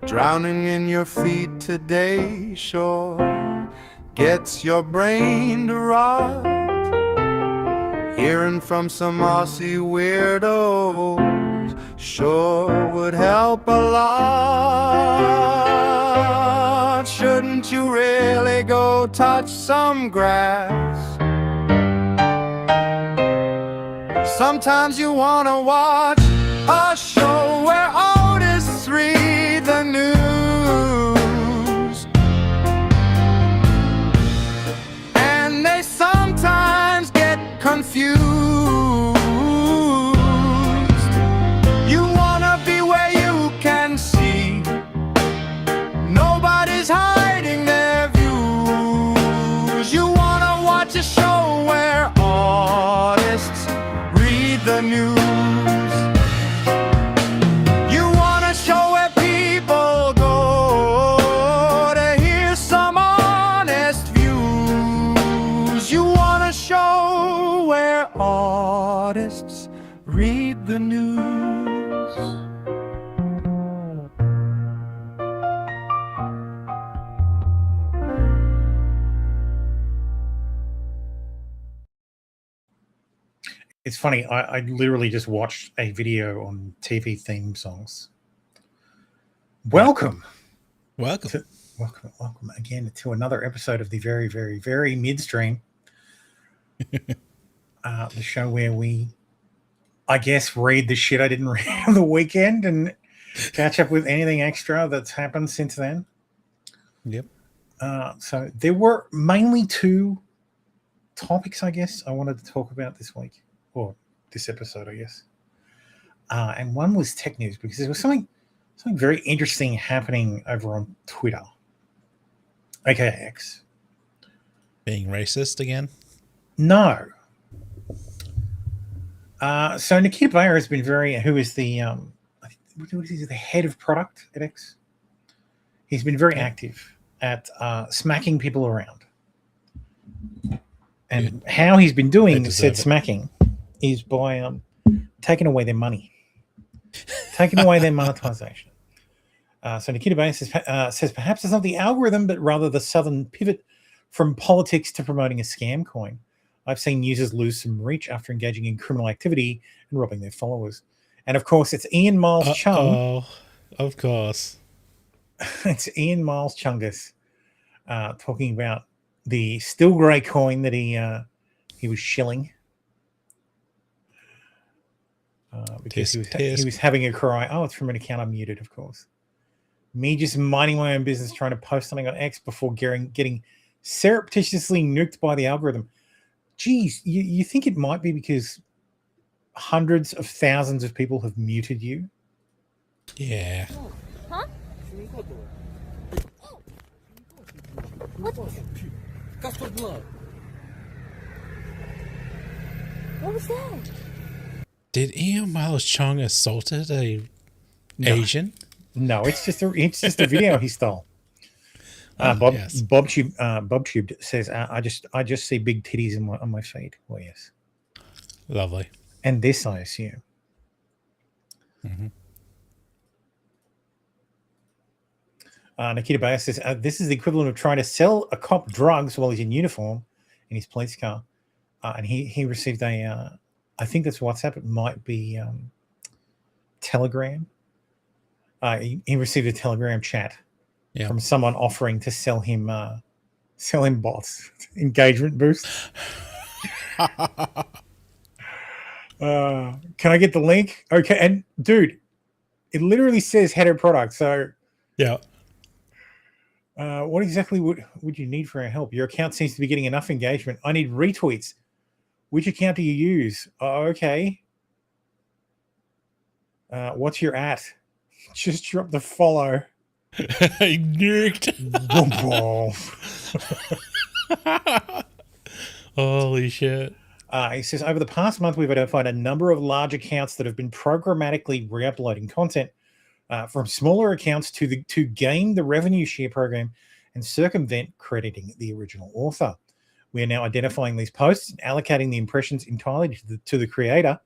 Drowning in your feet today sure gets your brain to rot. Hearing from some Aussie weirdos sure would help a lot. Shouldn't you really go touch some grass? Sometimes you wanna watch a show where artists read the news, and they sometimes get confused. You wanna be where you can see nobody's hiding their views. You wanna watch a show where artists read the news. You want a show where people go to hear some honest views. You want a show where artists read the news. It's funny, I literally just watched a video on TV theme songs. Welcome Welcome. again to another episode of the very, very, very midstream. The show where we, I guess, read the shit I didn't read on the weekend and catch up with anything extra that's happened since then. Yep. So there were mainly two topics, I guess, I wanted to talk about this week. Or this episode, I guess. And one was tech news because there was something very interesting happening over on Twitter, aka X. Being racist again? No. So Nikita Bayer has been who is the what is he, the head of product at X? He's been very active at smacking people around. And how he's been doing said smacking is by taking away their money, taking away their monetization. So Nikita Bayer says perhaps it's not the algorithm, but rather the sudden pivot from politics to promoting a scam coin. I've seen users lose some reach after engaging in criminal activity and robbing their followers. And of course, it's Ian Miles Chung. Oh, of course. It's Ian Miles Chungus talking about the still grey coin that he was shilling. Because he was having a cry. Oh, it's from an account I muted, of course. Me just minding my own business, trying to post something on X before getting surreptitiously nuked by the algorithm. Geez, you think it might be because hundreds of thousands of people have muted you? Yeah. Huh? What? What was that? Did Ian Miles Chung assaulted a Asian? No, it's just a video he stole. Yes. BobTube says, I just see big titties on my feed. Well, yes. Lovely. And this, I assume. Mm-hmm. Nikita Bayer says, this is the equivalent of trying to sell a cop drugs while he's in uniform in his police car. And he received a, I think that's WhatsApp. It might be Telegram. He received a Telegram chat from someone offering to sell him bots, engagement boost. Can I get the link? Okay, and dude, it literally says header product. So yeah. What exactly would you need for our help? Your account seems to be getting enough engagement. I need retweets. Which account do you use? Okay. What's your @ Just drop the follow. Nuked. Holy shit. He says, over the past month, we've identified a number of large accounts that have been programmatically re-uploading content from smaller accounts to game the revenue share program and circumvent crediting the original author. We are now identifying these posts and allocating the impressions entirely to the creator.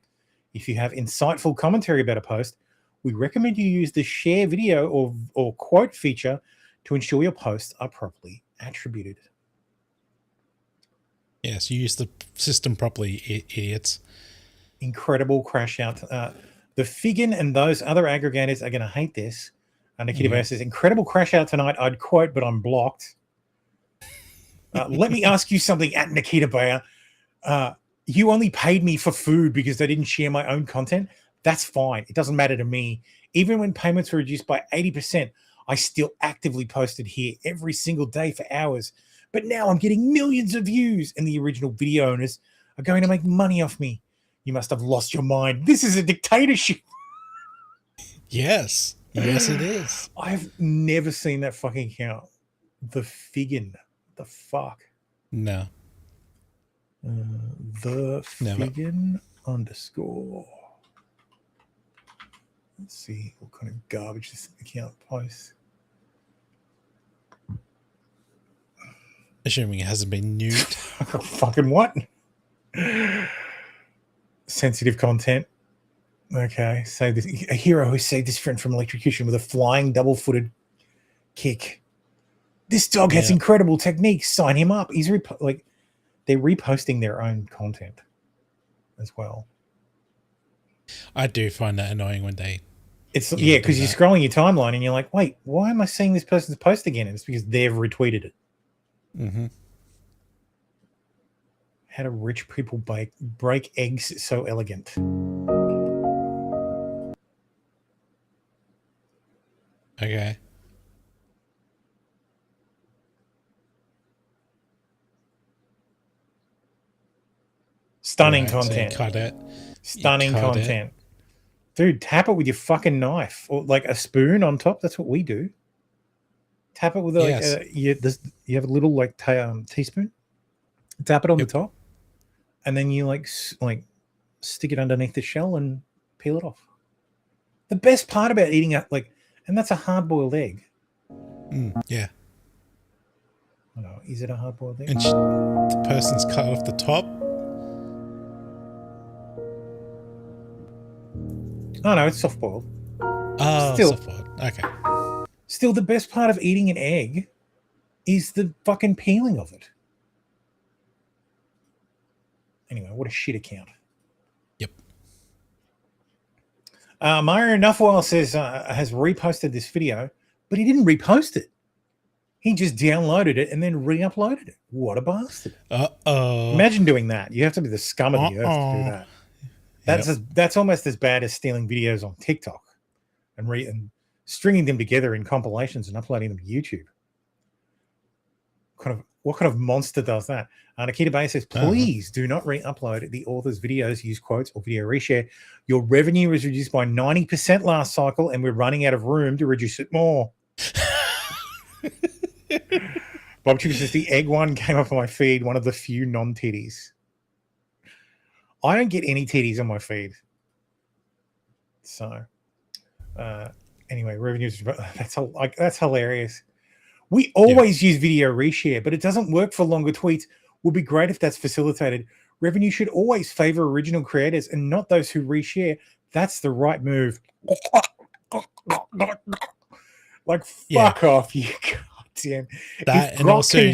If you have insightful commentary about a post, we recommend you use the share video or quote feature to ensure your posts are properly attributed. Yes, you use the system properly, idiots. Incredible crash out. The Figgin and those other aggregators are going to hate this. Nikita Bayer says, incredible crash out tonight. I'd quote, but I'm blocked. Let me ask you something at Nikita Bayer. You only paid me for food because I didn't share my own content. That's fine. It doesn't matter to me. Even when payments were reduced by 80%, I still actively posted here every single day for hours. But now I'm getting millions of views, and the original video owners are going to make money off me. You must have lost your mind. This is a dictatorship. Yes. Yes, it is. I've never seen that fucking account. The Figgin. The fuck? No. The Figgin _ Let's see what kind of garbage this account posts. Assuming it hasn't been nuked. Fucking what? Sensitive content. Okay, save this. A hero who saved his friend from electrocution with a flying double-footed kick. This dog has incredible techniques. Sign him up. He's they're reposting their own content as well. I do find that annoying when they. It's because you're scrolling your timeline and you're like, wait, why am I seeing this person's post again? And it's because they've retweeted it. Mm-hmm. How do rich people break eggs so elegant? Okay. Stunning Right, so you content. cut it. Stunning cut it. content. Dude, tap it with your fucking knife or like a spoon on top. That's what we do. Tap it with you have a little teaspoon. Tap it on the top, and then you stick it underneath the shell and peel it off. The best part about eating and that's a hard-boiled egg. Yeah. I don't know, is it a hard-boiled egg? And the person's cut off the top. Oh no, it's soft-boiled. Oh, Still- soft-boiled. Okay. Still, the best part of eating an egg is the fucking peeling of it. Anyway, what a shit account. Yep. Mario Nuffwell says has reposted this video, but he didn't repost it. He just downloaded it and then re-uploaded it. What a bastard. Uh-oh. Imagine doing that. You have to be the scum of the earth to do that. That's almost as bad as stealing videos on TikTok and stringing them together in compilations and uploading them to YouTube. What kind of monster does that? Nikita Bayer says, please do not re-upload the author's videos, use quotes or video reshare. Your revenue was reduced by 90% last cycle, and we're running out of room to reduce it more. Bob Chico says, the egg one came up on my feed, one of the few non-titties. I don't get any titties on my feed. So, anyway, revenues, that's hilarious. We always use video reshare, but it doesn't work for longer tweets. Would be great if that's facilitated. Revenue should always favor original creators and not those who reshare. That's the right move. Fuck off, you goddamn. That and also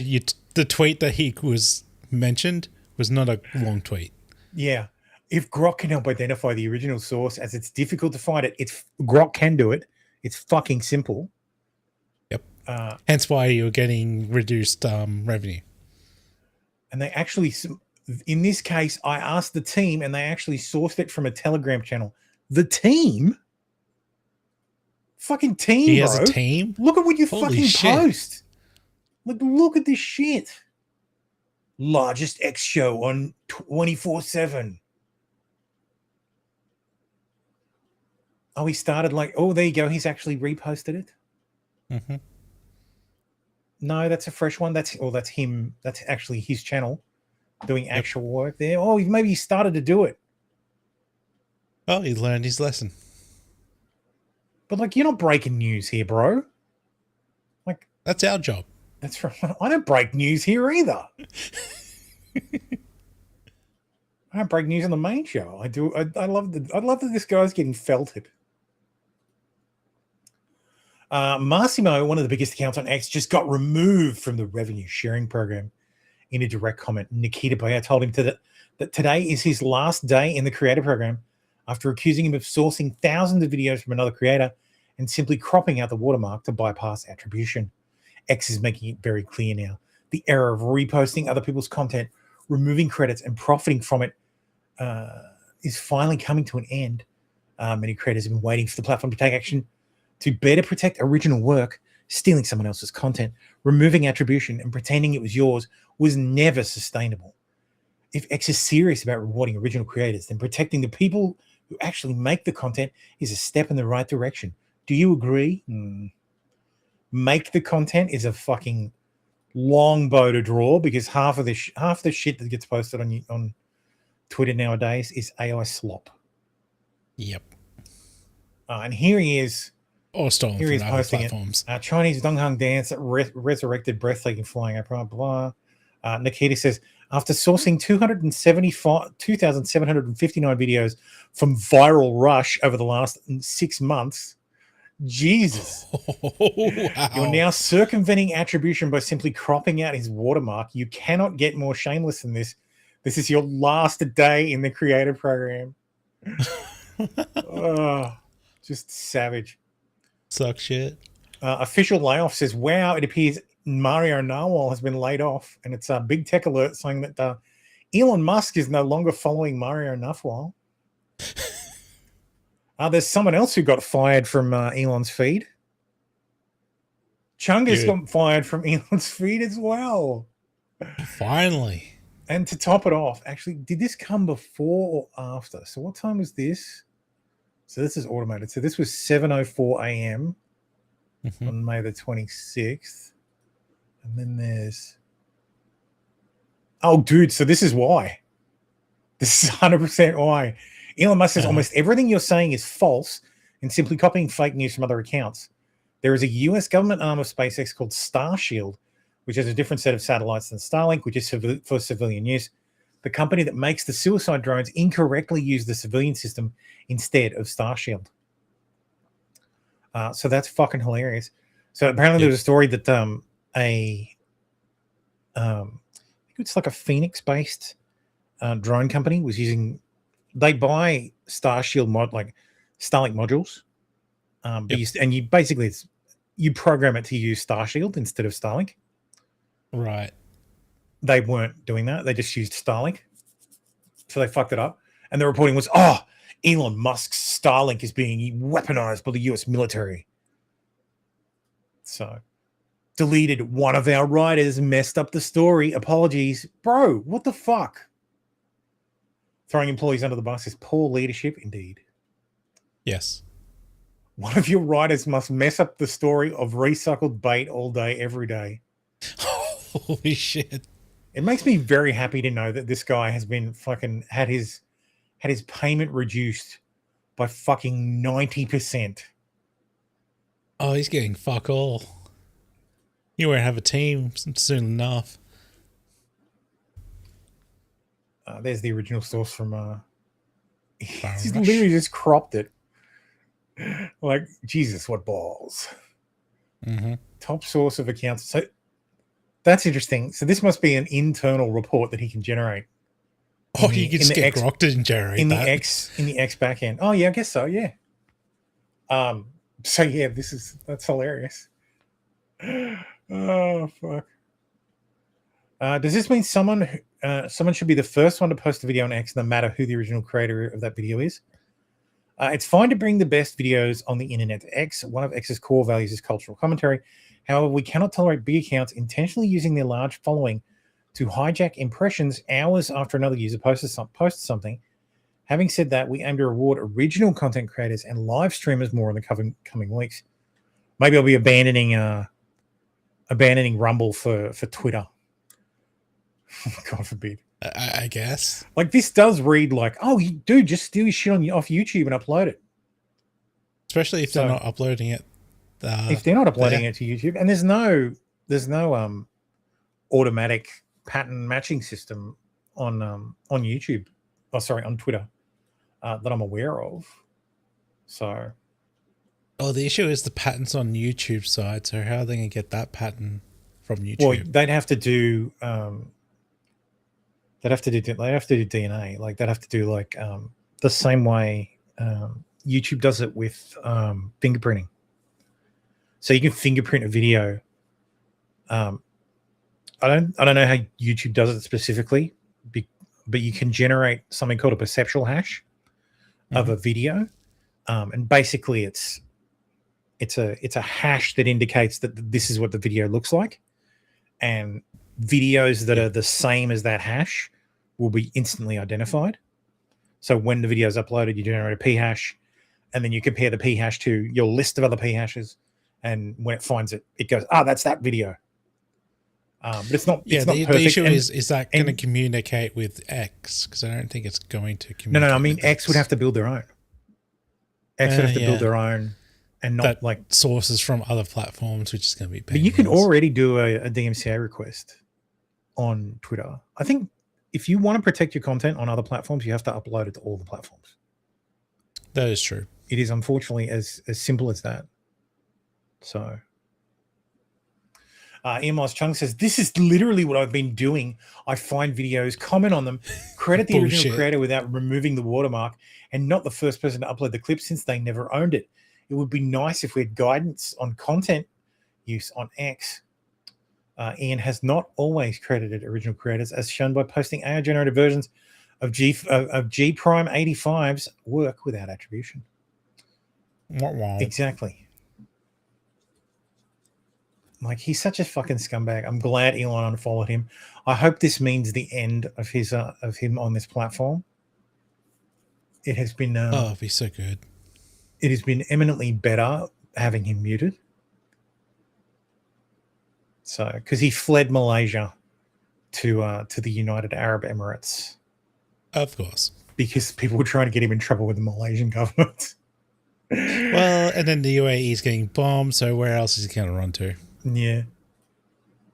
the tweet that he was mentioned was not a long tweet. Yeah. If Grok can help identify the original source, as it's difficult to find it, Grok can do it. It's fucking simple. Yep. Hence why you're getting reduced revenue. And they actually, in this case, I asked the team and they actually sourced it from a Telegram channel. The team? Fucking team, He has bro. a team? Look at what you Holy fucking shit. post. Look at this shit. Largest X show on 24/7. Oh, he started there you go. He's actually reposted it. Mm-hmm. No, that's a fresh one. That's him. That's actually his channel doing actual work there. Oh, maybe he started to do it. Oh, he learned his lesson. But you're not breaking news here, bro. That's our job. That's right. I don't break news here either. I don't break news on the main show. I do. I love that this guy's getting felted. Massimo, one of the biggest accounts on X, just got removed from the revenue sharing program. In a direct comment, Nikita Bayer told him that today is his last day in the creator program after accusing him of sourcing thousands of videos from another creator and simply cropping out the watermark to bypass attribution. X is making it very clear now. The era of reposting other people's content, removing credits, and profiting from it is finally coming to an end. Many creators have been waiting for the platform to take action to better protect original work. Stealing someone else's content, removing attribution, and pretending it was yours was never sustainable. If X is serious about rewarding original creators, then protecting the people who actually make the content is a step in the right direction. Do you agree? Make the content is a fucking long bow to draw, because half the shit that gets posted on Twitter nowadays is AI slop. Yep. And here he is. Or stolen Here from he's other posting platforms. it. Chinese Donghang dance that resurrected breathtaking flying. Blah, blah. Nikita says, after sourcing 2,759 videos from Viral Rush over the last 6 months, Jesus. Wow. You're now circumventing attribution by simply cropping out his watermark. You cannot get more shameless than this. This is your last day in the creator program. Just savage. Suck shit. Official layoff says, wow, it appears Mario Nawal has been laid off. And it's a big tech alert saying that Elon Musk is no longer following Mario Nawal. There's someone else who got fired from Elon's feed. Chungus got fired from Elon's feed as well. Finally. And to top it off, actually, did this come before or after? So what time was this? So this is automated. So this was 7:04 a.m. On May the 26th. And then there's... Oh, dude, so this is why. This is 100% why. Elon Musk says almost everything you're saying is false and simply copying fake news from other accounts. There is a US government arm of SpaceX called Starshield, which has a different set of satellites than Starlink, which is for civilian use. The company that makes the suicide drones incorrectly used the civilian system instead of Starshield. So that's fucking hilarious. So apparently there was a story that I think it's like a Phoenix-based drone company was using. They buy Starshield like Starlink modules, and you basically you program it to use Starshield instead of Starlink. Right. They weren't doing that. They just used Starlink. So they fucked it up. And the reporting was, Elon Musk's Starlink is being weaponized by the US military. So deleted. One of our writers messed up the story. Apologies. Bro, what the fuck? Throwing employees under the bus is poor leadership indeed. Yes. One of your writers must mess up the story of recycled bait all day, every day. Holy shit. It makes me very happy to know that this guy has been fucking had his payment reduced by fucking 90%. Oh, he's getting fuck all. You won't have a team soon enough. There's the original source from he's Rush. literally just cropped it. Like, Jesus, what balls. Top source of accounts. So that's interesting. So this must be an internal report that he can generate. Oh, you can just get grokked and generate in that. the X backend. Oh yeah, I guess so. Yeah. So yeah, that's hilarious. Oh fuck. Does this mean someone should be the first one to post a video on X, no matter who the original creator of that video is? It's fine to bring the best videos on the internet to X. One of X's core values is cultural commentary. However, we cannot tolerate big accounts intentionally using their large following to hijack impressions hours after another user posts something. Having said that, we aim to reward original content creators and live streamers more in the coming weeks. Maybe I'll be abandoning Rumble for Twitter. God forbid. I guess. Like, this does read like, dude, just steal your shit off YouTube and upload it. Especially if they're not uploading it. If they're not uploading it to YouTube, and there's no automatic pattern matching system on YouTube. On Twitter that I'm aware of. So Oh, the issue is the patent's on YouTube side. So how are they going to get that patent from YouTube? Well, they'd have to do DNA. Like they'd have to do like the same way YouTube does it with fingerprinting. So you can fingerprint a video. I don't know how YouTube does it specifically, but you can generate something called a perceptual hash of a video, and basically it's a hash that indicates that this is what the video looks like, and videos that are the same as that hash will be instantly identified. So when the video is uploaded, you generate a p hash, and then you compare the p hash to your list of other p hashes, and when it finds it, it goes, that's that video. But it's not. Yeah, it's not the perfect. issue And- is that going to communicate with X? Because I don't think it's going to no. communicate. I mean, with X would have to build their own. X would have to yeah. build their own, and not that like. sources from other platforms, which is going to be. But you can painless. already do a DMCA request on Twitter. I think if you want to protect your content on other platforms, you have to upload it to all the platforms. That is true. It is unfortunately as simple as that. So, Ian Moss Chung says, this is literally what I've been doing. I find videos, comment on them, credit the original Bullshit. creator without removing the watermark, and not the first person to upload the clip since they never owned it. It would be nice if we had guidance on content use on X. Ian has not always credited original creators, as shown by posting AI-generated versions of G Prime 85's work without attribution. Wow. Exactly. Like, he's such a fucking scumbag. I'm glad Elon unfollowed him. I hope this means the end of his of him on this platform. It has been Oh, it'd be so good. it has been eminently better having him muted. So, because he fled Malaysia to the United Arab Emirates Of course. because people were trying to get him in trouble with the Malaysian government. Well, and then the UAE is getting bombed, so where else is he going to run to? Yeah.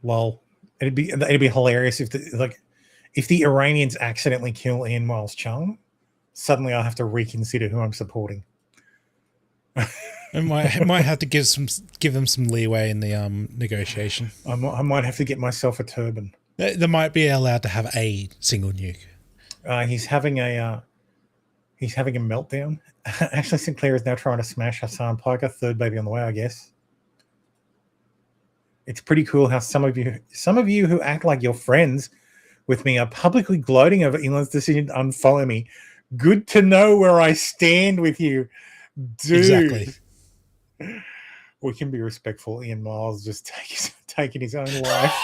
Well, it'd be hilarious if the Iranians accidentally kill Ian Miles Chung, suddenly I'll have to reconsider who I'm supporting. It might have to give them some leeway in the negotiation. I might have to get myself a turban. They might be allowed to have a single nuke. He's having a meltdown. Ashley Sinclair is now trying to smash Hassan Piker. Third baby on the way, I guess. It's pretty cool how some of you who act like you're friends with me are publicly gloating over Elon's decision to unfollow me. Good to know where I stand with you, dude. Exactly. We can be respectful. Ian Miles just taking his own life.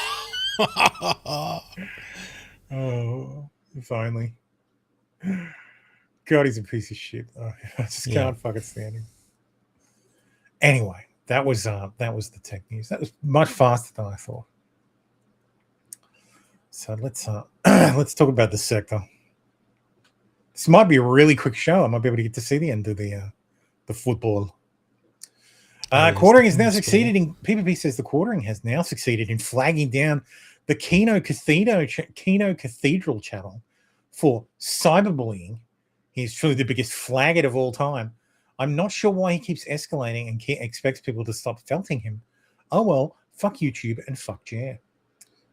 Oh, if only. God, he's a piece of shit. Oh, I just can't fucking stand him. Anyway, that was the tech news. That was much faster than I thought. So let's talk about the sector. This might be a really quick show. I might be able to get to see the end of the football. Quartering has now succeeded in PPP says the Quartering has now succeeded in flagging down the Kino Cathedral channel for cyberbullying. He's truly the biggest flaggard of all time. I'm not sure why he keeps escalating and expects people to stop felting him. Oh well, fuck YouTube and fuck Jer.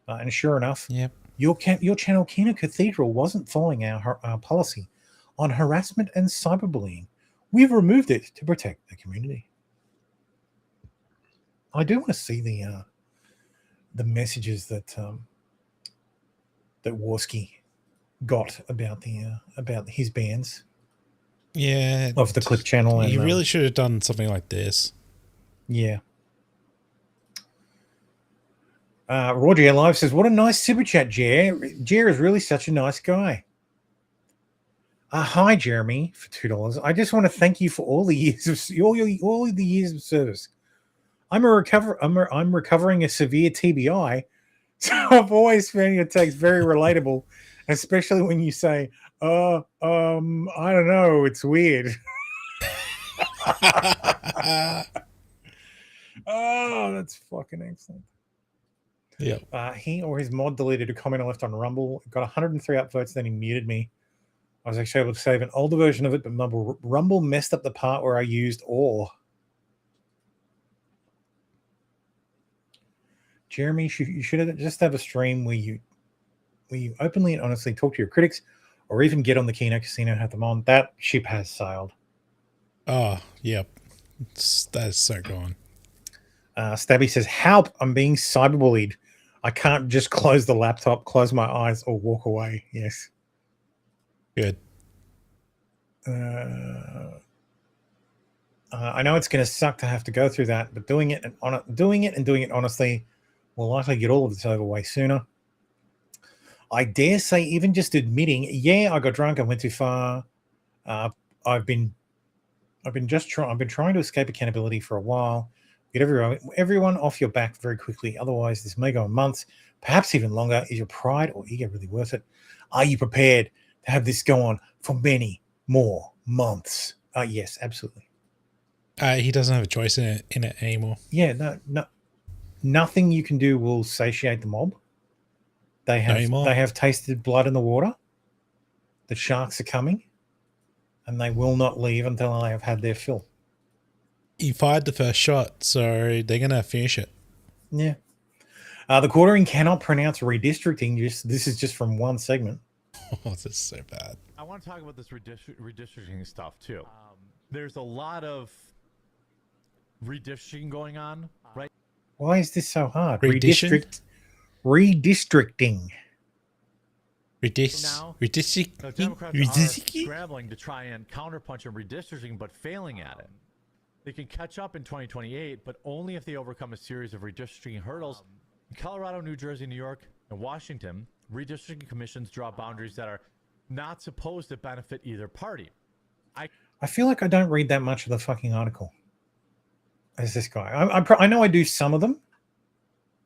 And sure enough, Yep. your channel Kino Cathedral wasn't following our policy on harassment and cyberbullying. We've removed it to protect the community. I do want to see the messages that Warski got about his bans Yeah. of the Click channel. And You really should have done something like this. yeah. Roger Live says, "What a nice super chat, Jer. Jer is really such a nice guy." Hi, Jeremy, for $2. I just want to thank you for all the years of all the years of service. I'm recovering a severe TBI, so I've always found your takes very relatable, especially when you say, I don't know, it's weird." Oh, that's fucking excellent. Yeah. He or his mod deleted a comment I left on Rumble. Got 103 upvotes, then he muted me. I was actually able to save an older version of it, but Rumble messed up the part where I used "or." Jeremy, you should just have a stream where you openly and honestly talk to your critics, or even get on the Kino Casino and have them on. That ship has sailed. Oh, yep. That's so gone. Stabby says, "Help! I'm being cyberbullied. I can't just close the laptop, close my eyes, or walk away." Yes. Good. I know it's going to suck to have to go through that, but doing it honestly will likely get all of this over way sooner. I dare say, even just admitting, yeah, I got drunk, I went too far. I've been trying to escape accountability for a while. Get everyone off your back very quickly. Otherwise, this may go on months, perhaps even longer. Is your pride or ego really worth it? Are you prepared to have this go on for many more months? Yes, absolutely. He doesn't have a choice in it anymore. Yeah, no, nothing you can do will satiate the mob. They have tasted blood in the water. The sharks are coming, and they will not leave until they have had their fill. He fired the first shot, so they're gonna finish it. Yeah. The quartering cannot pronounce redistricting. This is just from one segment. Oh, this is so bad. I want to talk about this redistricting stuff too. There's a lot of redistricting going on, right? Why is this so hard? Redistricting. The Democrats are scrambling to try and counterpunch in redistricting, but failing at it. They can catch up in 2028, but only if they overcome a series of redistricting hurdles. In Colorado, New Jersey, New York, and Washington, redistricting commissions draw boundaries that are not supposed to benefit either party. I feel like I don't read that much of the fucking article as this guy. I know I do some of them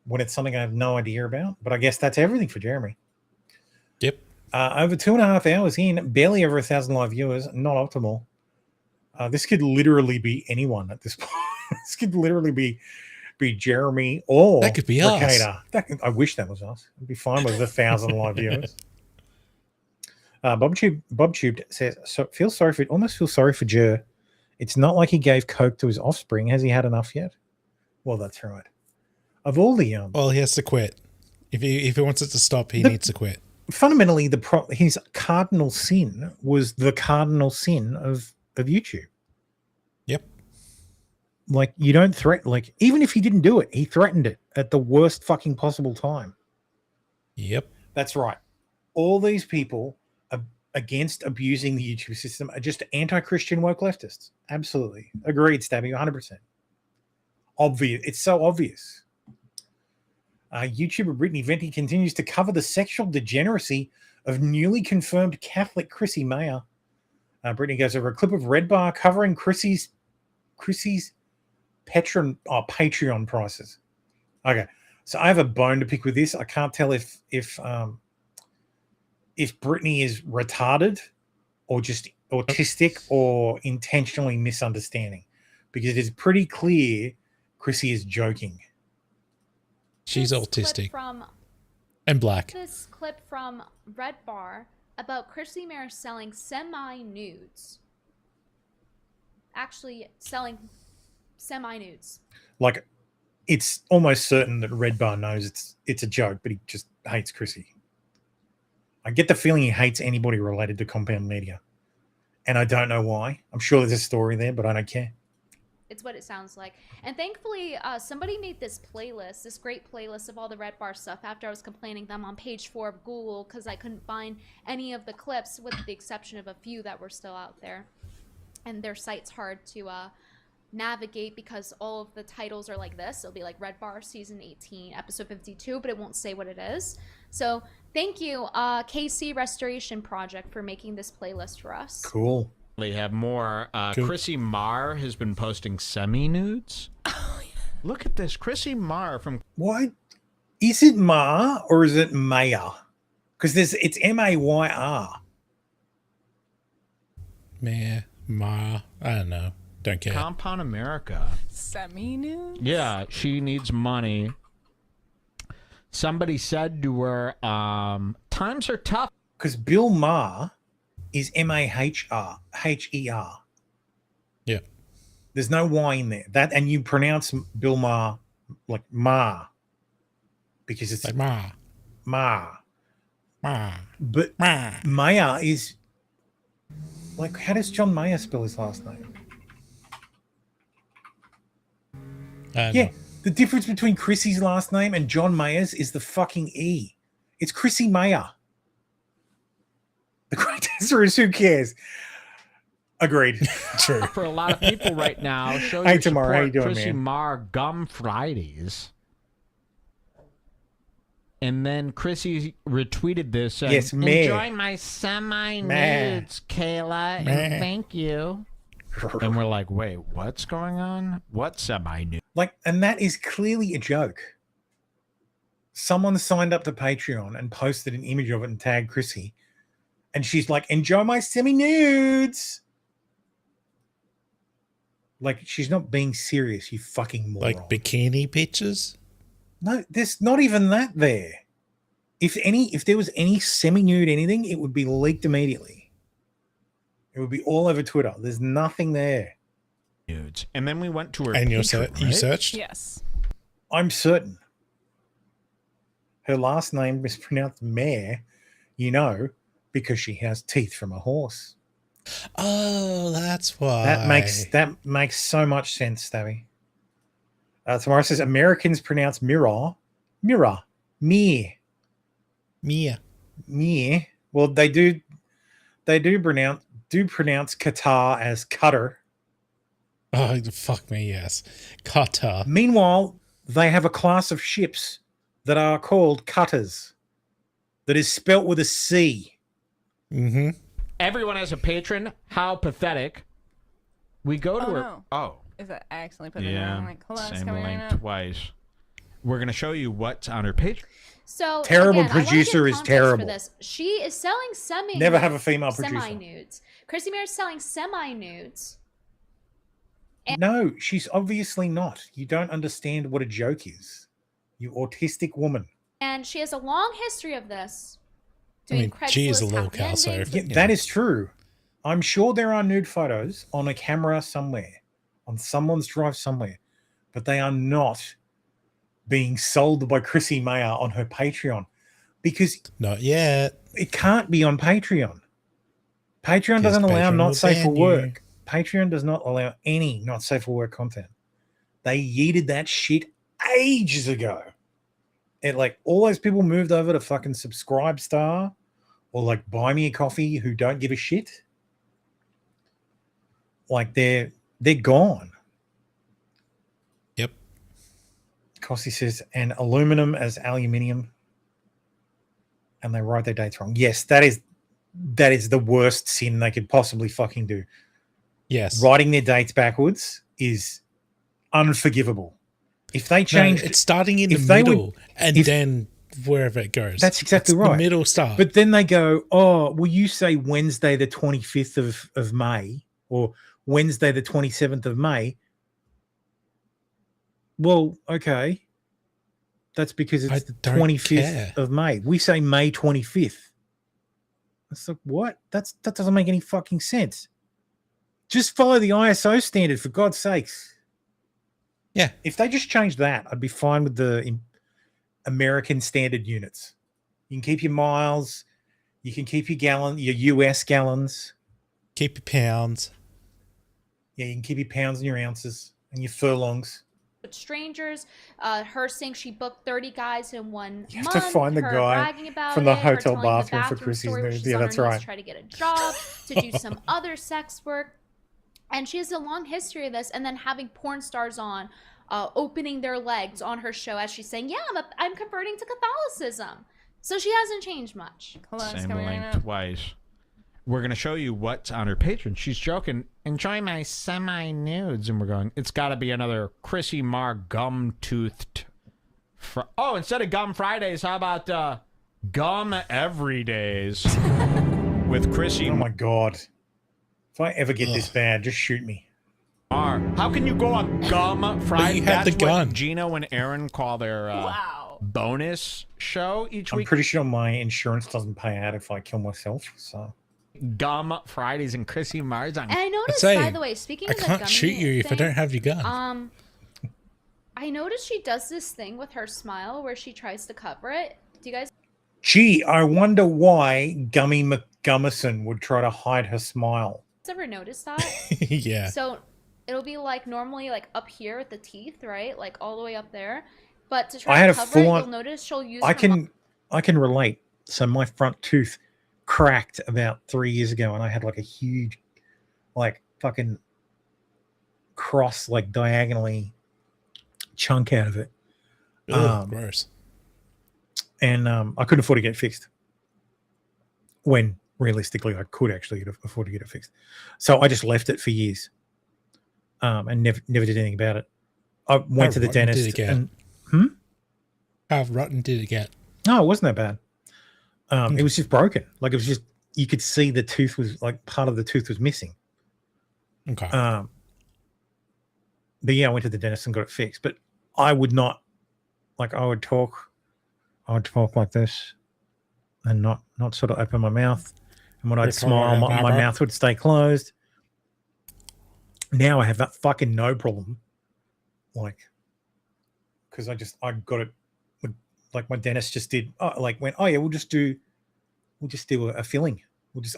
when it's something I have no idea about, but I guess that's everything for Jeremy. Yep. Over 2.5 hours in, barely over 1,000 live viewers, not optimal. This could literally be anyone at this point. This could literally be Jeremy or that could be us. I wish that was us. I'd be fine with 1,000 live viewers. BobTube says, almost feel sorry for Jer. It's not like he gave coke to his offspring. Has he had enough yet? Well, that's right. Of all the well, he has to quit. If he wants it to stop, he needs to quit. Fundamentally, his cardinal sin was the cardinal sin of YouTube. Yep. Like, you don't threaten. Like, even if he didn't do it, he threatened it at the worst fucking possible time. Yep. That's right. All these people against abusing the YouTube system are just anti-Christian woke leftists. Absolutely. Agreed, Stabby, 100%. Obvious. It's so obvious. YouTuber Brittany Venti continues to cover the sexual degeneracy of newly confirmed Catholic Chrissy Mayer. Brittany goes over a clip of Red Bar covering Chrissy's Patreon prices. Okay, so I have a bone to pick with this. I can't tell if Brittany is retarded or just autistic or intentionally misunderstanding, because it is pretty clear Chrissy is joking. She's This autistic clip from and black. This clip from Red Bar about Chrissy Mayer selling semi-nudes. Actually selling semi-nudes. Like, it's almost certain that Red Bar knows it's a joke, but he just hates Chrissy. I get the feeling he hates anybody related to Compound Media. And I don't know why. I'm sure there's a story there, but I don't care. It's what it sounds like. And thankfully, somebody made this playlist, this great playlist of all the Red Bar stuff after I was complaining them on page 4 of Google because I couldn't find any of the clips with the exception of a few that were still out there. And their site's hard to navigate because all of the titles are like this. It'll be like Red Bar Season 18, Episode 52, but it won't say what it is. So thank you, KC Restoration Project, for making this playlist for us. Cool. They have more. Cool. Chrissy Marr has been posting semi-nudes. Oh, yeah. Look at this. Chrissy Marr from... Why? Is it Ma or is it Mayer? Because it's M-A-Y-R. Ma. I don't know. Don't care. Compound America. Semi-nude? Yeah, she needs money. Somebody said to her, times are tough. Because Bill Maher is M-A-H-R, H-E-R. Yeah. There's no Y in there. And you pronounce Bill Maher like Ma. because it's Like ma, Ma. ma, But ma. Mayer is like, how does John Mayer spell his last name? Yeah, the difference between Chrissy's last name and John Mayer's is the fucking E. It's Chrissy Mayer. The great answer is who cares? Agreed. True. For a lot of people right now, show Hey, your Tamar, how you support doing, Chrissy man? Mar Gum Fridays. And then Chrissy retweeted this saying, Yes, me. enjoy my semi-nudes, Kayla, and thank you. And we're like, wait, what's going on? What semi-nude? Like, and that is clearly a joke. Someone signed up to Patreon and posted an image of it and tagged Chrissy. And she's like, enjoy my semi-nudes. Like, she's not being serious, you fucking moron. Like bikini pictures. No, there's not even that there. If there was any semi-nude anything, it would be leaked immediately. It would be all over Twitter. There's nothing there. Nudes. And then we went to her And you Patreon, searched. Yes. I'm certain. Her last name is pronounced Mare, you know, because she has teeth from a horse. Oh, that's why. That makes so much sense, Stabby. Tamara says Americans pronounce mirror, mere. Mia. Well, they do pronounce Qatar as cutter. Oh, fuck me, yes. Qatar. Meanwhile, they have a class of ships that are called cutters, that is spelt with a C. Mm-hmm. Everyone has a patron. How pathetic. We go to Oh, her. no. Oh. Is that I accidentally put it in? Yeah. I'm like, hold on, it's Same coming right link up. twice. We're going to show you what's on her Patreon. So Terrible again, I wanna producer give is context terrible. For this. She is selling semi. Never have a female producer. Semi-nudes. Chrissy Mayer is selling semi-nudes. No, she's obviously not. You don't understand what a joke is. You autistic woman. And she has a long history of this. I mean, she is a Craigslist low cow, so happy Yeah, endings. that is true. I'm sure there are nude photos on a camera somewhere, on someone's drive somewhere, but they are not being sold by Chrissy Mayer on her Patreon because Not yet. it can't be on Patreon. Patreon doesn't Because allow Patreon not will safe for ban you. work. Patreon does not allow any not safe for work content. They yeeted that shit ages ago. And like all those people moved over to fucking Subscribestar or like Buy Me a Coffee who don't give a shit. Like they're gone. Yep. Costy says, and aluminum as aluminium. And they write their dates wrong. Yes, that is the worst sin they could possibly fucking do. Yes. Writing their dates backwards is unforgivable. If they No, change, it's starting in the if they would- middle and if- then wherever it goes. That's exactly It's right. The middle start. but then they go, oh, will you say Wednesday the 25th of May or Wednesday the 27th of May? Well, okay. That's because I it's the don't 25th care. of May. We say May 25th. It's like, what? That doesn't make any fucking sense. Just follow the ISO standard, for God's sakes. Yeah. If they just changed that, I'd be fine with the American standard units. You can keep your miles. You can keep your US gallons. Keep your pounds. Yeah, you can keep your pounds and your ounces and your furlongs. With strangers, her saying she booked 30 guys in 1 You have month. to find the her guy bragging about from the it, her hotel telling the bathroom for Chrissy's story where nudes. she's Yeah, on her that's knees right. to try to get a job, to do some other sex work. And she has a long history of this. And then having porn stars on, opening their legs on her show as she's saying, yeah, I'm converting to Catholicism. So she hasn't changed much. Hold on, it's Same coming link right up. twice. We're going to show you what's on her Patreon. She's joking. Enjoy my semi-nudes. And we're going, it's got to be another Chrissy Mar gum-toothed. Instead of Gum Fridays, how about Gum Every Days with Chrissy Oh my God. If I ever get this bad, just shoot me. Mar. How can you go on Gum Friday? you had That's the gun. what Gino and Aaron call their Wow. bonus show each I'm week. pretty sure my insurance doesn't pay out if I kill myself. So Gum Fridays and Chrissy Mars on. And I noticed, say, by the way, speaking I of the can't gummy shoot you if I thing, don't have your gun. I noticed she does this thing with her smile where she tries to cover it. Do you guys Gee, I wonder why Gummy McGummison would try to hide her smile. ever notice that? Yeah. So it'll be like normally like up here at the teeth, right? Like all the way up there. But to try I had to a cover it, full-on- you'll notice she'll use I her can relate. So my front tooth cracked about 3 years ago, and I had like a huge, like fucking cross, like diagonally chunk out of it. Ugh, gross. And I couldn't afford to get it fixed. When realistically I could actually afford to get it fixed, so I just left it for years, and never did anything about it. I went to the rotten did dentist, it get? and How rotten did it get? no, it wasn't that bad. It was just broken. Like it was just you could see the tooth was like part of the tooth was missing. Okay. But yeah, I went to the dentist and got it fixed. But I would not, like I would talk like this, and not sort of open my mouth. And when I'd smile, my mouth would stay closed. Now I have that fucking no problem, like, because I got it. Like my dentist just did. Went, oh yeah, we'll just do a filling.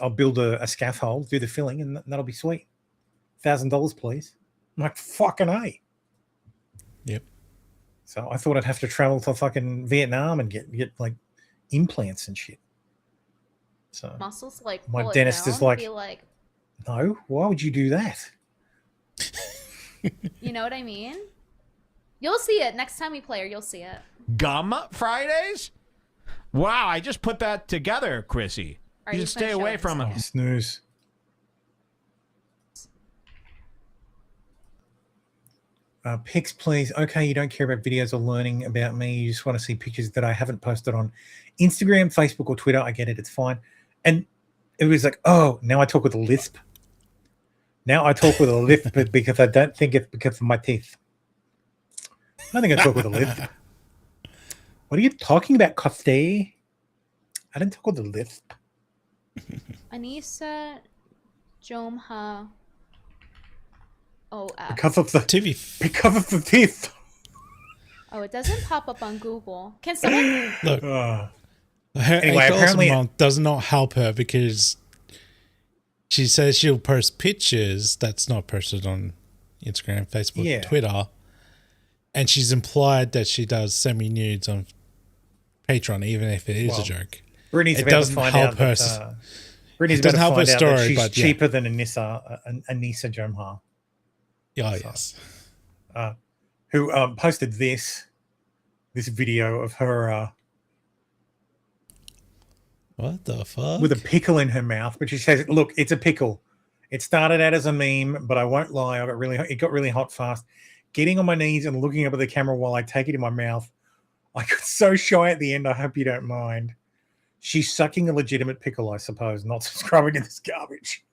I'll build a scaffold, do the filling, and that'll be sweet. $1,000, please. I'm like, fucking A. Yep. So I thought I'd have to travel to fucking Vietnam and get like implants and shit. So muscles like my pull it dentist down, is like, be like, no, why would you do that? you know what I mean? You'll see it next time we play, or you'll see it. Gum Fridays? Wow, I just put that together, Chrissy. Are You you should stay away from Oh, it. snooze. Pics, please. Okay, you don't care about videos or learning about me. You just want to see pictures that I haven't posted on Instagram, Facebook, or Twitter. I get it. It's fine. And it was like, oh, now I talk with a lisp. Now I talk with a lisp because I don't think it's because of my teeth. I don't think I talk with a lisp. What are you talking about, Coste? I didn't talk with a lisp. Anissa Jomha OF. Because of the teeth. Oh, it doesn't pop up on Google. Can someone? Look, Uh, her Anyway, $8 apparently- a month does not help her because she says she'll post pictures that's not posted on Instagram, Facebook, Yeah. Twitter, and she's implied that she does semi-nudes on Patreon, even if it is Well, a joke. Brittany's It about to doesn't find help out her that, Brittany's it about doesn't to help her find out that story, she's but yeah. cheaper than Anissa Jomha, Oh, yes. who posted this video of her What the fuck? with a pickle in her mouth, but she says, "Look, it's a pickle. It started out as a meme, but I won't lie, it got really hot fast. Getting on my knees and looking up at the camera while I take it in my mouth. I got so shy at the end. I hope you don't mind. She's sucking a legitimate pickle, I suppose, not subscribing to this garbage."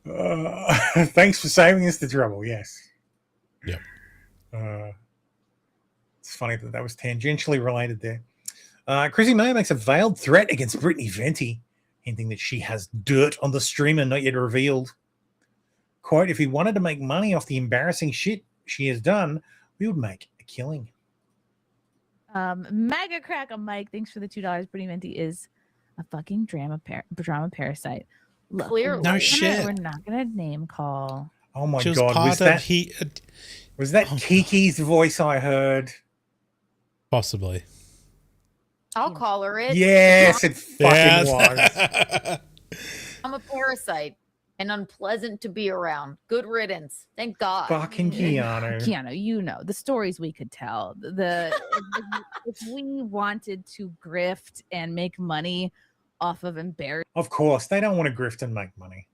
Thanks for saving us the trouble. Yes. Yep. It's funny that was tangentially related there. Chrissy Mayer makes a veiled threat against Brittany Venti, hinting that she has dirt on the streamer not yet revealed. Quote, if we wanted to make money off the embarrassing shit she has done, we would make a killing. Mega crack on Mike. Thanks for the $2. Brittany Venti is a fucking drama parasite. Look, Clearly. No we're shit. We're not gonna name call. Oh my She was God. part Was of that, was that Oh, Kiki's voice I heard? possibly. I'll call her it. Yes, it fucking Yes. was. I'm a parasite and unpleasant to be around. Good riddance. Thank God. Fucking Keanu. Keanu, you know the stories we could tell. If we wanted to grift and make money off of embarrassing. Of course, they don't want to grift and make money.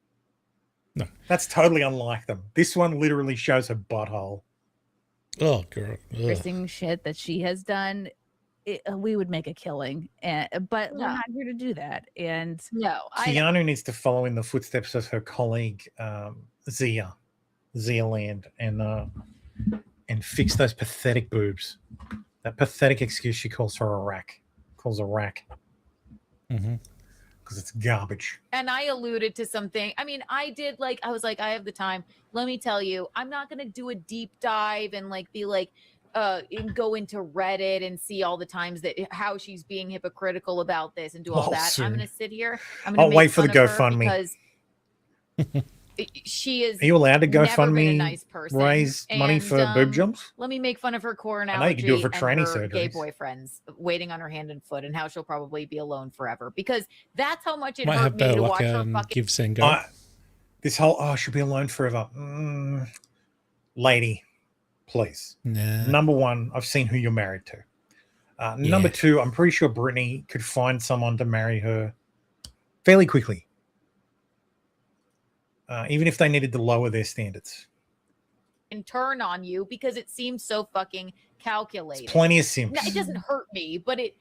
No. That's totally unlike them. This one literally shows her butthole. Oh, girl. Ugh. Embarrassing shit that she has done, we would make a killing. But we're No. not here to do that. And No, Keanu needs to follow in the footsteps of her colleague Zia Land, and fix those pathetic boobs. That pathetic excuse she calls her a rack. Calls a rack. Mhm. because it's garbage. And I alluded to something. I mean, I was like, I have the time. Let me tell you, I'm not going to do a deep dive and like be like, and go into Reddit and see all the times that how she's being hypocritical about this and do all Oh, that. soon. I'm going to sit here. I'm I'll going to wait for the GoFundMe. because she is. Are you allowed to never been a GoFundMe nice person. raise money And, for boob jumps? Let me make fun of her core I know you can do it analogy for and tranny her gay surgeries. boyfriends waiting on her hand and foot and how she'll probably be alone forever because that's how much it Might hurt have me better to luck watch her fucking. give send go. This whole she'll be alone forever. Lady, please. Nah. Number one, I've seen who you're married to. Number two, I'm pretty sure Brittany could find someone to marry her fairly quickly. Even if they needed to lower their standards. And turn on you because it seems so fucking calculated. There's plenty of simps. No, it doesn't hurt me, but it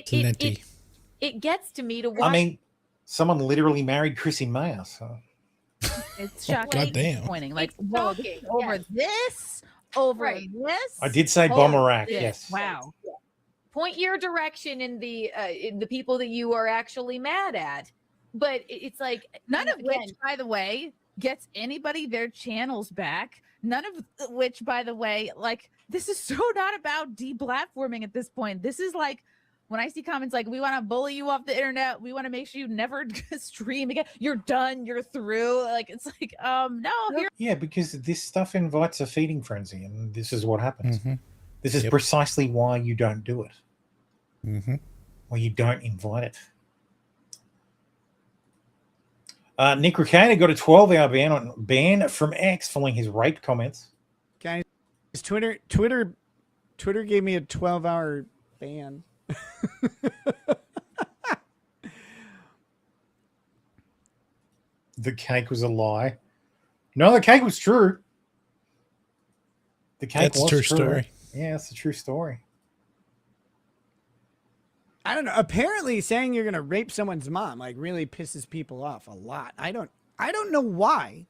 Plenty. gets to me to watch. I mean, someone literally married Chrissy Mayer, so It's shocking. Goddamn. Disappointing. Like, It's whoa, shocking, over yes. this, over Right. this. I did say Oh, bomber rack, shit. yes. Wow. Point your direction in the people that you are actually mad at, but it's like None of again, which, by the way, gets anybody their channels back. None of which, by the way, like this is so not about deplatforming at this point. This is like when I see comments like, we want to bully you off the internet. We want to make sure you never stream again. You're done. You're through. Like, it's like, no, here. Yeah, because this stuff invites a feeding frenzy, and this is what happens. Mhm. This is Yep. precisely why you don't do it. Mm-hmm. Why you don't invite it. Nick Recader got a 12-hour ban from X following his rape comments. Guys, Twitter gave me a 12-hour ban. The cake was a lie. No, the cake was true. The cake That's a was true story. Yeah, it's a true story. I don't know. Apparently, saying you're gonna rape someone's mom like really pisses people off a lot. I don't know why.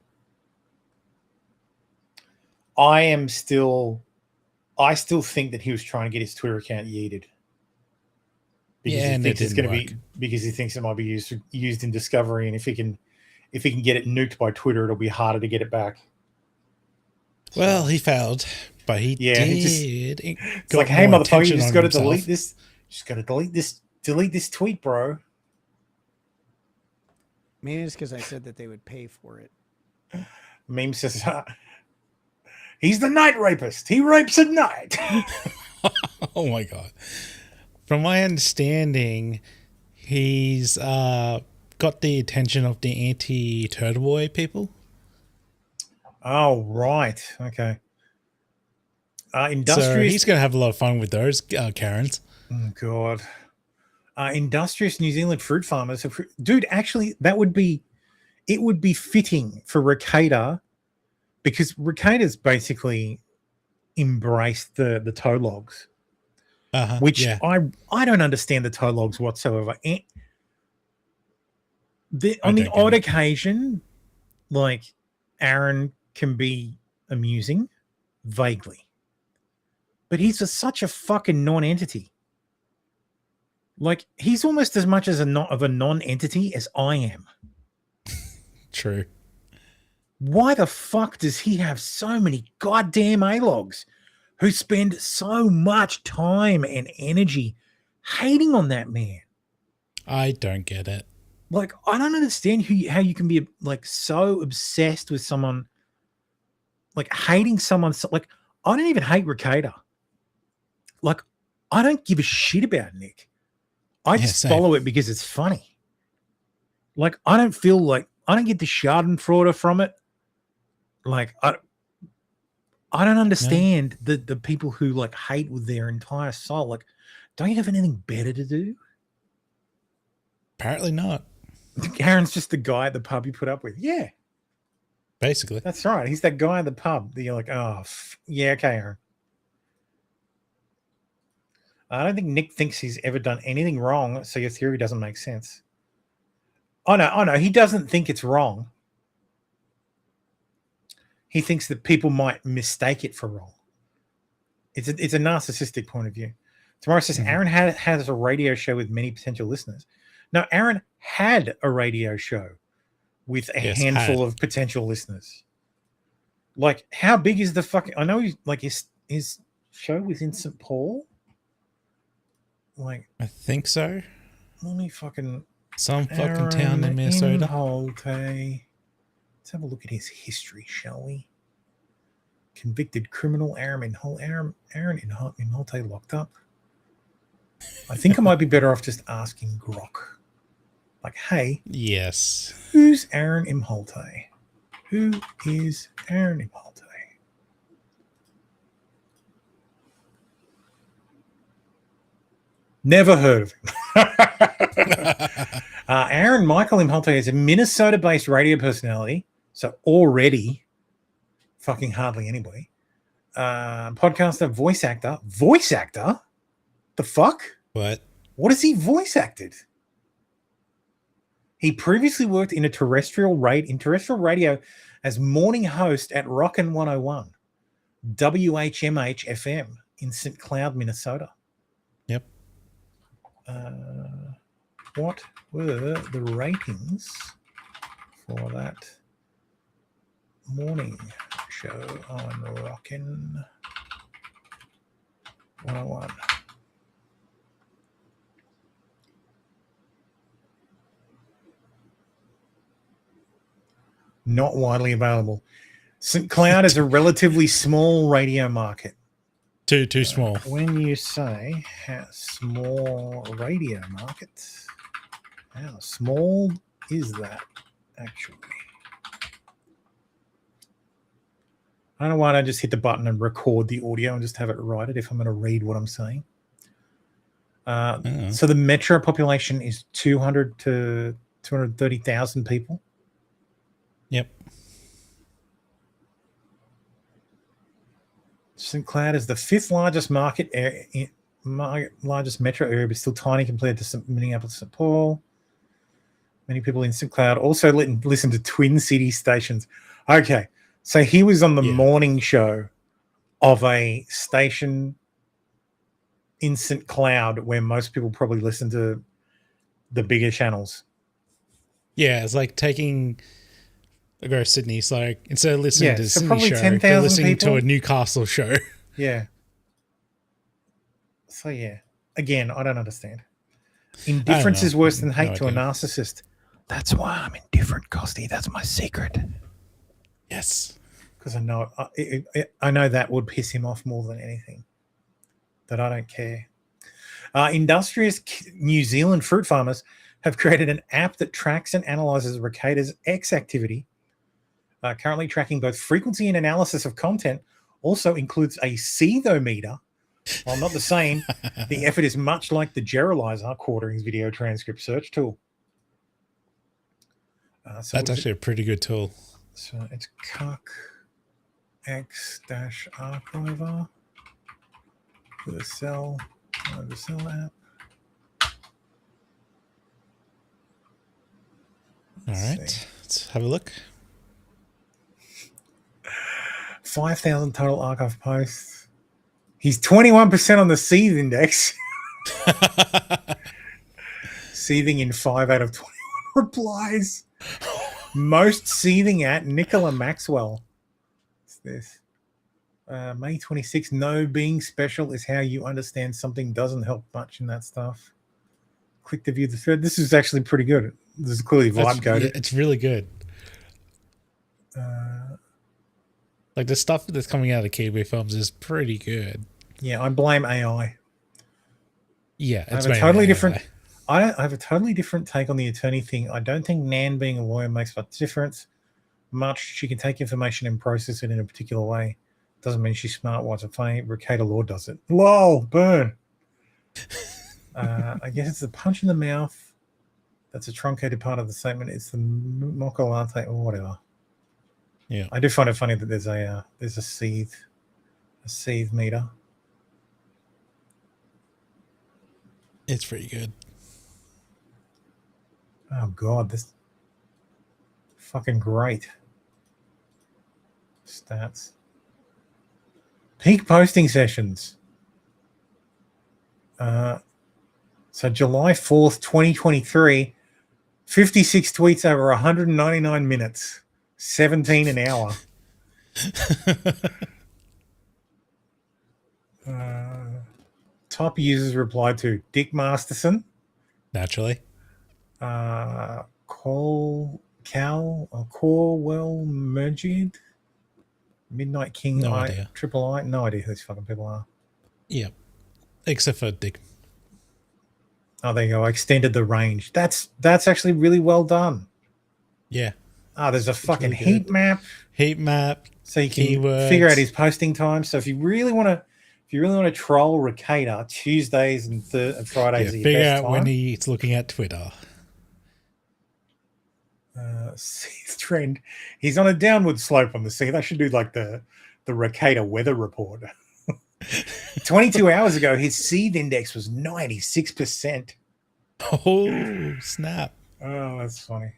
I still think that he was trying to get his Twitter account yeeted. Because Yeah, he and thinks it it's going to didn't be because he thinks it might be used in Discovery, and if he can get it nuked by Twitter, it'll be harder to get it back. Well, he failed, but he Yeah, he just- did. It's like, hey, motherfucker, you just got to delete this. Just got to delete this tweet, bro. Maybe it's because I said that they would pay for it. Meme says, he's the night rapist. He rapes at night. Oh my god! From my understanding, he's got the attention of the anti-Turtle Boy people. Oh, right. Okay. So Industrious. he's gonna have a lot of fun with those Karens. Oh, God. Industrious New Zealand fruit farmers. Dude, actually, it would be fitting for Recader, because Recader's basically embraced the toe logs, which yeah. I don't understand the toe logs whatsoever. On the don't get odd it. occasion, like, Aaron can be amusing, vaguely. But he's such a fucking non-entity. Like, he's almost as much as a non-entity as I am. True. Why the fuck does he have so many goddamn A-logs who spend so much time and energy hating on that man? I don't get it. Like, I don't understand how you can be like so obsessed with someone, like hating someone. Like, I don't even hate Recader. Like, I don't give a shit about Nick. I Yeah, just same. follow it because it's funny. Like, I don't feel like I don't get the Schadenfreude from it. Like, I don't understand the people who like hate with their entire soul. Like, don't you have anything better to do? Apparently not. Aaron's just the guy at the pub you put up with. Yeah, Basically. that's right. He's that guy at the pub that you're like, oh, yeah, okay, Aaron. I don't think Nick thinks he's ever done anything wrong, so your theory doesn't make sense. Oh no, he doesn't think it's wrong. He thinks that people might mistake it for wrong. It's a narcissistic point of view. Tomorrow says, Aaron has a radio show with many potential listeners. No, Aaron had a radio show with a Yes, handful had. of potential listeners. Like, how big is the fucking? I know he's like his show was in St. Paul. Like, I think so. let me fucking Some fucking town in Minnesota. Holte. Let's have a look at his history, shall we? Convicted criminal Aaron in Holte locked up. I think I might be better off just asking Grok. Like, hey, Yes. who's Aaron Imholte? Who is Aaron Imholte? Never heard of him. Aaron Michael Imholte is a Minnesota-based radio personality, so already fucking hardly anybody. Podcaster, voice actor. Voice actor? The fuck? What? What has he voice acted? He previously worked in terrestrial radio as morning host at Rockin' 101, WHMH FM in St. Cloud, Minnesota. Yep. What were the ratings for that morning show on Rockin' 101? Not widely available. St. Cloud is a relatively small radio market. Too small. When you say small radio market, how small is that actually? I don't know why I don't just hit the button and record the audio and just have it write it if I'm going to read what I'm saying. So the metro population is 200 to 230,000 people. Yep. St. Cloud is the fifth largest largest metro area, but still tiny compared to Minneapolis, St. Paul. Many people in St. Cloud also listen to Twin City stations. Okay, so he was on the morning show of a station in St. Cloud where most people probably listen to the bigger channels. Yeah, it's like taking... go Sydney. It's like instead of listening to the so Sydney show, 10,000 they're listening people. to a Newcastle show. Yeah. So yeah, again, I don't understand. Indifference is worse than hate to a narcissist. That's why I'm indifferent, Costy. That's my secret. Yes, because I know I know that would piss him off more than anything. That I don't care. Industrious New Zealand fruit farmers have created an app that tracks and analyzes Recaita's X activity. Currently tracking both frequency and analysis of content, also includes a CETHOmeter. While not the same, the effort is much like the Geralizer Quartering's video transcript search tool. That's actually a pretty good tool. So it's Cuck X-Archiver, the Cell app. All right, let's have a look. 5,000 total archive posts. He's 21% on the Seethe index. Seething in 5 out of 21 replies. Most seething at Nicola Maxwell. What's this? May 26th. No, being special is how you understand something doesn't help much in that stuff. Click to view the thread. This is actually pretty good. This is clearly vibe coded. Yeah, it's really good. Like the stuff that's coming out of Kiwi Films is pretty good. Yeah, I blame AI. Yeah, I have a totally different. I have a totally different take on the attorney thing. I don't think Nan being a lawyer makes much difference. She can take information and process it in a particular way. Doesn't mean she's smart, wise, or funny. Recaita Law does it. Lol, burn. I guess it's the punch in the mouth. That's a truncated part of the statement. It's the mocha latte or whatever. Yeah, I do find it funny that there's a Seethe meter. it's pretty good. Oh God, this fucking great. Stats. Peak posting sessions. So So July 4th, 2023, 56 tweets over 199 minutes, 17 an hour. Top users replied to Dick Masterson, Naturally. Corwell Mergid, Midnight King, No idea. Triple I. No idea who these fucking people are. Yep. Except for Dick. Oh, there you go. I extended the range. That's actually really well done. Yeah. There's a fucking really heat good. map, Heat map. so you can Keywords. figure out his posting time. So if you really want to troll Ricada, Tuesdays and Fridays are your Figure best out when time. he's looking at Twitter. Seath trend. He's on a downward slope on the Seath. I should do like the Ricada weather report. 22 hours ago, his seed index was 96%. Oh, snap. Oh, that's funny.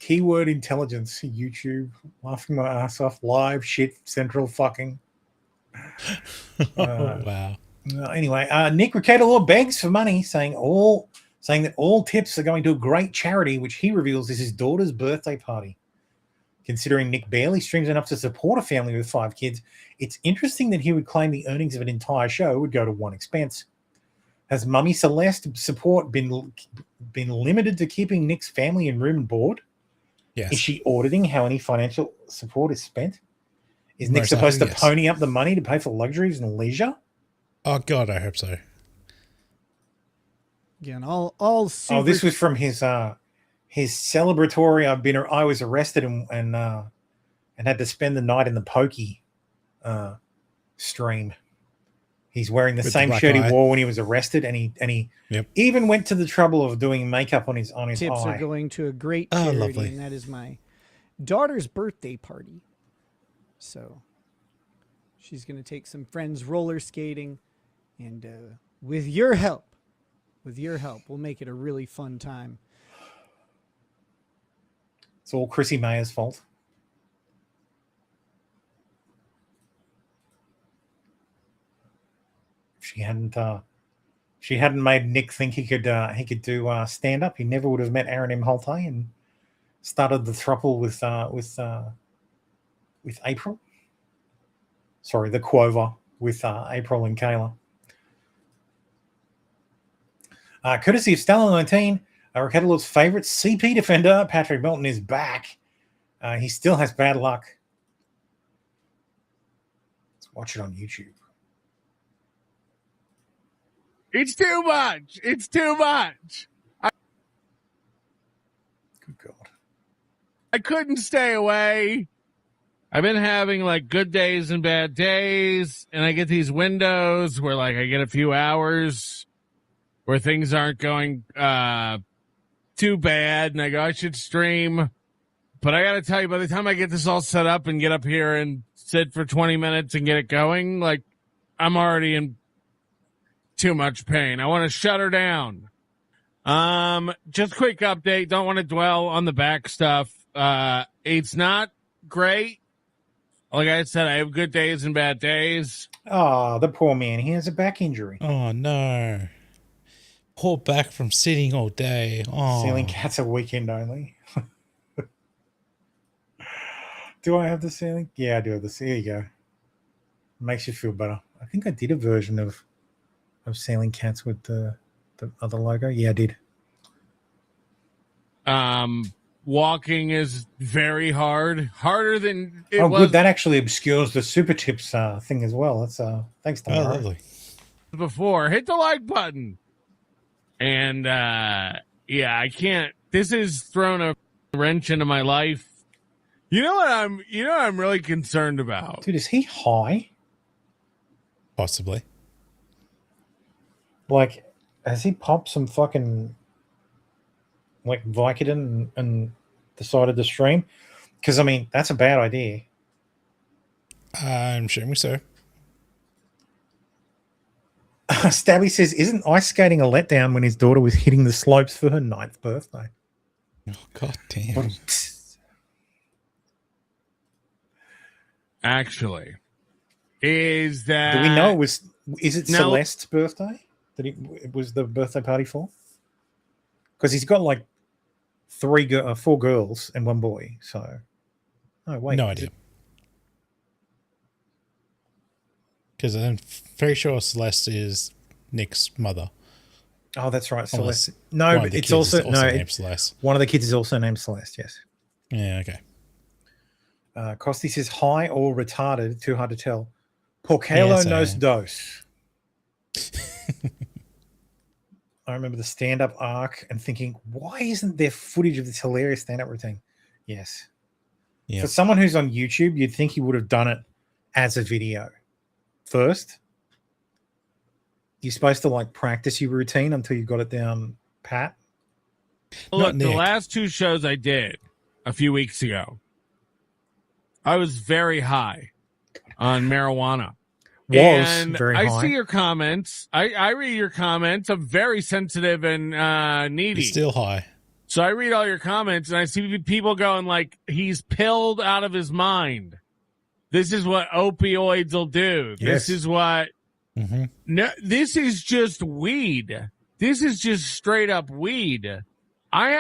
Keyword intelligence, YouTube, laughing my ass off, live shit, central fucking. Wow. Anyway, Nick Ricada begs for money, saying that all tips are going to a great charity, which he reveals is his daughter's birthday party. Considering Nick barely streams enough to support a family with 5 kids, it's interesting that he would claim the earnings of an entire show would go to one expense. Has Mummy Celeste support been limited to keeping Nick's family in room and board? Yes. Is she auditing how any financial support is spent? Is Nick Most supposed to likely, yes. pony up the money to pay for luxuries and leisure? Oh, God, I hope so. Again, all super. Oh, this was from his celebratory. I was arrested and had to spend the night in the pokey stream. He's wearing the With same the black shirt he eye. wore when he was arrested, and he Yep. even went to the trouble of doing makeup on his tips eye. are going to a great Oh, charity, lovely. and that is my daughter's birthday party. So she's going to take some friends roller skating, and with your help, we'll make it a really fun time. It's all Chrissy Mayer's fault. If she hadn't made Nick think he could do stand up, he never would have met Aaron M. Holte and started the throuple with April. Sorry, the Quover with April and Kayla. Courtesy of Stalin 19, Ricada's favorite CP defender, Patrick Melton, is back. He still has bad luck. Let's watch it on YouTube. It's too much. It's too much. Good God. I couldn't stay away. I've been having like good days and bad days, and I get these windows where like I get a few hours where things aren't going too bad, and I go, I should stream. But I got to tell you, by the time I get this all set up and get up here and sit for 20 minutes and get it going, like I'm already in too much pain. I want to shut her down. Just quick update. Don't want to dwell on the back stuff. It's not great. Like I said, I have good days and bad days. Oh, the poor man. He has a back injury. Oh, no. Poor back from sitting all day. Oh. Ceiling Cat's a weekend only. Do I have the ceiling? Yeah, I do have the ceiling. There you go. Makes you feel better. I think I did a version of Ceiling Cats with the other logo. Yeah, I did. Walking is very hard. Harder than it Oh, was good. That actually obscures the super tips thing as well. That's thanks to Oh, Mara. lovely. before. Hit the like button. And yeah, I can't. This has thrown a wrench into my life. You know what I'm really concerned about? Dude, is he high? Possibly. Like, has he popped some fucking like Vicodin and decided to stream? Because I mean, that's a bad idea. I'm assuming so. Stabby says, "Isn't ice skating a letdown when his daughter was hitting the slopes for her 9th birthday?" Oh, God damn. Actually, is that Do we know it was? Is it No. Celeste's birthday? that it was the birthday party for? Because he's got like 4 girls and 1 boy. So, oh wait, no is idea. it- Because I'm very sure Celeste is Nick's mother. Oh, that's right, Unless Celeste. No, one of but the it's kids is also no. named Celeste. One of the kids is also named Celeste. Yes. Yeah, okay. Costi says high or retarded. Too hard to tell. Porcalo Yeah, nos so- dos. I remember the stand-up arc and thinking, why isn't there footage of this hilarious stand-up routine? Yes. Yeah. For someone who's on YouTube, you'd think he would have done it as a video first. You're supposed to like practice your routine until you got it down pat. Look, the Nick. last 2 shows I did a few weeks ago, I was very high on marijuana. And Very I high. see your comments. I read your comments. I'm very sensitive and needy. He's still high. So I read all your comments and I see people going like, he's pilled out of his mind. This is what opioids will do. Yes. This is what, Mm-hmm. no, this is just weed. This is just straight up weed. I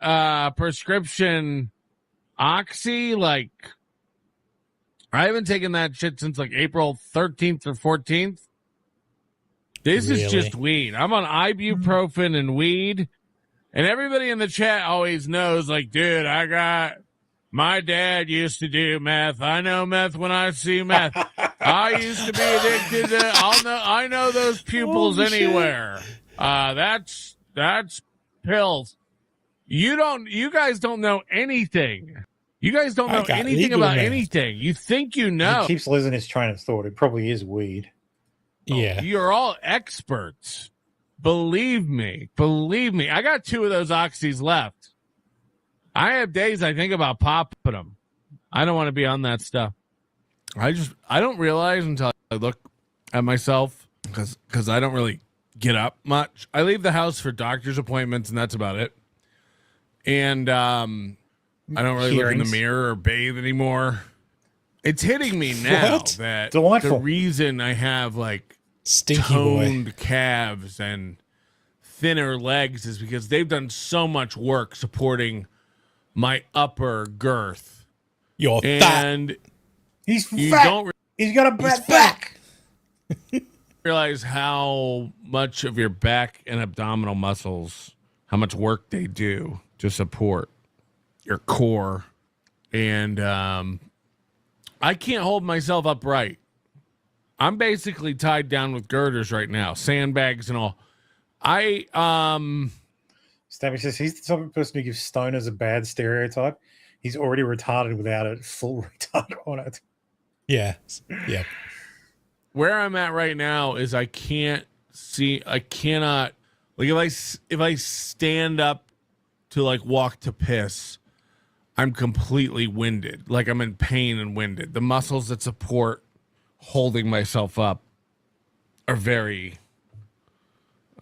had prescription Oxy, like, I haven't taken that shit since like April 13th or 14th. This is Really? just weed. I'm on ibuprofen and weed. And everybody in the chat always knows, like, dude, my dad used to do meth. I know meth when I see meth. I used to be addicted to, I know those pupils Holy shit. anywhere. That's pills. You guys don't know anything. You guys don't I know got anything legal about meth. anything. You think you know. He keeps losing his train of thought. It probably is weed. Yeah. You're all experts. Believe me. I got 2 of those oxys left. I have days I think about popping them. I don't want to be on that stuff. I don't realize until I look at myself because I don't really get up much. I leave the house for doctor's appointments and that's about it. And I don't really look in the Hearings. mirror or bathe anymore. It's hitting me now What? that Delightful. the reason I have like Stinky boy. toned calves and thinner legs is because they've done so much work supporting my upper girth. You're fat. And He's you fat. don't He's got a fat back. realize how much of your back and abdominal muscles, how much work they do to support your core. And I can't hold myself upright. I'm basically tied down with girders right now, sandbags and all. Stabby says he's the type of person who gives stoners a bad stereotype. He's already retarded without a full retard on it. Yeah. Yeah. Where I'm at right now is I cannot, like if I stand up to like walk to piss, I'm completely winded. Like I'm in pain and winded. The muscles that support holding myself up are very,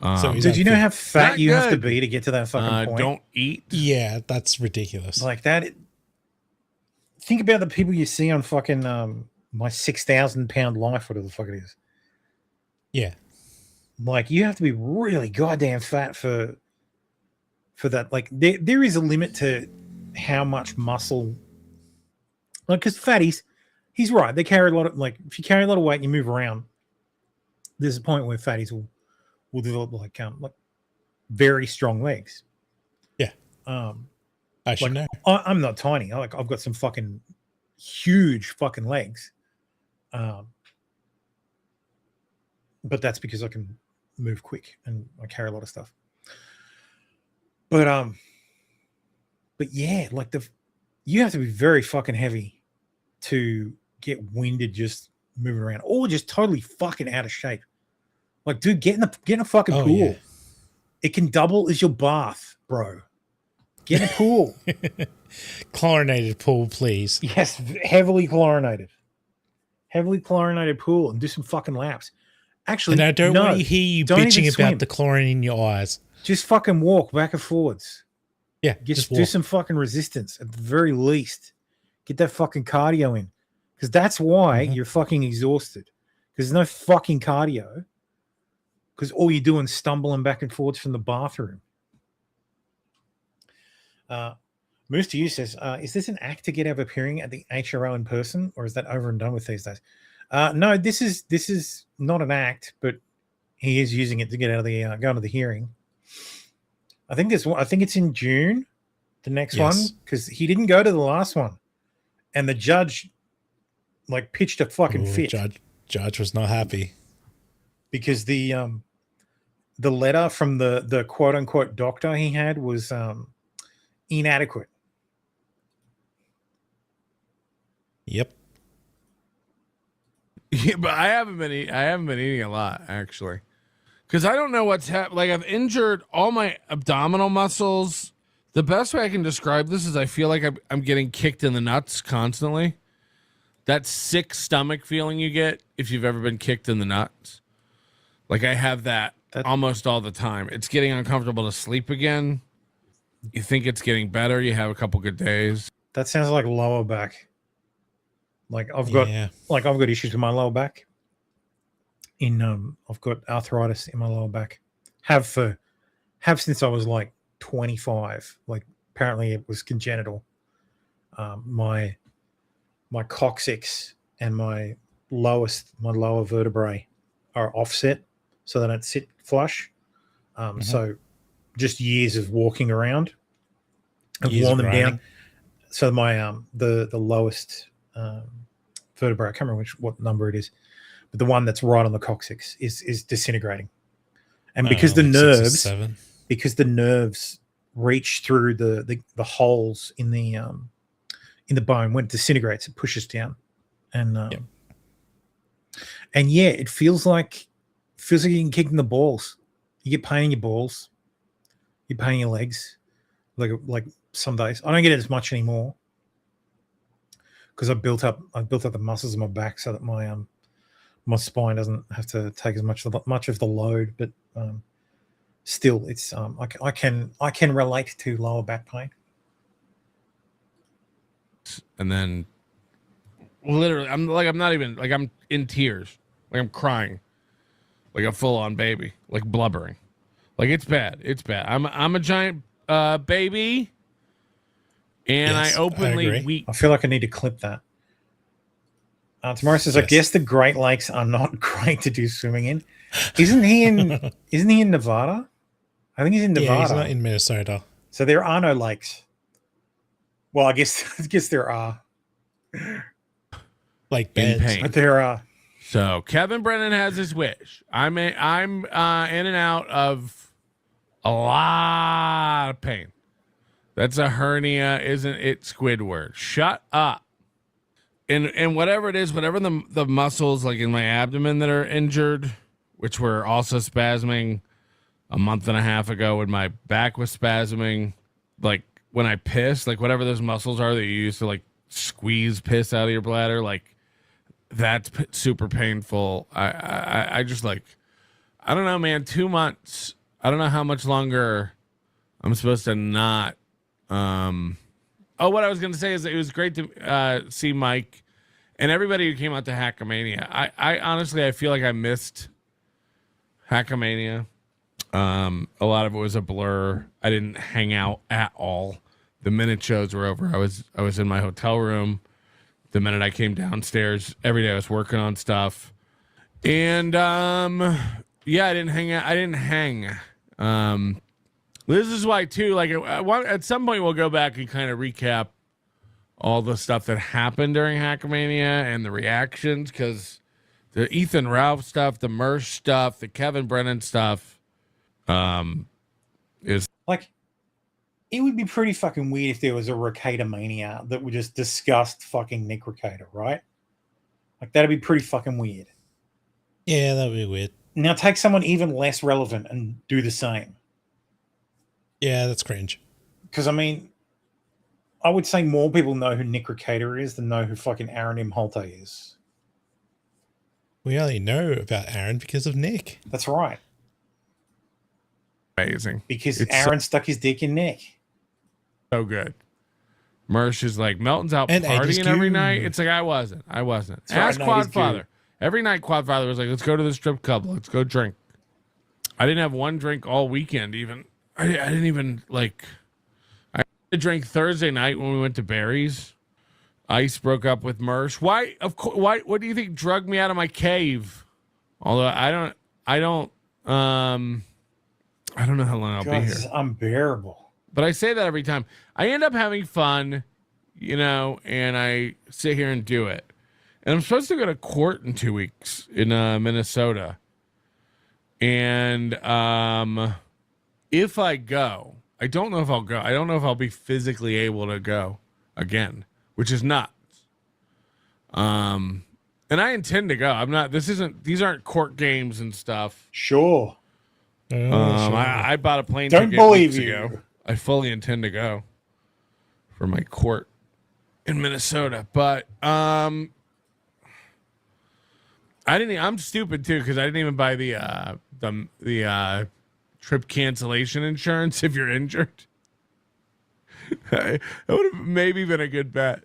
So Did you know how fat Not you have to good. be to get to that fucking point? don't eat. Yeah, that's ridiculous. Like that. Think about the people you see on fucking my 6,000 pound life, whatever the fuck it is. Yeah. Like you have to be really goddamn fat for that. Like there is a limit to how much muscle. Like because fatties, he's right. They carry a lot of like if you carry a lot of weight and you move around, there's a point where fatties will develop like very strong legs. Yeah. I should know. I'm not tiny. I've got some fucking huge fucking legs. But that's because I can move quick and I carry a lot of stuff. But yeah, like you have to be very fucking heavy to get winded just moving around, or just totally fucking out of shape. Like, dude, get in a fucking Oh, pool. yeah. It can double as your bath, bro. Get in a pool. Chlorinated pool, please. Yes, heavily chlorinated pool, and do some fucking laps. Actually, And I don't no, want to hear you don't even bitching swim. about the chlorine in your eyes. Just fucking walk back and forwards. Yeah, Just walk. do some fucking resistance at the very least. Get that fucking cardio in, because that's why Mm-hmm. you're fucking exhausted. because there's no fucking cardio. Because all you're doing is stumbling back and forwards from the bathroom. Moose to you says, is this an act to get out of appearing at the HRO in person, or is that over and done with these days? No, this is not an act, but he is using it to get out of the go to the hearing. I think it's in June, the next one, because he didn't go to the last one, and the judge like pitched a fucking fit. Judge was not happy because the letter from the quote unquote doctor he had was inadequate. Yep. Yeah, but I haven't been eating a lot actually, because I don't know what's happening. Like I've injured all my abdominal muscles. The best way I can describe this is I feel like I'm getting kicked in the nuts constantly. That sick stomach feeling you get if you've ever been kicked in the nuts. Like I have that almost all the time. It's getting uncomfortable to sleep again. You think it's getting better. You have a couple good days. That sounds like lower back. Like I've got issues with my lower back. I've got arthritis in my lower back. Have since I was like 25. Like apparently it was congenital. My coccyx and my lower vertebrae are offset, so they don't sit flush. So just years of walking around and worn them down. So my the lowest vertebrae, I can't remember what number it is, but the one that's right on the coccyx is disintegrating. And because the nerves reach through the holes in the bone, when it disintegrates, it pushes down. And and yeah, it feels like you're getting kicked in the balls. You get pain in your balls. You pain in your legs. Like some days. I don't get it as much anymore. Because I built up the muscles in my back so that my spine doesn't have to take as much of the load. But still, it's I can relate to lower back pain. And then, literally, I'm in tears, like I'm crying, like a full-on baby, like blubbering, like it's bad. It's bad. I'm a giant baby. And yes, I openly weep. I feel like I need to clip that. Tomorrow says, yes. I guess the Great Lakes are not great to do swimming in. Isn't he in Nevada? I think he's in Nevada. Yeah, he's not in Minnesota. So there are no lakes. Well, I guess there are. Like beds. But there are. So Kevin Brennan has his wish. I'm in and out of a lot of pain. That's a hernia, isn't it, Squidward? Shut up. And whatever it is, whatever the muscles like in my abdomen that are injured, which were also spasming a month and a half ago when my back was spasming, like when I piss, like whatever those muscles are that you use to like squeeze piss out of your bladder, like that's super painful. I just like, I don't know, man, 2 months. I don't know how much longer I'm supposed to not. What I was going to say is that it was great to see Mike and everybody who came out to Hackamania. I honestly, I feel like I missed Hackamania. A lot of it was a blur. I didn't hang out at all. The minute shows were over, I was in my hotel room. The minute I came downstairs, every day I was working on stuff. And yeah, I didn't hang out. I didn't hang. This is why too, like at some point we'll go back and kind of recap all the stuff that happened during Hackamania and the reactions, because the Ethan Ralph stuff, the Mersh stuff, the Kevin Brennan stuff, is like, it would be pretty fucking weird if there was a Recator Mania that would just disgust fucking Nick Recator, right? Like that'd be pretty fucking weird. Yeah, that'd be weird. Now take someone even less relevant and do the same. Yeah, that's cringe. Because, I mean, I would say more people know who Nick Recator is than know who fucking Aaron M. Holte is. We only know about Aaron because of Nick. That's right. Amazing. Because Aaron stuck his dick in Nick. So good. Mersh is like, Melton's out and partying every night. It's like, I wasn't. Ask Quadfather. Every night, Quadfather was like, let's go to the strip club. Let's go drink. I didn't have one drink all weekend even. I didn't even, like... I drank Thursday night when we went to Barry's. Ice broke up with Mersh. Why? Of course. Why? What do you think drugged me out of my cave? Although I don't know how long I'll God, be this is here. unbearable. But I say that every time. I end up having fun, and I sit here and do it. And I'm supposed to go to court in 2 weeks in Minnesota. And if I go, I don't know if I'll go. I don't know if I'll be physically able to go again, which is nuts. And I intend to go. I'm not. These aren't court games and stuff. Sure. I bought a plane Don't ticket believe weeks you. ago. I fully intend to go for my court in Minnesota, but I'm stupid too because I didn't even buy the trip cancellation insurance if you're injured. That would have maybe been a good bet.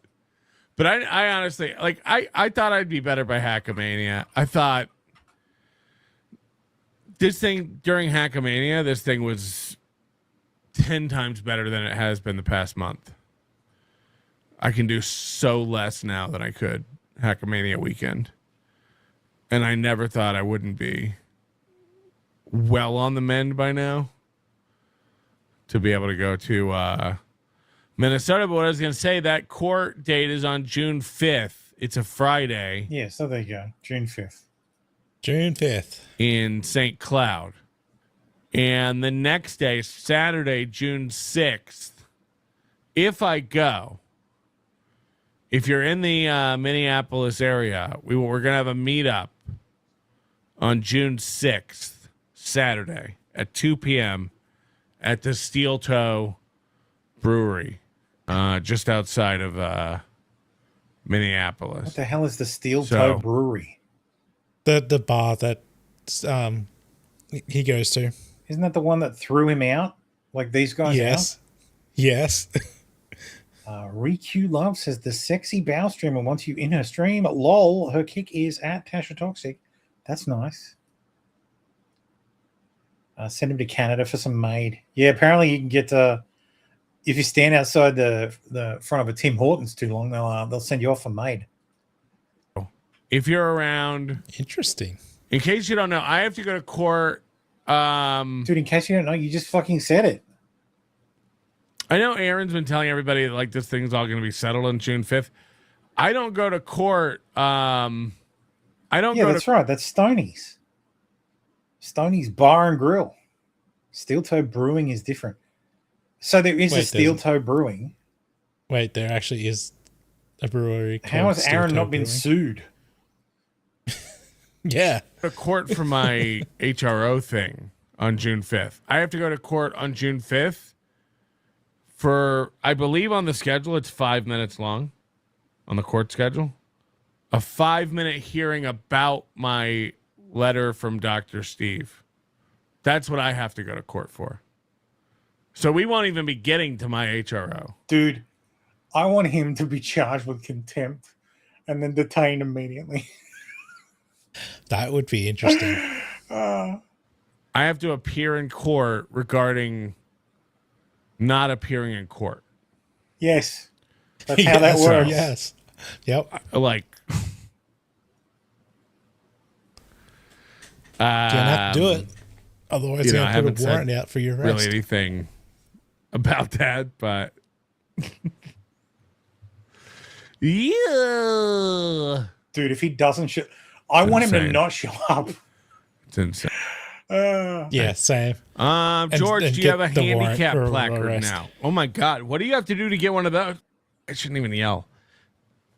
But I honestly, like, I thought I'd be better by Hackamania. I thought this thing during Hackamania, this thing was 10 times better than it has been the past month. I can do so less now than I could Hackamania weekend. And I never thought I wouldn't be well on the mend by now to be able to go to Minnesota. But what I was going to say, that court date is on June 5th. It's a Friday. Yeah, so there you go. June 5th. June 5th. In St. Cloud. And the next day, Saturday, June 6th, if I go, if you're in the Minneapolis area, we're going to have a meetup on June 6th, Saturday, at 2 p.m. at the Steel Toe Brewery, just outside of Minneapolis. What the hell is the Steel Toe Brewery? The bar that he goes to. Isn't that the one that threw him out? Like these guys Yes. Yes. Riku Love says the sexy bow streamer wants you in her stream. Lol, her kick is at Tasha Toxic. That's nice. Send him to Canada for some maid. Yeah, apparently you can get if you stand outside the front of a Tim Hortons too long, they'll send you off for maid. If you're around, interesting. In case you don't know, I have to go to court. Dude, in case you don't know, you just fucking said it. I know Aaron's been telling everybody that, like, this thing's all going to be settled on June 5th. I don't go to court. I don't Yeah, go that's to right. That's Stoney's. Stoney's Bar and Grill. Steel Toe Brewing is different. So there is a Steel Toe Brewing. Wait, there actually is a brewery. How has Aaron not been sued? Yeah. To court for my HRO thing on June 5th. I have to go to court on June 5th for, I believe on the schedule, it's 5 minutes long on the court schedule. A 5-minute hearing about my letter from Dr. Steve. That's what I have to go to court for. So we won't even be getting to my HRO. Dude, I want him to be charged with contempt and then detained immediately. That would be interesting. I have to appear in court regarding not appearing in court. Yes. That's how that works. Yes. Yep. Like, You're gonna have to do it. Otherwise, you know, you're I gonna haven't put a warrant said out for your arrest. really anything about that, but yeah. Dude, if he doesn't show, I want him to insane. not show up. It's insane. Yeah, same. George, and do you have get a the warrant handicap or placard arrest. now? Oh my God. What do you have to do to get one of those? I shouldn't even yell.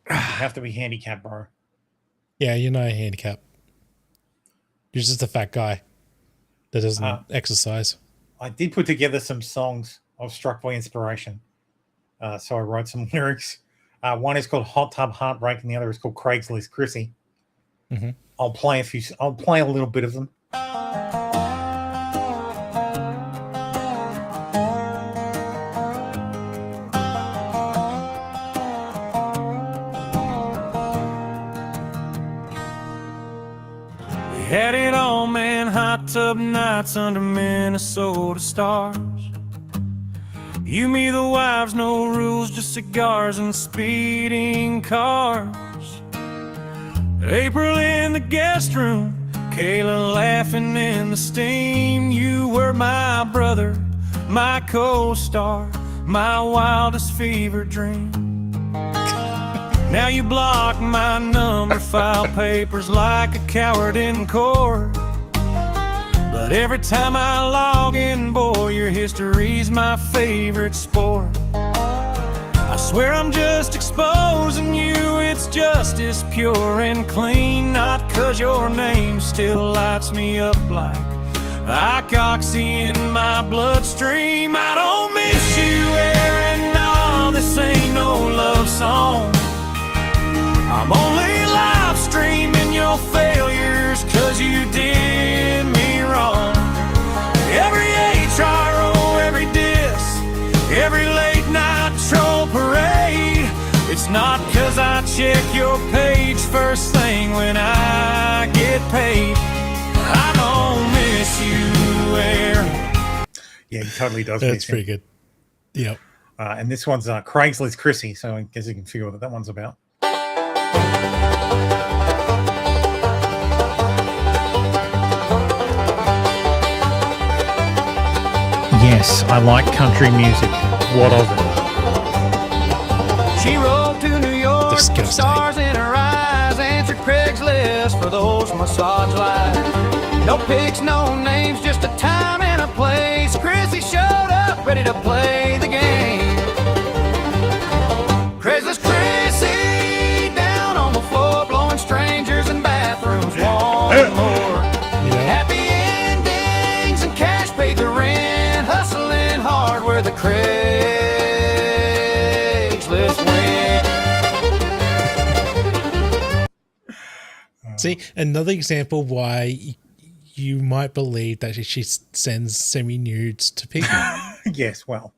You have to be handicapped, bro. Yeah, you're not a handicap. You're just a fat guy that doesn't exercise. I did put together some songs. I was struck by inspiration. So I wrote some lyrics. One is called Hot Tub Heartbreak, and the other is called Craigslist Chrissy. Mm-hmm. I'll play a little bit of them. Had it all, man, hot tub nights under Minnesota stars. You, me, the wives, no rules, just cigars and speeding cars. April in the guest room, Kayla laughing in the steam. You were my brother, my co-star, my wildest fever dream. Now you block my number, file papers like a coward in court. But every time I log in, boy, your history's my favorite sport. I swear I'm just exposing you, it's justice pure and clean. Not 'cause your name still lights me up like oxy in my bloodstream. I don't miss you, Aaron, no, this ain't no love song. I'm only live streaming your failures 'cause you did me wrong. Every HRO, every diss, every late night troll parade. It's not 'cause I check your page first thing when I get paid. I don't miss you, Aaron. Yeah, he totally does. That's miss pretty him. good. Yep. And this one's Craigslist Chrissy, so I guess you can figure out what that one's about. Yes, I like country music. What of it? She rode to New York, Disgusting. stars in her eyes, answered Craigslist for those massage lives. No pics, no names, just a time and a place. Chrissy showed up, ready to play the game. Craigslist Chrissy, down on the floor, blowing strangers in bathrooms, wanting more. Happy endings and cash paid the rent, hustling hard where the Craigslist went. See, another example why you might believe that she sends semi-nudes to people. Yes, well,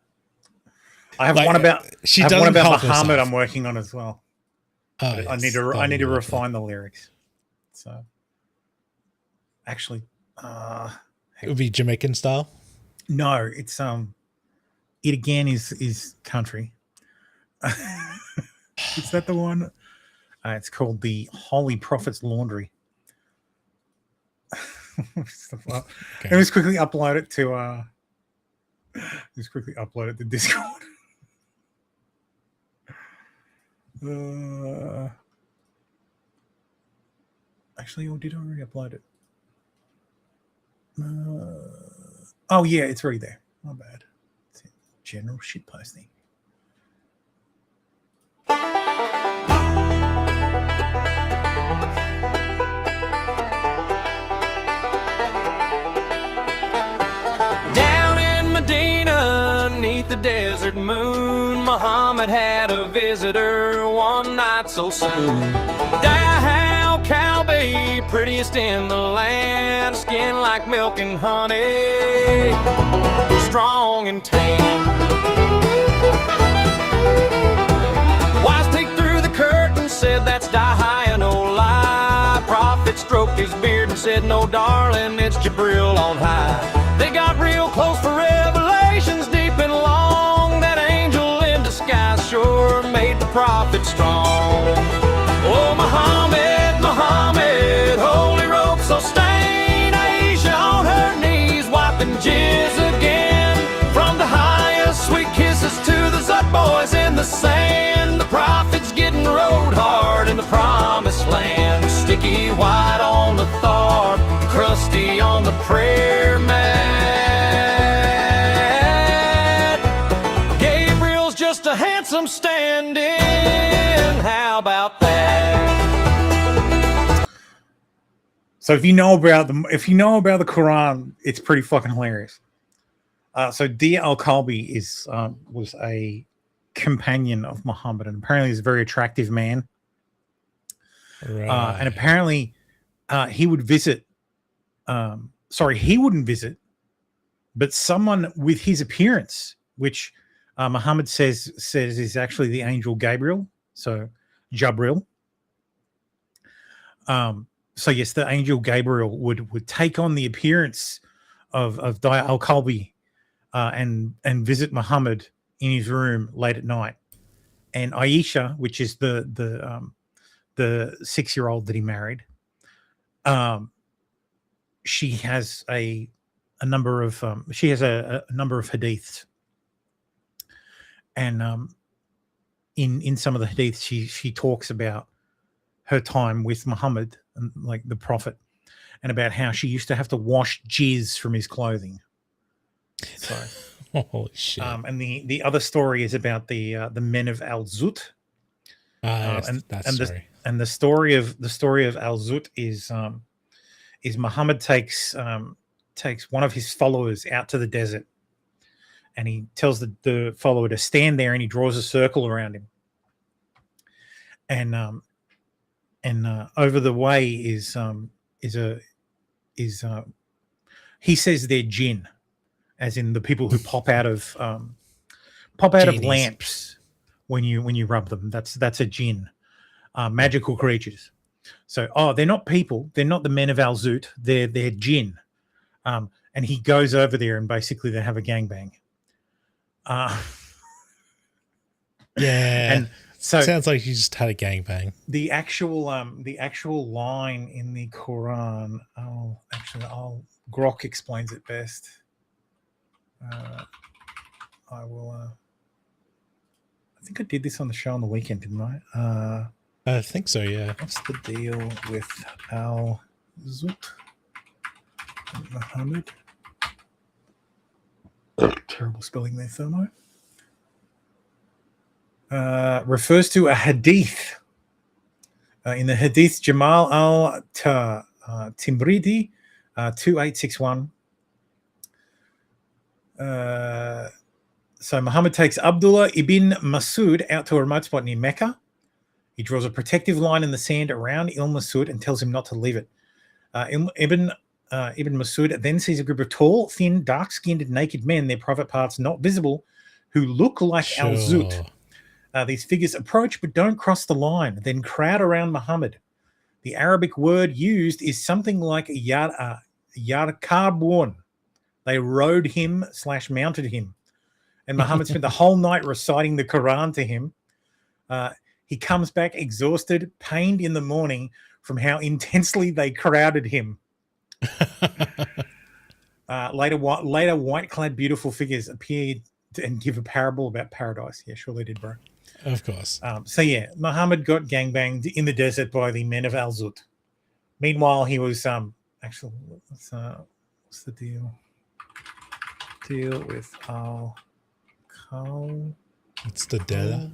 I have Like, one about she I have one doesn't about help Muhammad. herself. I'm working on as well. Oh, I yes. need to Oh, I need to lovely. refine the lyrics. So, actually, It would be Jamaican style. no, it's it again is country. Is that the one? It's called the Holy Prophet's Laundry. Let me just quickly upload it to Discord. Actually, or did I already upload it? Oh yeah, it's already there. Not bad. It's in general shit posting. Down in Medina, neath the desert moon, Muhammad had a visitor one night so soon. Dayahal Kalbi, prettiest in the land, skin like milk and honey, strong and tame. Wise peeked through the curtain, said that's Dahaya, no lie. Prophet stroked his beard and said, no darling, it's Jibril on high. They got real close for revelations deep and long. That angel in disguise sure made the prophet strong. Oh, Muhammad, Muhammad, holy rope so stained. Aisha on her knees, wiping jizz again. From the highest, sweet kisses to the Zut boys in the sand. The prophet's getting rode hard in the promised land. Sticky white on the thorn, crusty on the prayer mat. Gabriel's just a handsome stand-in. How about that? So if you know about the Quran, it's pretty fucking hilarious. So Dia al-Kalbi is was a companion of Muhammad, and apparently he's a very attractive man. And apparently he would visit. He wouldn't visit, but someone with his appearance, which Muhammad says is actually the angel Gabriel, so Jabril. So yes, the angel Gabriel would take on the appearance of Daya al-Kalbi and visit Muhammad in his room late at night. And Aisha, which is the 6-year-old that he married, she has a number of hadiths, and in some of the hadiths she talks about her time with Muhammad and like the Prophet, and about how she used to have to wash jizz from his clothing. So, Holy shit! And the other story is about the men of Al Zut. The story of Al Zut is Muhammad takes one of his followers out to the desert, and he tells the follower to stand there, and he draws a circle around him. And over the way is he says they're jinn, as in the people who pop out of lamps when you rub them. That's a jinn, magical creatures. So they're not people, they're not the men of Al Zut, they're jinn. And he goes over there and basically they have a gangbang. Yeah. And so sounds like you just had a gangbang. The actual line in the Quran, Grok explains it best. I think I did this on the show on the weekend, didn't I? I think so, yeah. What's the deal with Al Zut and Muhammad? Terrible spelling there, Thermo. Refers to a hadith. In the hadith, Jamal al-Timridi, 2861. So Muhammad takes Abdullah ibn Masud out to a remote spot near Mecca. He draws a protective line in the sand around Masud and tells him not to leave it. Ibn Masud then sees a group of tall, thin, dark-skinned, naked men, their private parts not visible, who look like Al Zut. These figures approach but don't cross the line, then crowd around Muhammad. The Arabic word used is something like yarkabun. They rode him / mounted him. And Muhammad spent the whole night reciting the Quran to him. He comes back exhausted, pained in the morning from how intensely they crowded him. Later, white-clad, beautiful figures appeared and give a parable about paradise. Yeah, sure they did, bro. Of course. So yeah, Muhammad got gangbanged in the desert by the men of Al Zut. Meanwhile, he was actually what's the deal? Deal with Al Kalbi. It's the data.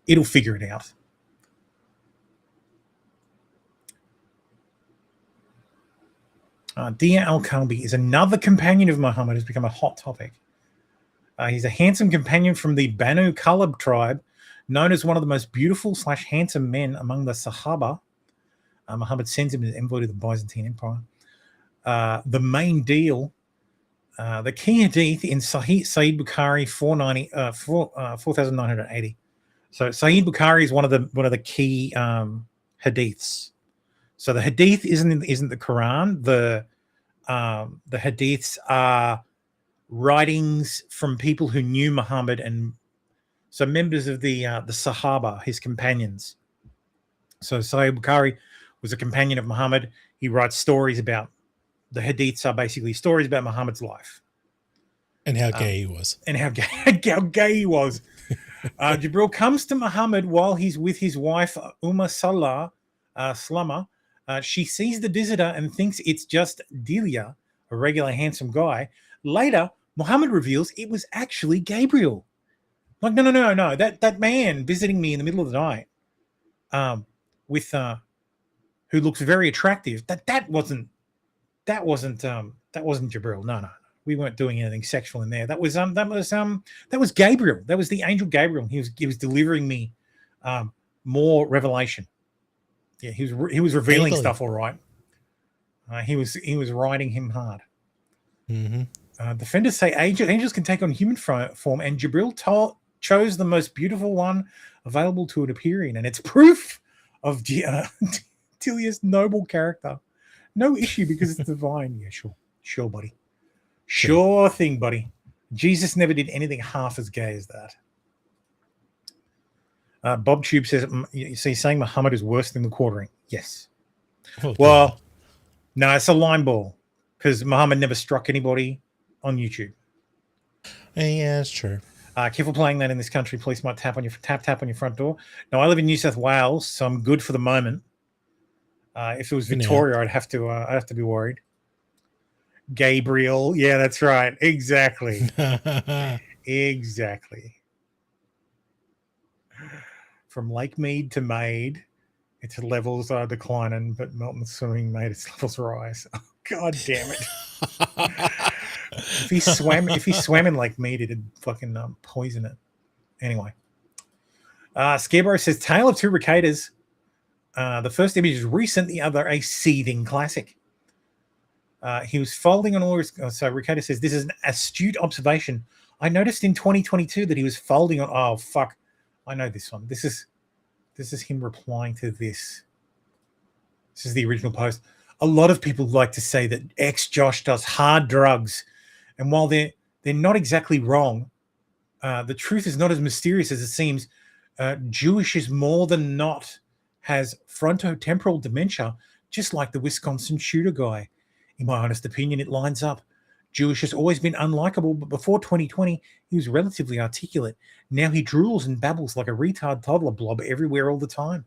It'll figure it out. Dia al-Kalbi is another companion of Muhammad who's become a hot topic. He's a handsome companion from the Banu Kalab tribe, known as one of the most beautiful / handsome men among the Sahaba. Muhammad sends him as envoy to the Byzantine Empire. The main deal, the key hadith in Sahih Bukhari 4980. So Sahih Bukhari is one of the key hadiths. So the hadith isn't the Quran. The hadiths are writings from people who knew Muhammad, and so members of the Sahaba, his companions. So Sahih Bukhari was a companion of Muhammad. He writes stories about, the hadiths are basically stories about Muhammad's life. And how gay he was. And how gay he was. Jibril comes to Muhammad while he's with his wife, Slama. She sees the visitor and thinks it's just Delia, a regular handsome guy. Later, Muhammad reveals it was actually Gabriel. Like, no. That man visiting me in the middle of the night, with who looks very attractive. That wasn't Jibril. No. We weren't doing anything sexual in there. That was Gabriel. That was the angel Gabriel. He was delivering me more revelation. Yeah, he was revealing stuff, all right. He was riding him hard. Mm-hmm. Defenders say angels can take on human form, and Jibril chose the most beautiful one available to it appear in, and it's proof of punctilious, noble character. No issue because it's divine. Yeah, sure, buddy. Sure thing, buddy. Jesus never did anything half as gay as that. Bob Tube says, you see, saying Muhammad is worse than the quartering. Yes. Oh, Well, no, it's a line ball because Muhammad never struck anybody on YouTube. yeah, that's true. Careful playing that in this country. Police might tap on your front door. No, I live in New South Wales, so I'm good for the moment. If it was Victoria, I'd have to be worried. Gabriel, yeah, that's right. Exactly. Exactly. From Lake Mead to Maid, its levels are declining, but Melton Swimming made its levels rise. Oh, God damn it! If he swam in Lake Mead, it'd fucking poison it. Anyway, Scarecrow says, "Tale of Two Ricadas." The first image is recent, the other a seething classic. He was folding on all his. So Ricada says, "This is an astute observation. I noticed in 2022 that he was folding on." Oh fuck! I know this one. This is him replying to this. This is the original post. A lot of people like to say that ex-Josh does hard drugs, and while they're not exactly wrong, the truth is not as mysterious as it seems. Jewish is more than not has frontotemporal dementia, just like the Wisconsin shooter guy. In my honest opinion, it lines up. Jewish has always been unlikable, but before 2020, he was relatively articulate. Now he drools and babbles like a retard toddler blob everywhere all the time.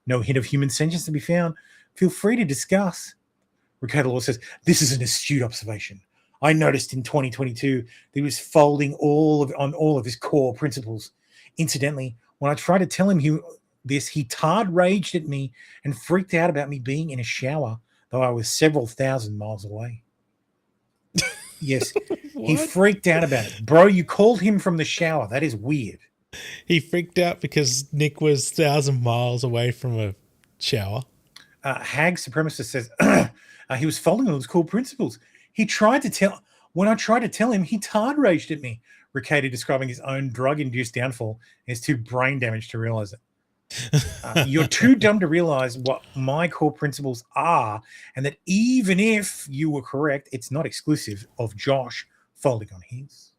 No hint of human sentience to be found. Feel free to discuss. Ricardo Law says, "This is an astute observation. I noticed in 2022 that he was folding on all of his core principles. Incidentally, when I tried to tell him he tard raged at me and freaked out about me being in a shower, though I was several thousand miles away." Yes, he freaked out about it. Bro, you called him from the shower. That is weird. He freaked out because Nick was 1,000 miles away from a shower. Hag Supremacist says, he was following those core principles. When I tried to tell him, he tard raged at me. Riccardi describing his own drug-induced downfall and is too brain damaged to realize it. You're too dumb to realize what my core principles are, and that even if you were correct, it's not exclusive of Josh folding on his.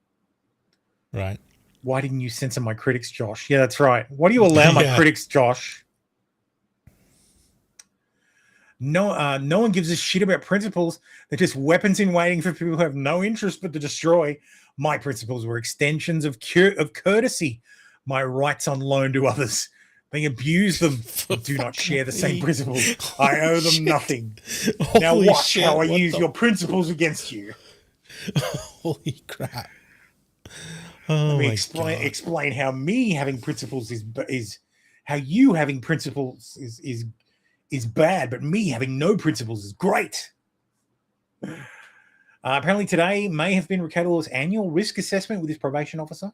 Right. Why didn't you censor my critics, Josh? Yeah, that's right. Why do you allow my critics, Josh? No one gives a shit about principles. They're just weapons in waiting for people who have no interest but to destroy. My principles were extensions of courtesy, my rights on loan to others. They abuse them but do not share the same principles. I owe them nothing. Now watch how I use your principles against you. Holy crap. Oh, Let me explain how me having principles is how you having principles is bad, but me having no principles is great. Apparently today may have been Ricardo Law's annual risk assessment with his probation officer.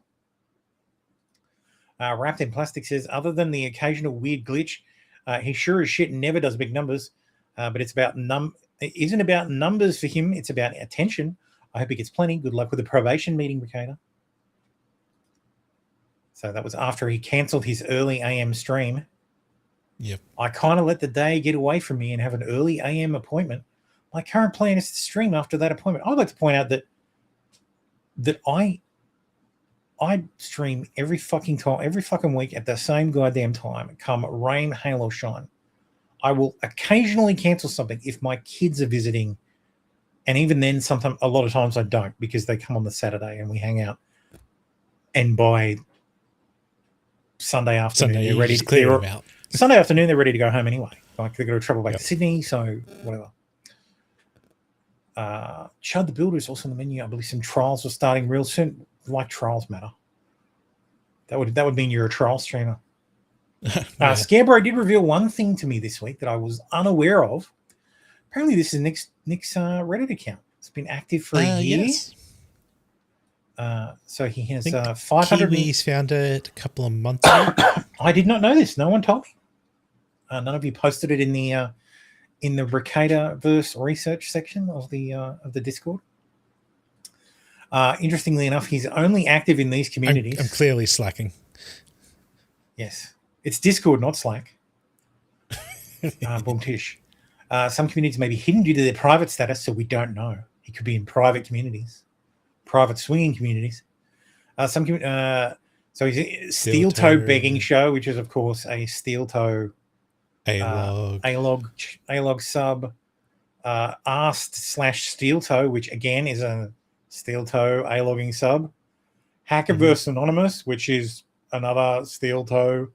Wrapped in Plastic says, other than the occasional weird glitch, he sure as shit never does big numbers. But it's about it isn't about numbers for him. It's about attention. I hope he gets plenty. Good luck with the probation meeting, Ricardo. So that was after he cancelled his early AM stream. Yep. I kind of let the day get away from me and have an early AM appointment. My current plan is to stream after that appointment. I'd like to point out that I stream every fucking week at the same goddamn time. Come rain, hail, or shine. I will occasionally cancel something if my kids are visiting, and even then, a lot of times I don't because they come on the Saturday and we hang out. And by Sunday afternoon, they're ready to clear out. Sunday afternoon, they're ready to go home anyway. Like they're going to travel back to Sydney, so whatever. Chud the Builder is also on the menu. I believe some trials are starting real soon. Like trials matter. That would mean you're a trial streamer. Scarecrow did reveal one thing to me this week that I was unaware of. Apparently, this is Nick's Reddit account. It's been active for a year. Yes. So he has 500. Kiwis found it a couple of months ago. I did not know this. No one told me. None of you posted it in the Ricada-verse research section of the Discord. Interestingly enough, he's only active in these communities. I'm clearly slacking. Yes. It's Discord, not Slack. Boom tish. Some communities may be hidden due to their private status, so we don't know. He could be in private communities, private swinging communities. So he's a steel toe begging show, which is of course a steel toe A-log sub. Arst/steel toe, which again is a steel toe A-logging sub. Hackerverse Anonymous, which is another steel toe.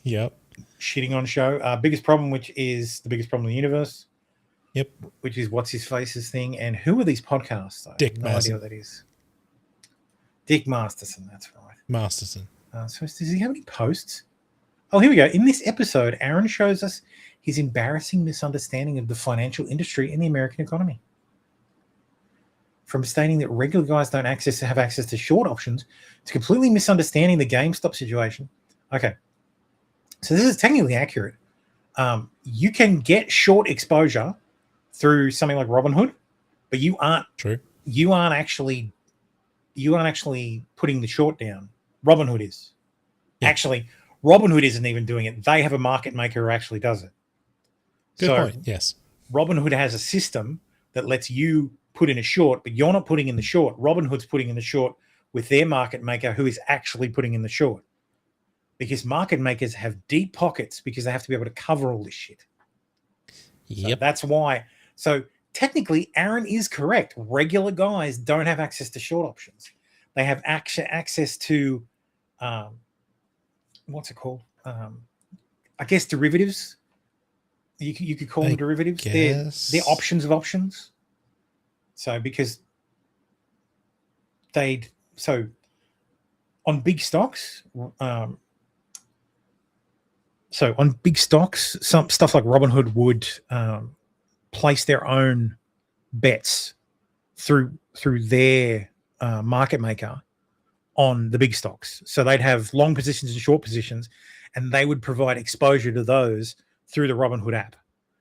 Yep. Shitting on show. Biggest problem, which is the biggest problem in the universe. Yep. Which is what's his face's thing. And who are these podcasts? Dick no idea what that is. Dick Masterson, that's right. Masterson. So does he have any posts? Oh, here we go. In this episode, Aaron shows us his embarrassing misunderstanding of the financial industry and the American economy. From stating that regular guys don't have access to short options to completely misunderstanding the GameStop situation. Okay. So this is technically accurate. You can get short exposure through something like Robinhood, but you aren't actually putting the short down. Robinhood is. Yeah. Actually, Robinhood isn't even doing it. They have a market maker who actually does it. Good point. Yes. Robinhood has a system that lets you put in a short, but you're not putting in the short. Robinhood's putting in the short with their market maker who is actually putting in the short. Because market makers have deep pockets because they have to be able to cover all this shit. Yep. So that's why. So technically, Aaron is correct. Regular guys don't have access to short options. They have access to, what's it called? I guess derivatives. You could call them derivatives. They're options of options. So because on big stocks, some stuff like Robinhood would place their own bets through their market maker on the big stocks. So they'd have long positions and short positions, and they would provide exposure to those through the Robinhood app.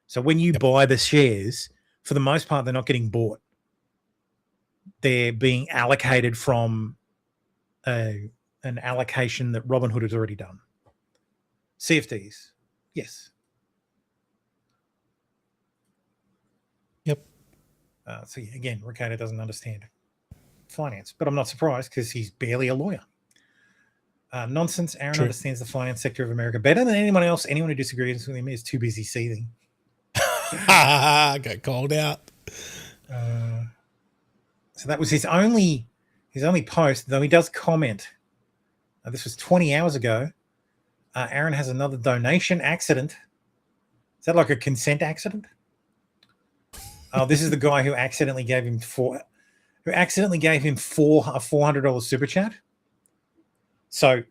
So when you buy the shares, for the most part, they're not getting bought. They're being allocated from an allocation that Robinhood has already done. CFDs, yes. Yep. So again, Ricardo doesn't understand finance, but I'm not surprised because he's barely a lawyer. Nonsense. Aaron understands the finance sector of America better than anyone else. Anyone who disagrees with him is too busy seething. Got called out. So that was his only post, though he does comment. This was 20 hours ago. Aaron has another donation accident. Is that like a consent accident? Oh, this is the guy who accidentally gave him a $400 super chat. So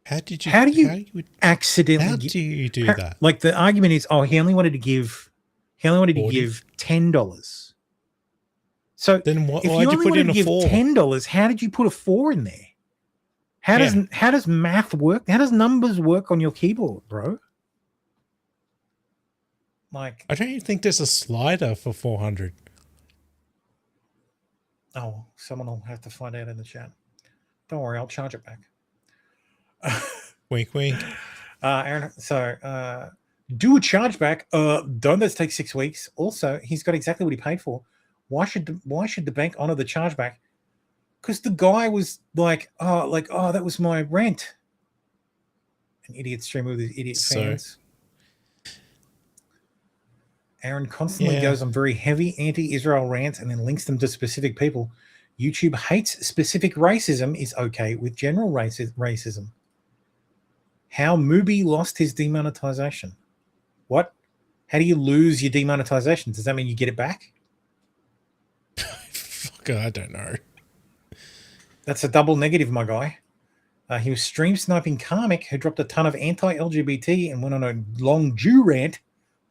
how do you accidentally? How do you do that? Like the argument is, he only wanted to give $10. So then if you only wanted to give $10, how did you put a 4 in there? How does math work? How does numbers work on your keyboard, bro? Like, I don't even think there's a slider for 400. Oh, someone will have to find out in the chat. Don't worry, I'll charge it back. Wink, wink. Aaron, so do a chargeback. Don't those take 6 weeks? Also, he's got exactly what he paid for. Why should the bank honor the chargeback? Because the guy was like, that was my rent. An idiot streamer with his idiot fans. Aaron constantly goes on very heavy anti-Israel rants and then links them to specific people. YouTube hates specific racism is okay with general racism. How Mubi lost his demonetization. What? How do you lose your demonetization? Does that mean you get it back? Fuck, I don't know. That's a double negative, my guy. He was stream sniping Karmic, who dropped a ton of anti-LGBT and went on a long Jew rant.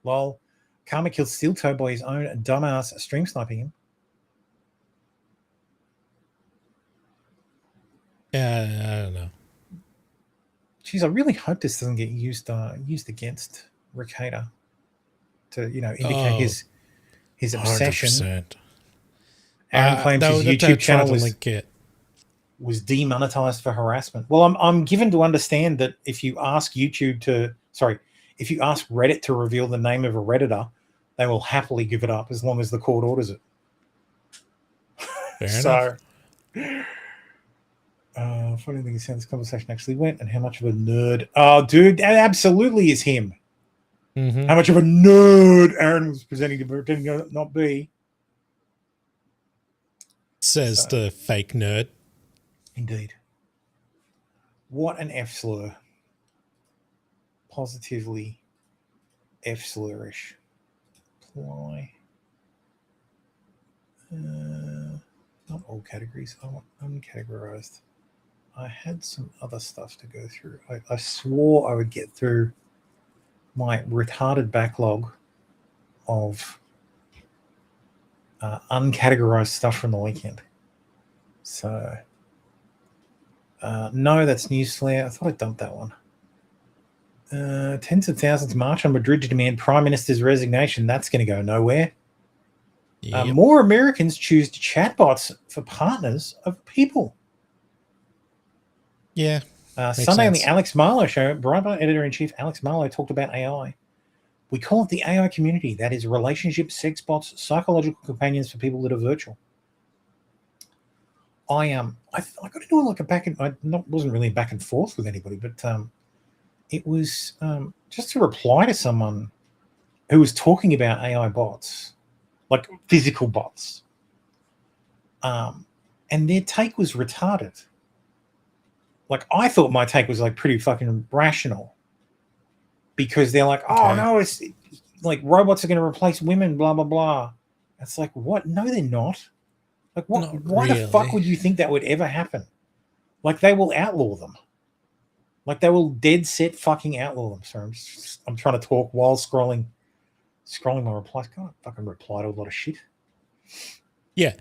Lol. Karmic killed Steel Toe by his own dumbass stream sniping him. Yeah, I don't know. Jeez, I really hope this doesn't get used against Rick Hader to indicate his obsession. 100%. Aaron claims his YouTube channel was demonetized for harassment. Well, I'm given to understand that if you If you ask Reddit to reveal the name of a Redditor, they will happily give it up as long as the court orders it. Fair So, enough. funny thing is how this conversation actually went and how much of a nerd. Oh, dude, that absolutely is him. Mhm. How much of a nerd Aaron was pretending to not be. Says So- the fake nerd. Indeed. What an F slur. Positively F slurish. Apply. Not all categories. I want uncategorized. I had some other stuff to go through. I swore I would get through my retarded backlog of uncategorized stuff from the weekend. So, no, that's Newsflare. I thought I dumped that one. Tens of thousands march on Madrid to demand Prime Minister's resignation. That's going to go nowhere. Yep. More Americans choose chatbots for partners of people. Yeah. Sunday on the sense. Alex Marlowe show, Breitbart editor-in-chief Alex Marlowe talked about AI. We call it the AI community. That is relationship sex bots, psychological companions for people that are virtual. I got into like a back and wasn't really a back and forth with anybody, but it was just to reply to someone who was talking about AI bots, like physical bots, and their take was retarded. Like, I thought my take was like pretty fucking rational, because they're like, oh Okay. no, it's like robots are going to replace women, blah blah blah. It's like, what? No, they're not. Like, what? Not Why the fuck really. would you think that would ever happen? Like, they will outlaw them. Like, they will dead set fucking outlaw them. Sorry, I'm trying to talk while scrolling my replies. God, I fucking reply to a lot of shit. Yeah.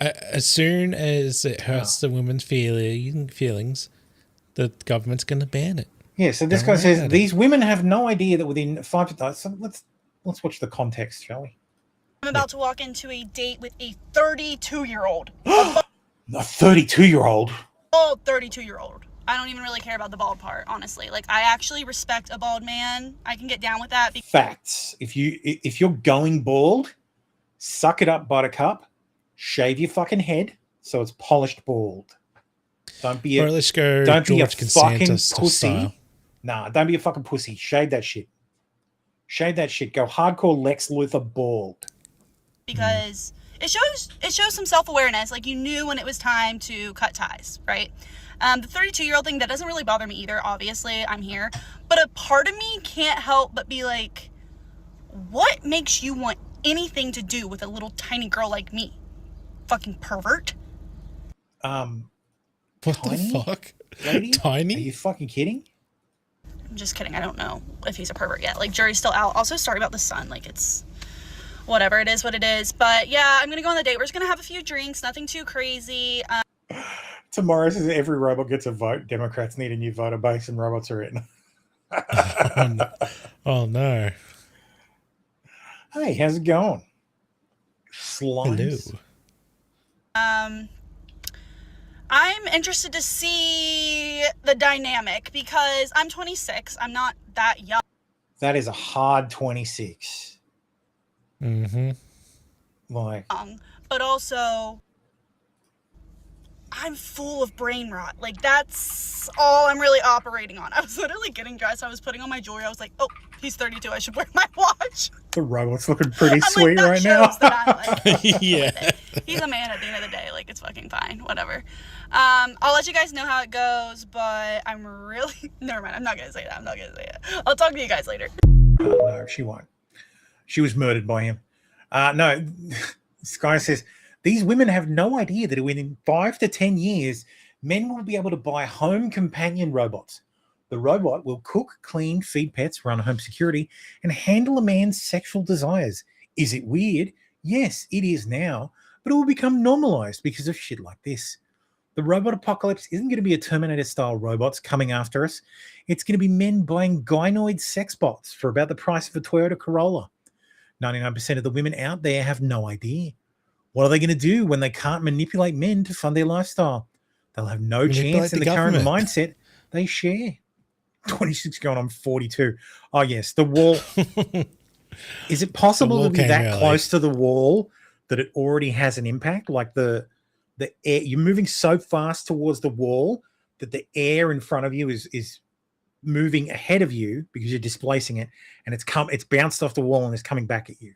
As soon as it hurts the women's feelings, the government's going to ban it. Yeah, so this Don't guy worry says about it. these women have no idea that within 5 to so let's watch the context, shall we? I'm about to walk into a date with a 32-year-old. A 32-year-old. Bald 32-year-old. I don't even really care about the bald part, honestly. Like, I actually respect a bald man. I can get down with that. Facts. If you're going bald, suck it up, buttercup. Shave your fucking head so it's polished bald. Don't be Or a let's go don't be a George fucking Costanza pussy. style. Nah, don't be a fucking pussy. Shave that shit. Shave that shit. Go hardcore Lex Luthor bald. because it shows some self-awareness. Like, you knew when it was time to cut ties, right? The 32-year-old thing, that doesn't really bother me either. Obviously, I'm here. But a part of me can't help but be like, what makes you want anything to do with a little tiny girl like me? Fucking pervert. What Tiny? the fuck? Lady? Are Tiny? you fucking kidding? I'm just kidding. I don't know if he's a pervert yet. Like, jury's still out. Also, sorry about the sun. Like, it's whatever. It is what it is. But yeah, I'm gonna go on the date. We're just gonna have a few drinks. Nothing too crazy. Tomorrow says every robot gets a vote. Democrats need a new voter base and robots are in. Oh, no. Oh, no. Hey, how's it going? Slimes. Hello. I'm interested to see the dynamic because I'm 26. I'm not that young. That is a hard 26. Mm-hmm. Like, But also, I'm full of brain rot. Like, that's all I'm really operating on. I was literally getting dressed. I was putting on my jewelry. I was like, oh, he's 32. I should wear my watch. the robot's looking pretty I'm sweet like, that right now. shows that I'm like, Yeah. he's a man at the end of the day. Like, it's fucking fine. Whatever. I'll let you guys know how it goes, but I'm really... Never mind. I'm not going to say that. I'm not going to say it. I'll talk to you guys later. No, she won't. She was murdered by him. No, this guy says, these women have no idea that within 5 to 10 years, men will be able to buy home companion robots. The robot will cook, clean, feed pets, run home security, and handle a man's sexual desires. Is it weird? Yes, it is now, but it will become normalized because of shit like this. The robot apocalypse isn't going to be a Terminator-style robots coming after us. It's going to be men buying gynoid sex bots for about the price of a Toyota Corolla. 99% of the women out there have no idea. What are they going to do when they can't manipulate men to fund their lifestyle? They'll have no Manipulate chance in the the current government. mindset they share. 26 going on 42. Oh, yes. The wall. Is it possible wall to be came that early. close to the wall that it already has an impact? Like the air, you're moving so fast towards the wall that the air in front of you is moving ahead of you because you're displacing it, and it's bounced off the wall and it's coming back at you.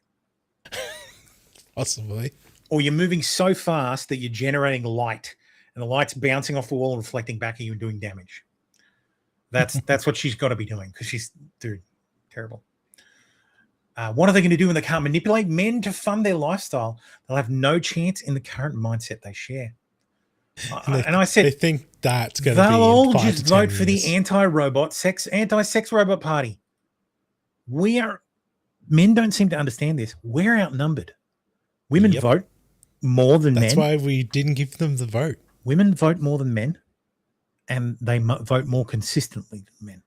Possibly. Or you're moving so fast that you're generating light, and the light's bouncing off the wall and reflecting back at you and doing damage. That's what she's got to be doing, because she's, dude, terrible. What are they going to do when they can't manipulate men to fund their lifestyle? They'll have no chance in the current mindset they share. And I said, they think that's going to be. they'll all 5 to just 10 vote for the years. anti-sex robot party. Men don't seem to understand this. We're outnumbered. Women Yep. vote more than That's men. why we didn't give them the vote. Women vote more than men, and they vote more consistently than men.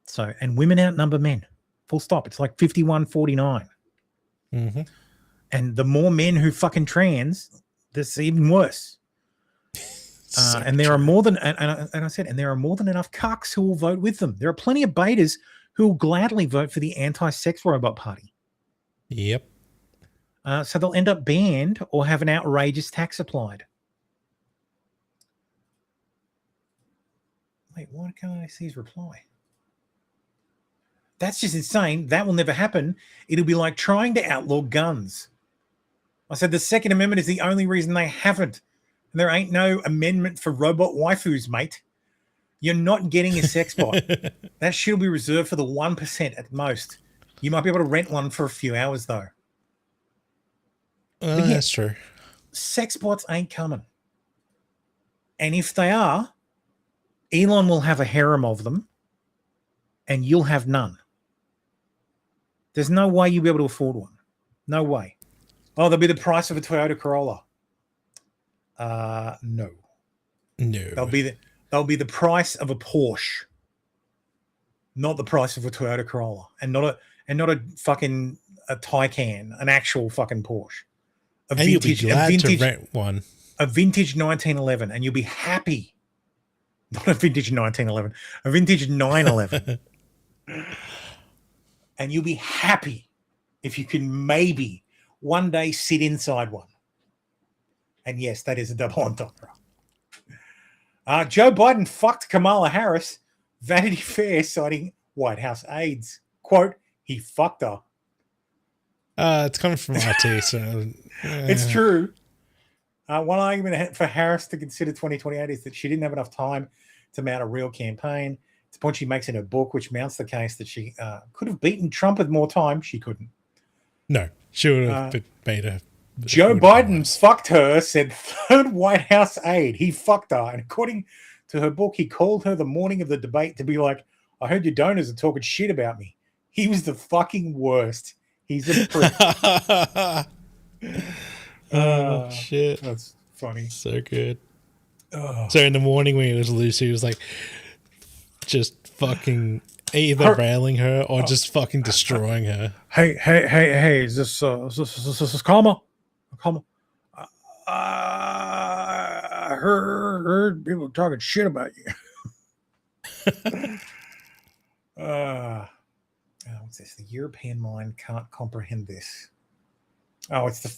So, and women outnumber men. Full stop. It's like 51-49. Mm-hmm. And the more men who fucking trans, that's even worse. And there are more than, and I said, and there are more than enough cucks who will vote with them. There are plenty of betas who will gladly vote for the anti-sex robot party. Yep. So they'll end up banned or have an outrageous tax applied. Wait, why can't I see his reply? That's just insane. That will never happen. It'll be like trying to outlaw guns. I said the Second Amendment is the only reason they haven't. And there ain't no amendment for robot waifus, mate. You're not getting a sex bot. That shit will be reserved for the 1% at most. You might be able to rent one for a few hours, though. But yeah, That's true. sex bots ain't coming. And if they are, Elon will have a harem of them and you'll have none. There's no way you'll be able to afford one. No way. Oh, they'll be the price of a Toyota Corolla. No. No. They'll be the price of a Porsche, not the price of a Toyota Corolla, and not a fucking a Taycan, an actual fucking Porsche. And you'll be glad to rent one. A vintage 1911, and you'll be happy. Not a vintage 1911, a vintage 911. And you'll be happy if you can maybe one day sit inside one. And yes, that is a double entendre. Joe Biden fucked Kamala Harris. Vanity Fair citing White House aides. Quote, he fucked her. It's coming from RT, so It's true. One argument for Harris to consider 2028 is that she didn't have enough time to mount a real campaign. It's a point she makes in her book, which mounts the case that she could have beaten Trump with more time. She couldn't. No, she would have made her. Joe Biden fucked her, said third White House aide. He fucked her. And according to her book, he called her the morning of the debate to be like, I heard your donors are talking shit about me. He was the fucking worst. He's a prick. Oh, shit. That's funny. So good. Oh. So in the morning when he was loose, he was like just fucking either railing her or just fucking destroying her. Hey, is this Karma? Karma. I heard people talking shit about you. What's this? The European mind can't comprehend this. Oh, it's the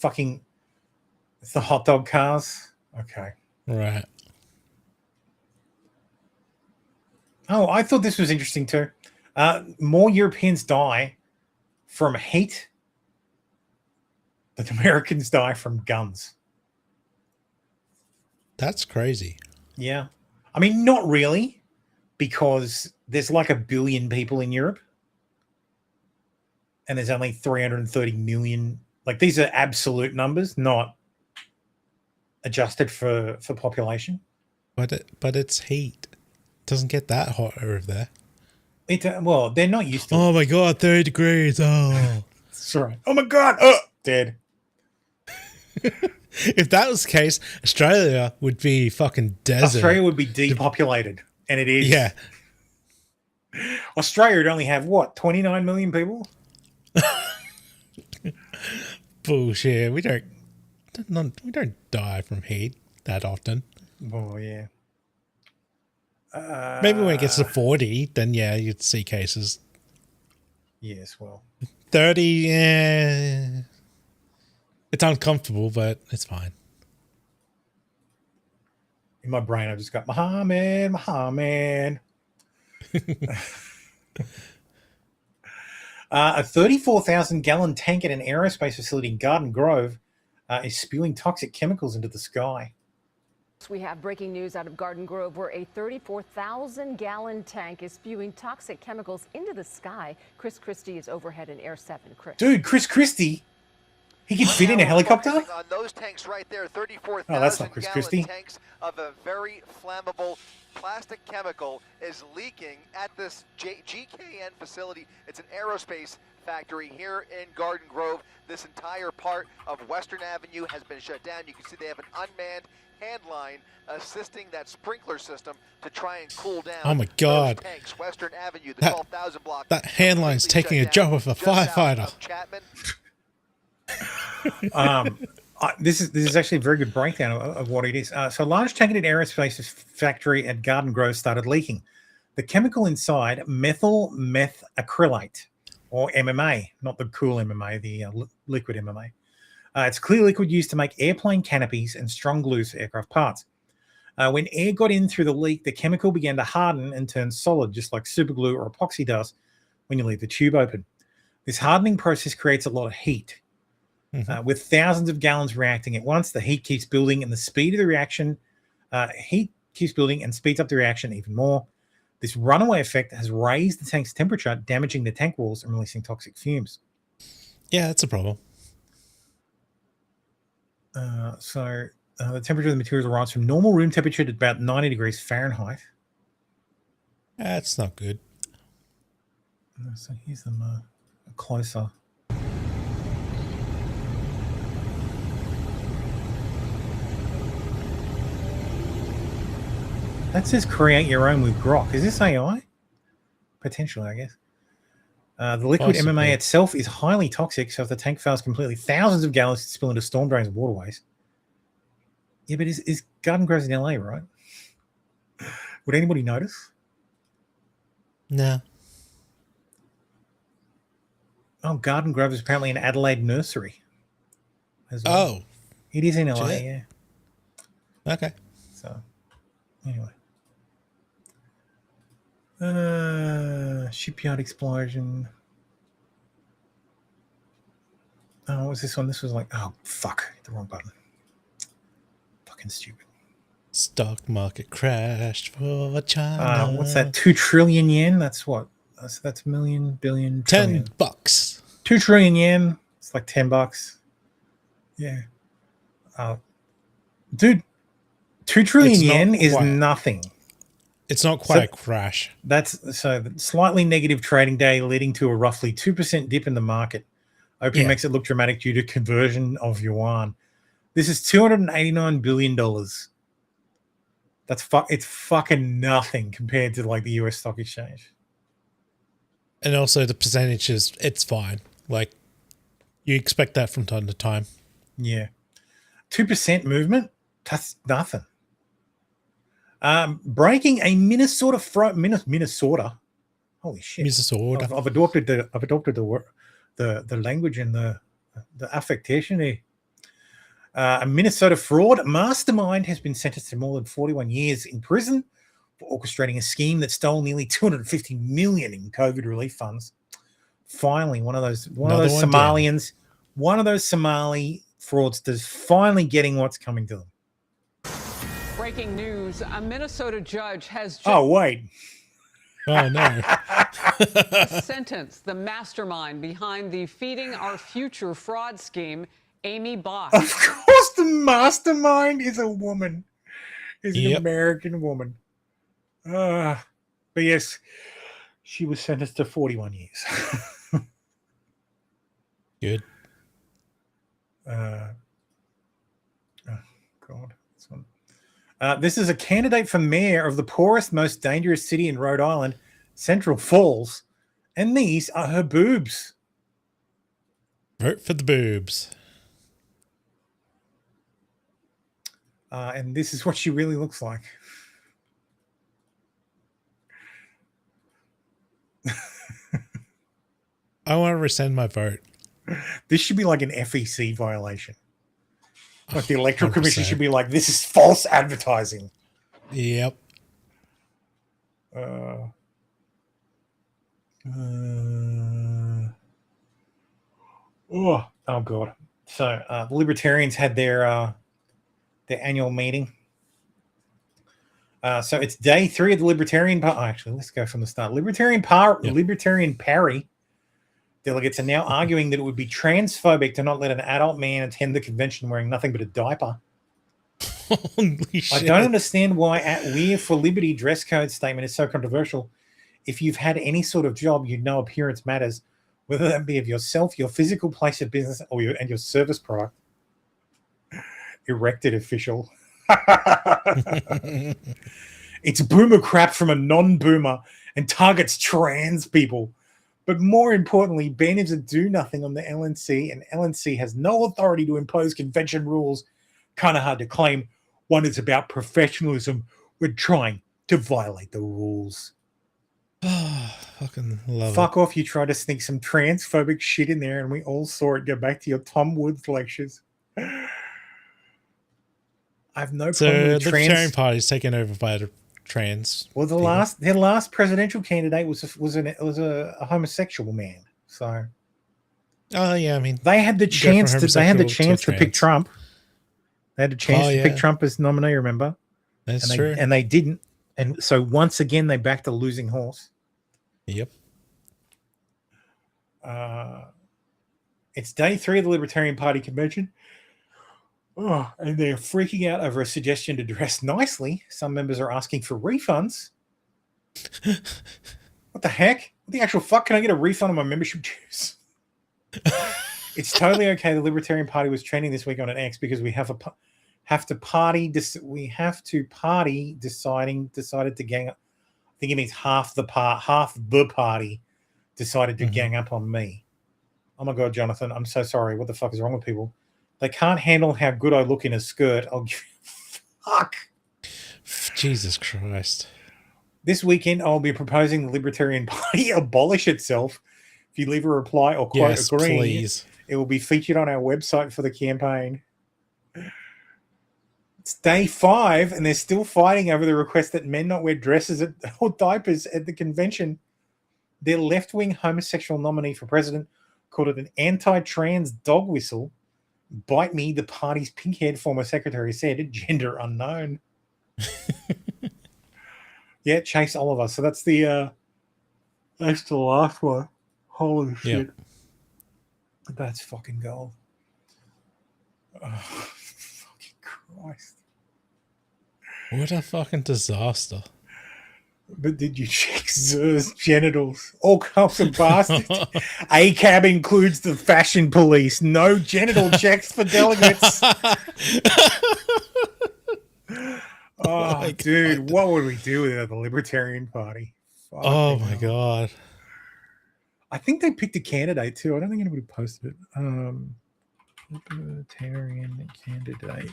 hot dog cars. Okay. Right. Oh, I thought this was interesting too. More Europeans die from heat than Americans die from guns. That's crazy. Yeah. I mean, not really, because there's like 1 billion people in Europe. And there's only 330 million. Like, these are absolute numbers, not adjusted for population. But it's heat. It doesn't get that hot over there. Well, they're not used to it. Oh my god, 30 degrees. Oh. That's right. Oh my god. Dead. If that was the case, Australia would be fucking desert. Australia would be depopulated. And it is. Yeah. Australia would only have, what, 29 million people? Bullshit. We don't die from heat that often. Oh, yeah. Maybe when it gets to 40, then yeah, you'd see cases. Yes, well, 30, yeah. It's uncomfortable, but it's fine. in my brain, I just got Muhammad. A 34,000-gallon tank at an aerospace facility in Garden Grove is spewing toxic chemicals into the sky. We have breaking news out of Garden Grove where a 34,000-gallon tank is spewing toxic chemicals into the sky. Chris Christie is overhead in Air 7. Chris. Dude, Chris Christie, he could fit in a helicopter? On those tanks right there, 34,000 Oh, that's not Chris Christie. tanks of a very flammable plastic chemical is leaking at this GKN facility. It's an aerospace factory here in Garden Grove. This entire part of Western Avenue has been shut down. You can see they have an unmanned hand line assisting that sprinkler system to try and cool down. Oh my God. those tanks. Western Avenue, the 12,000 block. That hand line's taking a job of a firefighter. Chapman. This is actually a very good breakdown of what it is. So, a large tank-at aerospace factory at Garden Grove started leaking. The chemical inside, methyl methacrylate, or MMA, not the cool MMA, the liquid MMA. It's clear liquid used to make airplane canopies and strong glues for aircraft parts. When air got in through the leak, the chemical began to harden and turn solid, just like superglue or epoxy does when you leave the tube open. This hardening process creates a lot of heat. With thousands of gallons reacting at once, the heat keeps building and the speed of the reaction, heat keeps building and speeds up the reaction even more. This runaway effect has raised the tank's temperature, damaging the tank walls and releasing toxic fumes. Yeah, that's a problem. The temperature of the materials rise from normal room temperature to about 90 degrees Fahrenheit. That's not good. So here's them closer. That says create your own with Grok. Is this AI? Potentially, I guess. The liquid Possibly. MMA itself is highly toxic, so if the tank fails completely, thousands of gallons could spill into storm drains and waterways. Yeah, but is Garden Grove in LA, right? Would anybody notice? No. Oh, Garden Grove is apparently an Adelaide nursery as well. Oh. It is in LA, Shit. yeah. Okay. So, anyway. Shipyard explosion. Oh, what was this one? This was like, oh, fuck. Hit the wrong button. Fucking stupid. Stock market crashed for China. What's that? 2 trillion yen? That's what? That's million, billion, trillion. $10. 2 trillion yen. It's like $10. Yeah. Dude, 2 trillion It's not yen is quite. nothing. It's not quite a crash. That's so slightly negative trading day leading to a roughly 2% dip in the market. Opening makes it look dramatic due to conversion of yuan. This is $289 billion. It's fucking nothing compared to like the US stock exchange. And also the percentages, it's fine. Like, you expect that from time to time. Yeah. 2% movement, that's nothing. Breaking a Minnesota. Holy shit. Minnesota. I've adopted the language and the affectation here. A Minnesota fraud mastermind has been sentenced to more than 41 years in prison for orchestrating a scheme that stole nearly $250 million in COVID relief funds. Finally, one of those Somali fraudsters finally getting what's coming to them. Breaking news, a Minnesota judge has just Oh, wait. Oh, no. sentenced the mastermind behind the Feeding Our Future fraud scheme, Amy Boss. Of course, the mastermind is a woman. Is an American woman. But yes, she was sentenced to 41 years. Good. Oh, God. This one. This is a candidate for mayor of the poorest, most dangerous city in Rhode Island, Central Falls. And these are her boobs. Vote for the boobs. And this is what she really looks like. I want to rescind my vote. This should be like an FEC violation. Like the Electoral 100%. Commission should be like, this is false advertising. Yep. Oh God. So the Libertarians had their annual meeting. So it's day 3 of the Libertarian actually, let's go from the start. Libertarian Party delegates are now arguing that it would be transphobic to not let an adult man attend the convention wearing nothing but a diaper. Holy shit. I don't understand why We're for Liberty dress code statement is so controversial. If you've had any sort of job, you'd know appearance matters, whether that be of yourself, your physical place of business, or your service product. Erected official. It's boomer crap from a non-boomer and targets trans people. But more importantly, banners that do nothing on the LNC, and LNC has no authority to impose convention rules. Kind of hard to claim one is about professionalism. We're trying to violate the rules. Fucking love Fuck off, you tried to sneak some transphobic shit in there and we all saw it. Go back to your Tom Woods lectures. I've no So problem the with Libertarian Party is taken over by the trans. Well, their last presidential candidate was a homosexual man. So, oh yeah, I mean they had the chance to pick Trump. They had a chance to pick Trump as nominee. Remember? That's true. And they didn't. And so once again, they backed a losing horse. Yep. It's day 3 of the Libertarian Party convention. Oh, and they're freaking out over a suggestion to dress nicely. Some members are asking for refunds. What the heck? What the actual fuck? Can I get a refund on my membership dues? It's totally okay. The Libertarian Party was trending this week on an X because we decided to gang up. I think it means half the party decided to gang up on me. Oh my God, Jonathan, I'm so sorry. What the fuck is wrong with people? They can't handle how good I look in a skirt. I'll give fuck. Jesus Christ. This weekend, I'll be proposing the Libertarian Party abolish itself. If you leave a reply or quote agree, please. It will be featured on our website for the campaign. It's day 5, and they're still fighting over the request that men not wear dresses or diapers at the convention. Their left-wing homosexual nominee for president called it an anti-trans dog whistle. Bite me, the party's pink-haired former secretary said, gender unknown. Yeah, Chase Oliver. So that's the last one. Holy shit. Yep. That's fucking gold. Oh, fucking Christ. What a fucking disaster. But did you check Zer's genitals? All kinds of bastards. ACAB includes the fashion police. No genital checks for delegates. Oh, dude, what would we do without the Libertarian Party? Oh my God. I think they picked a candidate too. I don't think anybody posted it. Libertarian candidate.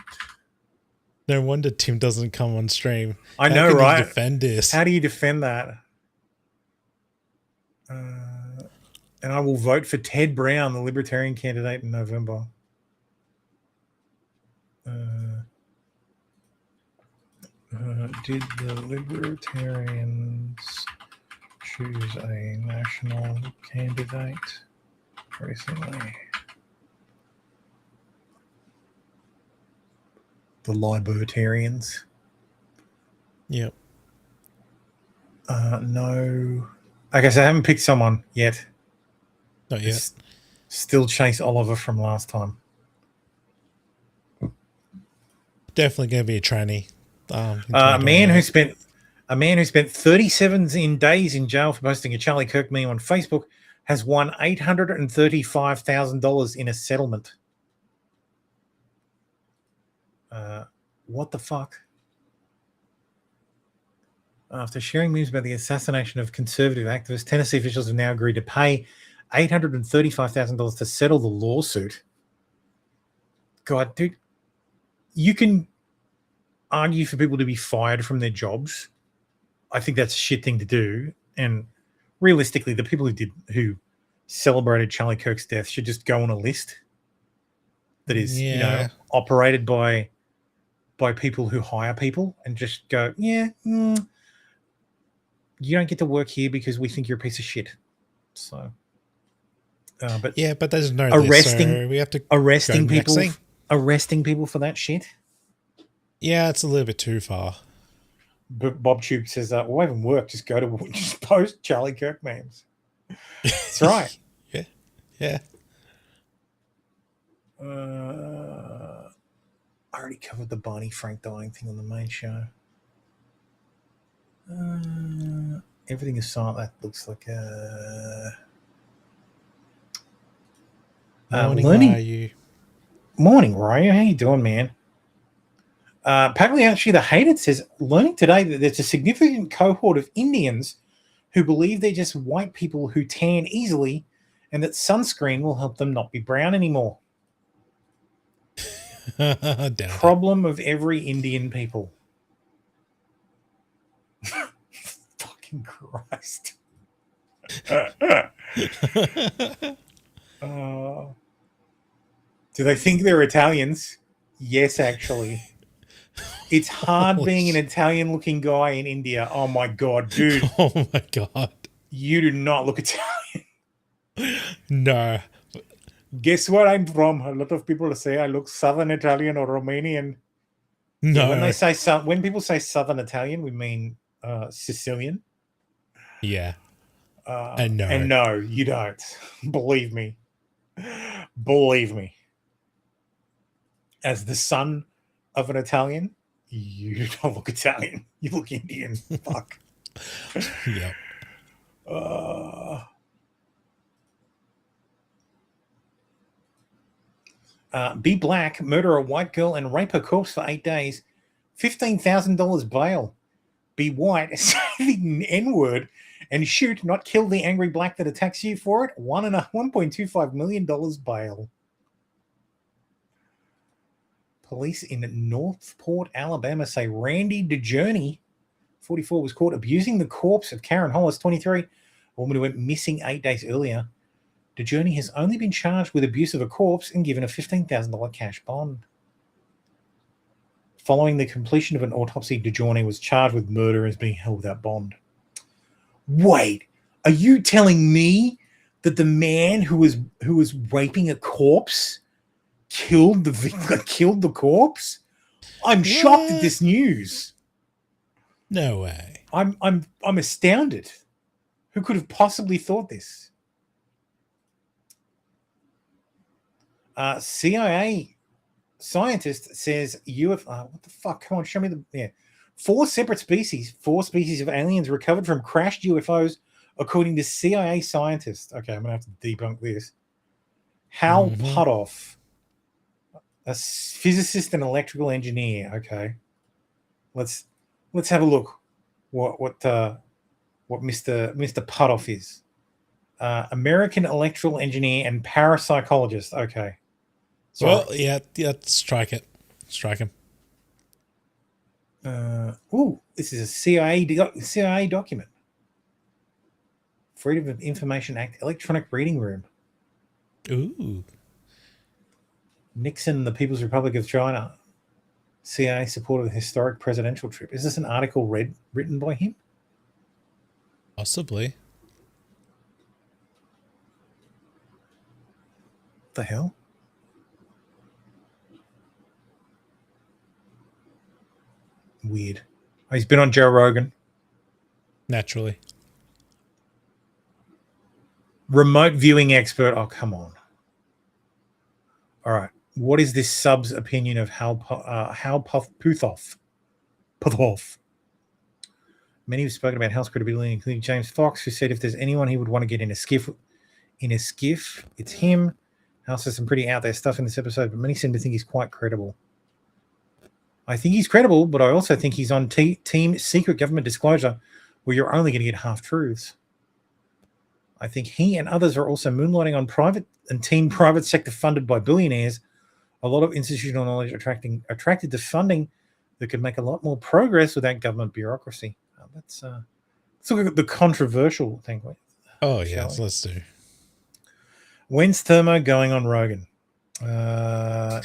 No wonder Tim doesn't come on stream. I How know, can you right? defend this? How do you defend that? And I will vote for Ted Brown, the Libertarian candidate, in November. Did the Libertarians choose a national candidate recently? The Libertarians. Yep. No. Okay, so I haven't picked someone yet. Not yet. Still Chase Oliver from last time. Definitely going to be a tranny. A man who spent 37 days in jail for posting a Charlie Kirk meme on Facebook has won $835,000 in a settlement. What the fuck? After sharing memes about the assassination of conservative activists, Tennessee officials have now agreed to pay $835,000 to settle the lawsuit. God, dude, you can argue for people to be fired from their jobs. I think that's a shit thing to do. And realistically, the people who celebrated Charlie Kirk's death should just go on a list that is, Yeah. operated by people who hire people and just go, you don't get to work here because we think you're a piece of shit. So, but Yeah, but there's no arresting, so we have to arresting go next people, thing. arresting people for that shit. Yeah, it's a little bit too far. But Bob Tube says, "Why even work? Just go to just post Charlie Kirk memes." That's right. Yeah. I already covered the Barney Frank dying thing on the main show. Everything is silent. That looks like Morning, learning. Ryu. Morning, Ryu. How you doing, man? Pagliacci the Hated says, learning today that there's a significant cohort of Indians who believe they're just white people who tan easily and that sunscreen will help them not be brown anymore. Problem of every Indian people. Fucking Christ. Do they think they're Italians? Yes, actually. It's hard being an Italian-looking guy in India. Oh my god, dude! Oh my god! You do not look Italian. No. Guess where I'm from? A lot of people say I look Southern Italian or Romanian. No. Yeah, when they say when people say Southern Italian, we mean Sicilian. Yeah. And no. And no, you don't. Believe me. Believe me. As the son of an Italian, you don't look Italian. You look Indian. Fuck. Yep. Be black, murder a white girl, and rape her corpse for 8 days. $15,000 bail. Be white, say the N-word, and shoot, not kill the angry black that attacks you for it. $1.25 million bail. Police in Northport, Alabama say Randy DeJourney, 44, was caught abusing the corpse of Karen Hollis, 23, a woman who went missing 8 days earlier. DeJourney has only been charged with abuse of a corpse and given a $15,000 cash bond. Following the completion of an autopsy, DeJourney was charged with murder and is being held without bond. Wait, are you telling me that the man who was raping a corpse killed the corpse? I'm shocked at this news. No way. I'm astounded. Who could have possibly thought this? CIA scientist says UFO. What the fuck? Come on, show me the. Yeah, four species of aliens recovered from crashed UFOs, according to CIA scientists. Okay, I'm gonna have to debunk this. Hal Puthoff, a physicist and electrical engineer. Okay, let's have a look. What Mr. Puthoff is. American electrical engineer and parapsychologist. Okay. Well, yeah, strike it. Strike him. This is a CIA document. Freedom of Information Act, electronic reading room. Ooh. Nixon, the People's Republic of China. CIA supported a historic presidential trip. Is this an article written by him? Possibly. What the hell? Weird. Oh, he's been on Joe Rogan. Naturally. Remote viewing expert. Oh, come on. All right. What is this sub's opinion of Hal Puthoff? Many have spoken about Hal's credibility, including James Fox, who said if there's anyone he would want to get in a skiff, it's him. Hal says some pretty out there stuff in this episode, but many seem to think he's quite credible. I think he's credible, but I also think he's on team secret government disclosure, where you're only going to get half truths. I think he and others are also moonlighting on private sector funded by billionaires. A lot of institutional knowledge attracted to funding that could make a lot more progress without government bureaucracy. Let's look at the controversial thing. Oh, yes, let's do. When's Thermo going on Rogan? Never.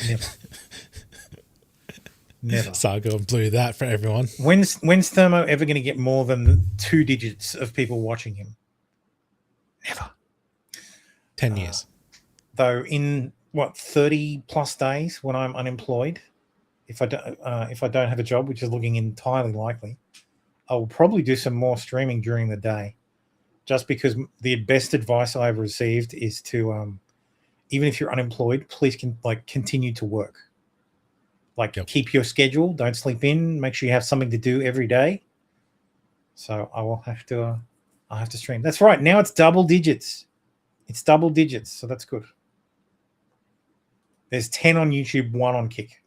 Never. Sargo blew that for everyone. When's Thermo ever going to get more than 2 digits of people watching him? Never. 10 years. Though in 30 plus days when I'm unemployed, if I don't have a job, which is looking entirely likely, I will probably do some more streaming during the day, just because the best advice I've received is to, even if you're unemployed, please continue to work. Keep your schedule, don't sleep in, make sure you have something to do every day. So I'll have to stream. That's right. Now it's double digits. It's double digits, so that's good. There's 10 on YouTube, 1 on Kick.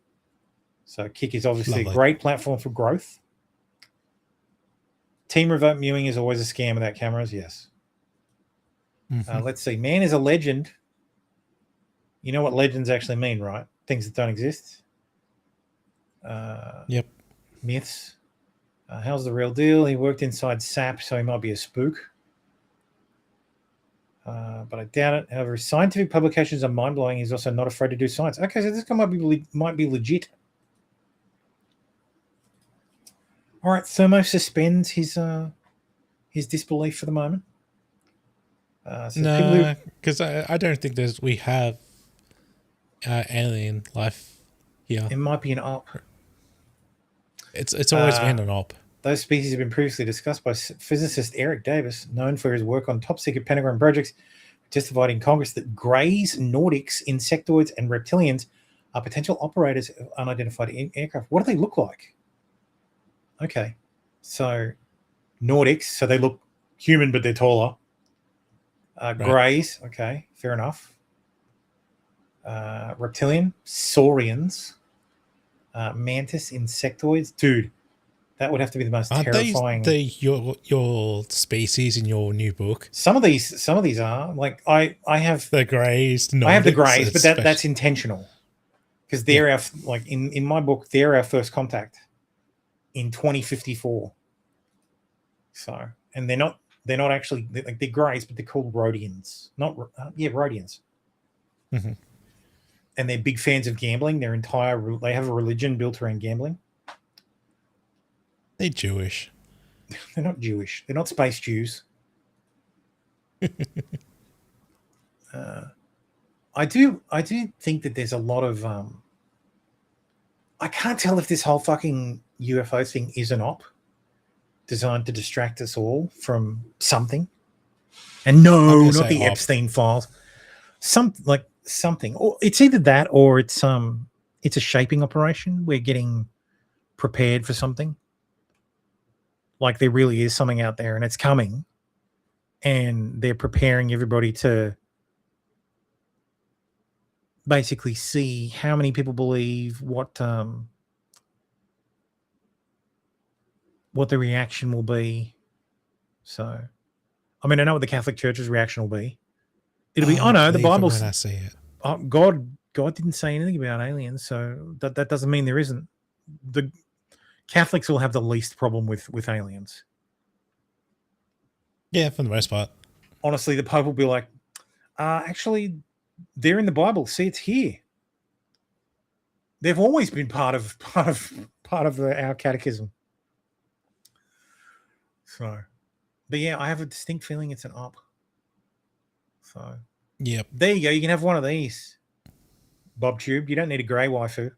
So Kick is obviously a great platform for growth. Team remote viewing is always a scam without cameras, yes. Let's see. Man is a legend. You know what legends actually mean, right? Things that don't exist. Yep. Myths. How's the real deal? He worked inside SAP, so he might be a spook. But I doubt it. However, his scientific publications are mind-blowing. He's also not afraid to do science. Okay, so this guy might be legit. All right, Thermo suspends his disbelief for the moment. No, because I don't think we have alien life here. It might be an op. It's always been an op. Those species have been previously discussed by physicist Eric Davis, known for his work on top-secret Pentagon projects, who testified in Congress that Greys, Nordics, insectoids, and reptilians are potential operators of unidentified aircraft. What do they look like? Okay, so Nordics, so they look human, but they're taller. Greys, okay, fair enough. Reptilian, saurians, mantis, insectoids. Dude, that would have to be the most terrifying. Your species in your new book? Some of these are like I have the Greys. I have the Greys, but that's intentional because they're our in my book they're our first contact in 2054. So and they're not actually they're Greys, but they're called Rhodians. Rhodians. Mm-hmm. And they're big fans of gambling. They have a religion built around gambling. They're Jewish. They're not Jewish. They're not space Jews. I do think that there's a lot of I can't tell if this whole fucking UFO thing is an op designed to distract us all from something. And no, not the Epstein files. Something. Or it's either that or it's a shaping operation. We're getting prepared for something. Like there really is something out there and it's coming. And they're preparing everybody to basically see how many people believe, what the reaction will be. So, I mean, I know what the Catholic Church's reaction will be. It'll be, the Bible's. When I see it. God didn't say anything about aliens, so that doesn't mean there isn't. The Catholics will have the least problem with aliens. Yeah, for the most part. Honestly, the Pope will be like, actually, they're in the Bible. See, it's here. They've always been part of our catechism. So, but yeah, I have a distinct feeling it's an op. So, yep. There you go. You can have one of these, BobTube. You don't need a grey waifu.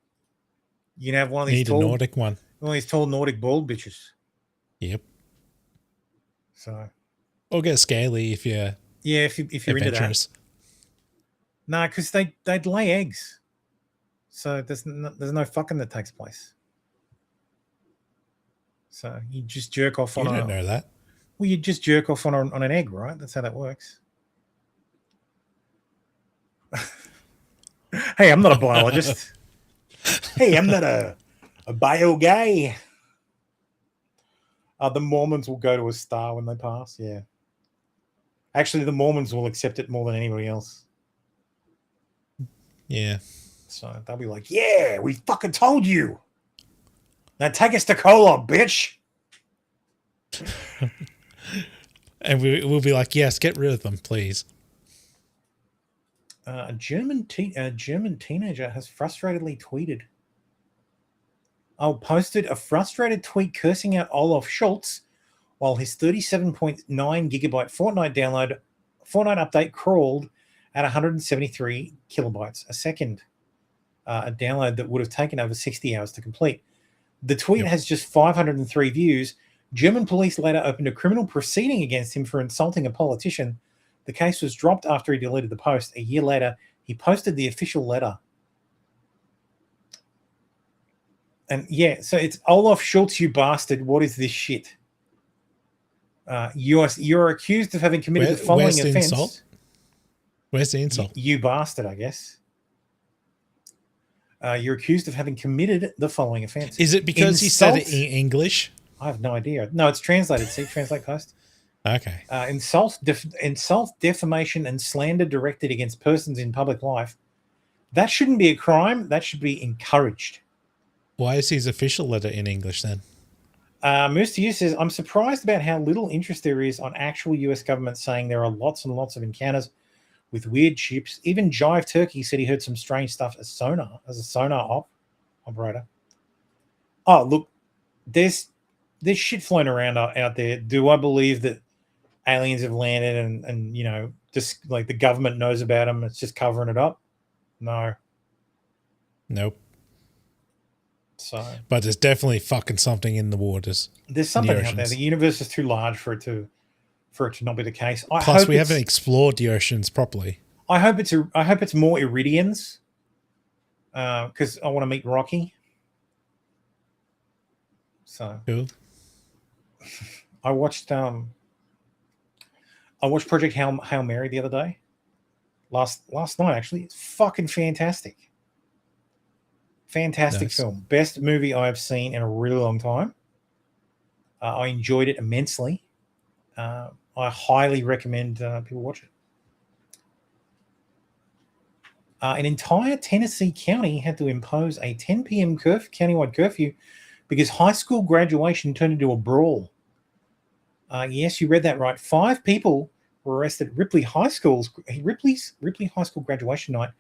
You can have one of these. Need a Nordic one. One of these tall Nordic bald bitches. Yep. So. Or get scaly if you're. Yeah, if you're into that. No, because they'd lay eggs. So there's no fucking that takes place. So you just jerk off on. You don't know that. Well, you just jerk off on an egg, right? That's how that works. Hey, I'm not a biologist. Hey, I'm not a bio guy. The Mormons will go to a star when they pass. Yeah. Actually, the Mormons will accept it more than anybody else. Yeah. So they'll be like, yeah, we fucking told you. Now take us to Kolob, bitch. And we'll be like, yes, get rid of them, please. A German teenager has frustratedly tweeted. Posted a frustrated tweet cursing out Olaf Schultz while his 37.9 gigabyte Fortnite update crawled at 173 kilobytes a second. A download that would have taken over 60 hours to complete. The tweet has just 503 views. German police later opened a criminal proceeding against him for insulting a politician. The case was dropped after he deleted the post. A year later, he posted the official letter. And yeah, so it's Olaf Schultz, you bastard. What is this shit? You're accused of having committed the following where's the offense. insult? Where's the insult? You bastard, I guess. You're accused of having committed the following offense. Is it because he said it in English? I have no idea. No, it's translated. See, translate post. Okay. Insult, defamation, and slander directed against persons in public life. That shouldn't be a crime. That should be encouraged. Why is his official letter in English then? Moose to you says, I'm surprised about how little interest there is on actual US government saying there are lots and lots of encounters with weird ships. Even Jive Turkey said he heard some strange stuff as a sonar operator. Oh, look, there's shit floating around out there. Do I believe that aliens have landed and you know, just like the government knows about them, it's just covering it up? No. Nope. So, but there's definitely fucking something in the waters. There's something out there. The universe is too large for it to not be the case. Plus, we haven't explored the oceans properly. I hope it's more Iridians, because I want to meet Rocky. So cool. I watched Project Hail Mary the other day. Last night actually. It's fucking fantastic. Fantastic film. Best movie I've seen in a really long time. I enjoyed it immensely. I highly recommend people watch it. An entire Tennessee county had to impose a 10 p.m. countywide curfew because high school graduation turned into a brawl. Yes, you read that right. 5 people were arrested at Ripley's High School graduation night,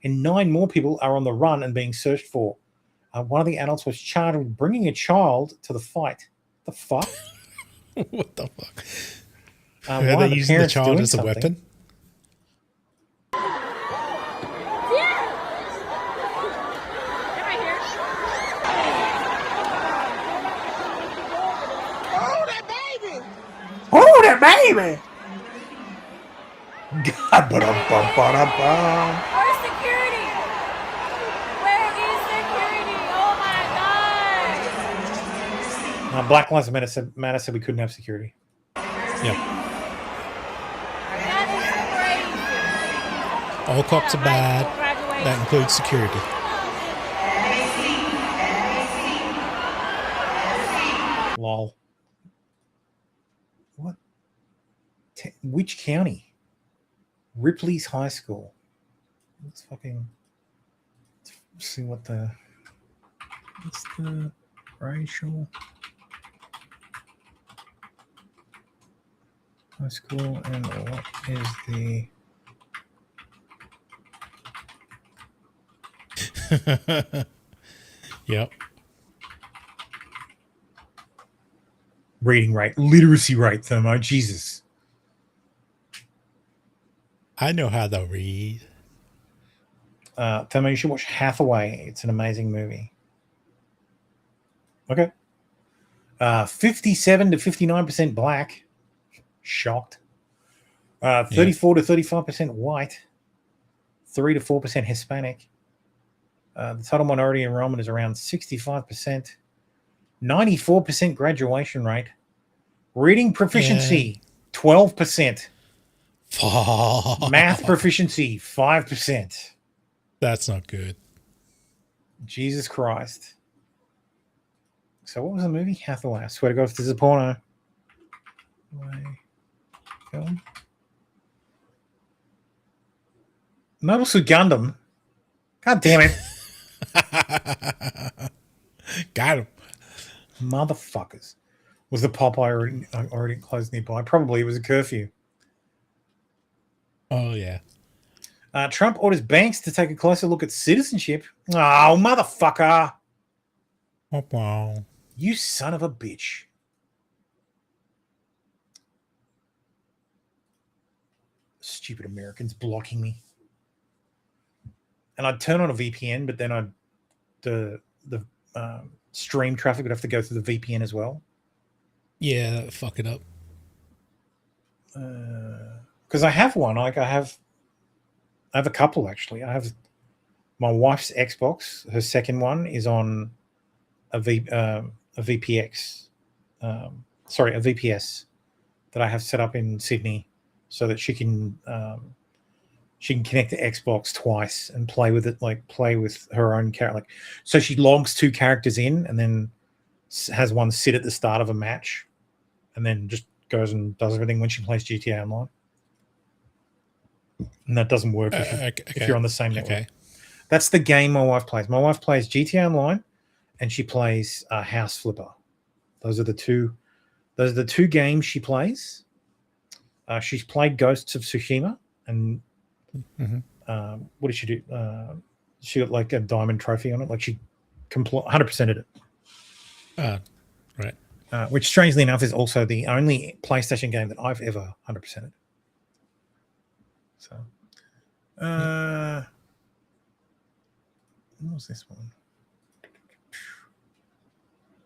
and 9 more people are on the run and being searched for. One of the adults was charged with bringing a child to the fight. The fuck? What the fuck? Are they using the child as a weapon? Oh, that baby! God, ba-dum-bum. Where's security? Where is security? Oh my god! Black Lives Matter said we couldn't have security. Yep. All cops are bad. That includes security. Lol. What? Which county? Ripley's High School. Let's see what's the racial high school and what is the Yep. Reading rate, literacy rate, Thermo. Jesus. I know how to read. Thermo, you should watch Hathaway. It's an amazing movie. Okay. 57 to 59% black. Shocked. 34 to 35% white. 3 to 4% Hispanic. The total minority enrollment is around 65%. 94% graduation rate. Reading proficiency, 12%. Math proficiency, 5%. That's not good. Jesus Christ. So what was the movie? Hathaway. I swear to God, if this is a porno. Film. Mobile Suit Gundam. God damn it. Got him. Motherfuckers. Was the Popeye already closed nearby? Probably. It was a curfew. Oh, yeah. Trump orders banks to take a closer look at citizenship. Oh, motherfucker. Wow. You son of a bitch. Stupid Americans blocking me. And I'd turn on a VPN, but then the stream traffic would have to go through the VPN as well. Yeah, fuck it up. Because I have one. Like I have a couple actually. I have my wife's Xbox. Her second one is on a VPX. A VPS that I have set up in Sydney, so that she can connect to Xbox twice and play with it, like play with her own character. Like, so she logs 2 characters in and then has one sit at the start of a match, and then just goes and does everything when she plays GTA Online. And that doesn't work if you're on the same network. Okay. That's the game my wife plays. My wife plays GTA Online, and she plays House Flipper. Those are the two games she plays. She's played Ghosts of Tsushima, and what did she do? She got like a diamond trophy on it. Like she 100%ed it. Right. Which, strangely enough, is also the only PlayStation game that I've ever 100%ed. So, what was this one?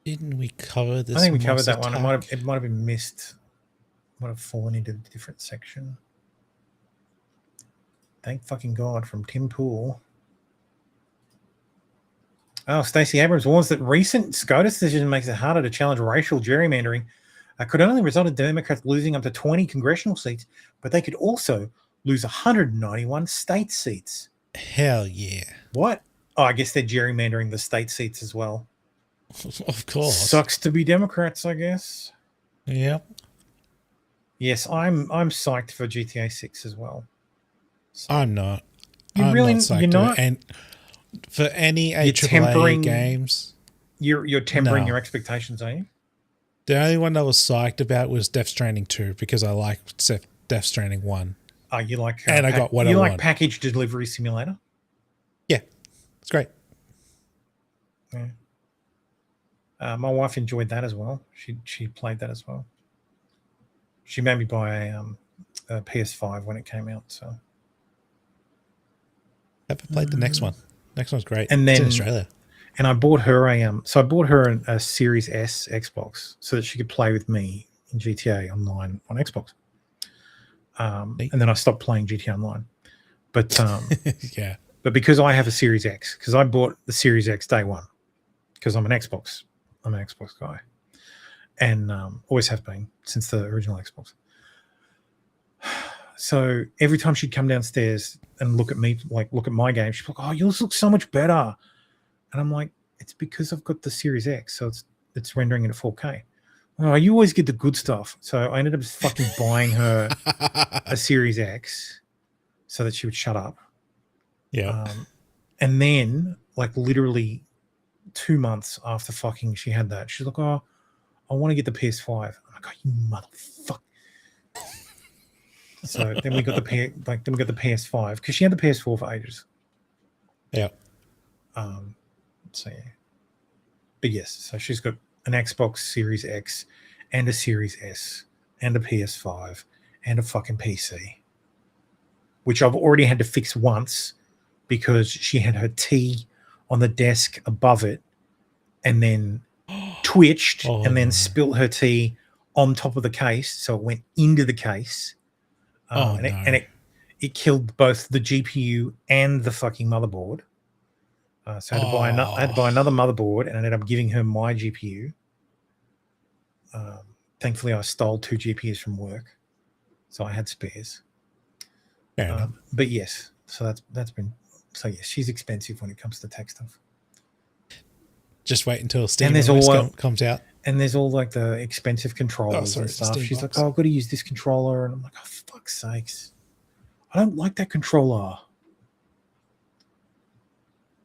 Didn't we cover this? I think we covered that Mars one. Attack? It might have been missed. Might have fallen into a different section. Thank fucking God from Tim Pool. Oh, Stacey Abrams warns that recent SCOTUS decision makes it harder to challenge racial gerrymandering. Could only result in Democrats losing up to 20 congressional seats, but they could also lose 191 state seats. Hell yeah. What? Oh, I guess they're gerrymandering the state seats as well. Of course. Sucks to be Democrats, I guess. Yep. Yes, I'm psyched for GTA 6 as well. I'm not. You I'm really- not psyched you're to it. not? And for any You're AAA tempering- games, You're tempering No. your expectations, are you? the only one I was psyched about was Death Stranding 2 because I liked Death Stranding 1. Oh, you like And I got what you I like want. package delivery simulator? Yeah, it's great. Yeah. My wife enjoyed that as well. She played that as well. She made me buy a PS5 when it came out. So Haven't played the next one. Next one's great. And it's in then- Australia. and I bought her a Series S Xbox so that she could play with me in GTA Online on Xbox. And then I stopped playing GTA Online. But Yeah. but because I have a Series X, because I bought the Series X day one, because I'm an Xbox guy, and always have been since the original Xbox. So every time she'd come downstairs and look at me, like look at my game, she'd be like, "Oh, yours looks so much better," and I'm like, "It's because I've got the Series X, so it's rendering it at 4K." Oh, you always get the good stuff. So I ended up just fucking buying her a Series X so that she would shut up. Yeah. And then, like, literally 2 months after fucking she had that, she's like, "Oh, I want to get the PS5." I'm like, "Oh, you motherfucker." So then we got the PS5 because she had the PS4 for ages. Yeah. So yeah. But yes, so she's got an Xbox Series X and a Series S and a PS5 and a fucking PC, which I've already had to fix once because she had her tea on the desk above it and then twitched and then spilt her tea on top of the case, so it went into the case. And it killed both the GPU and the fucking motherboard. So I had to buy another motherboard, and I ended up giving her my GPU. Thankfully, I stole 2 GPUs from work, so I had spares. But yes, so that's been so yes, she's expensive when it comes to tech stuff. Just wait until Steam And there's OS all comes out. And there's all like the expensive controllers and stuff. Steam She's box. like, "Oh, I've got to use this controller," and I'm like, "Oh, fuck's sakes, I don't like that controller.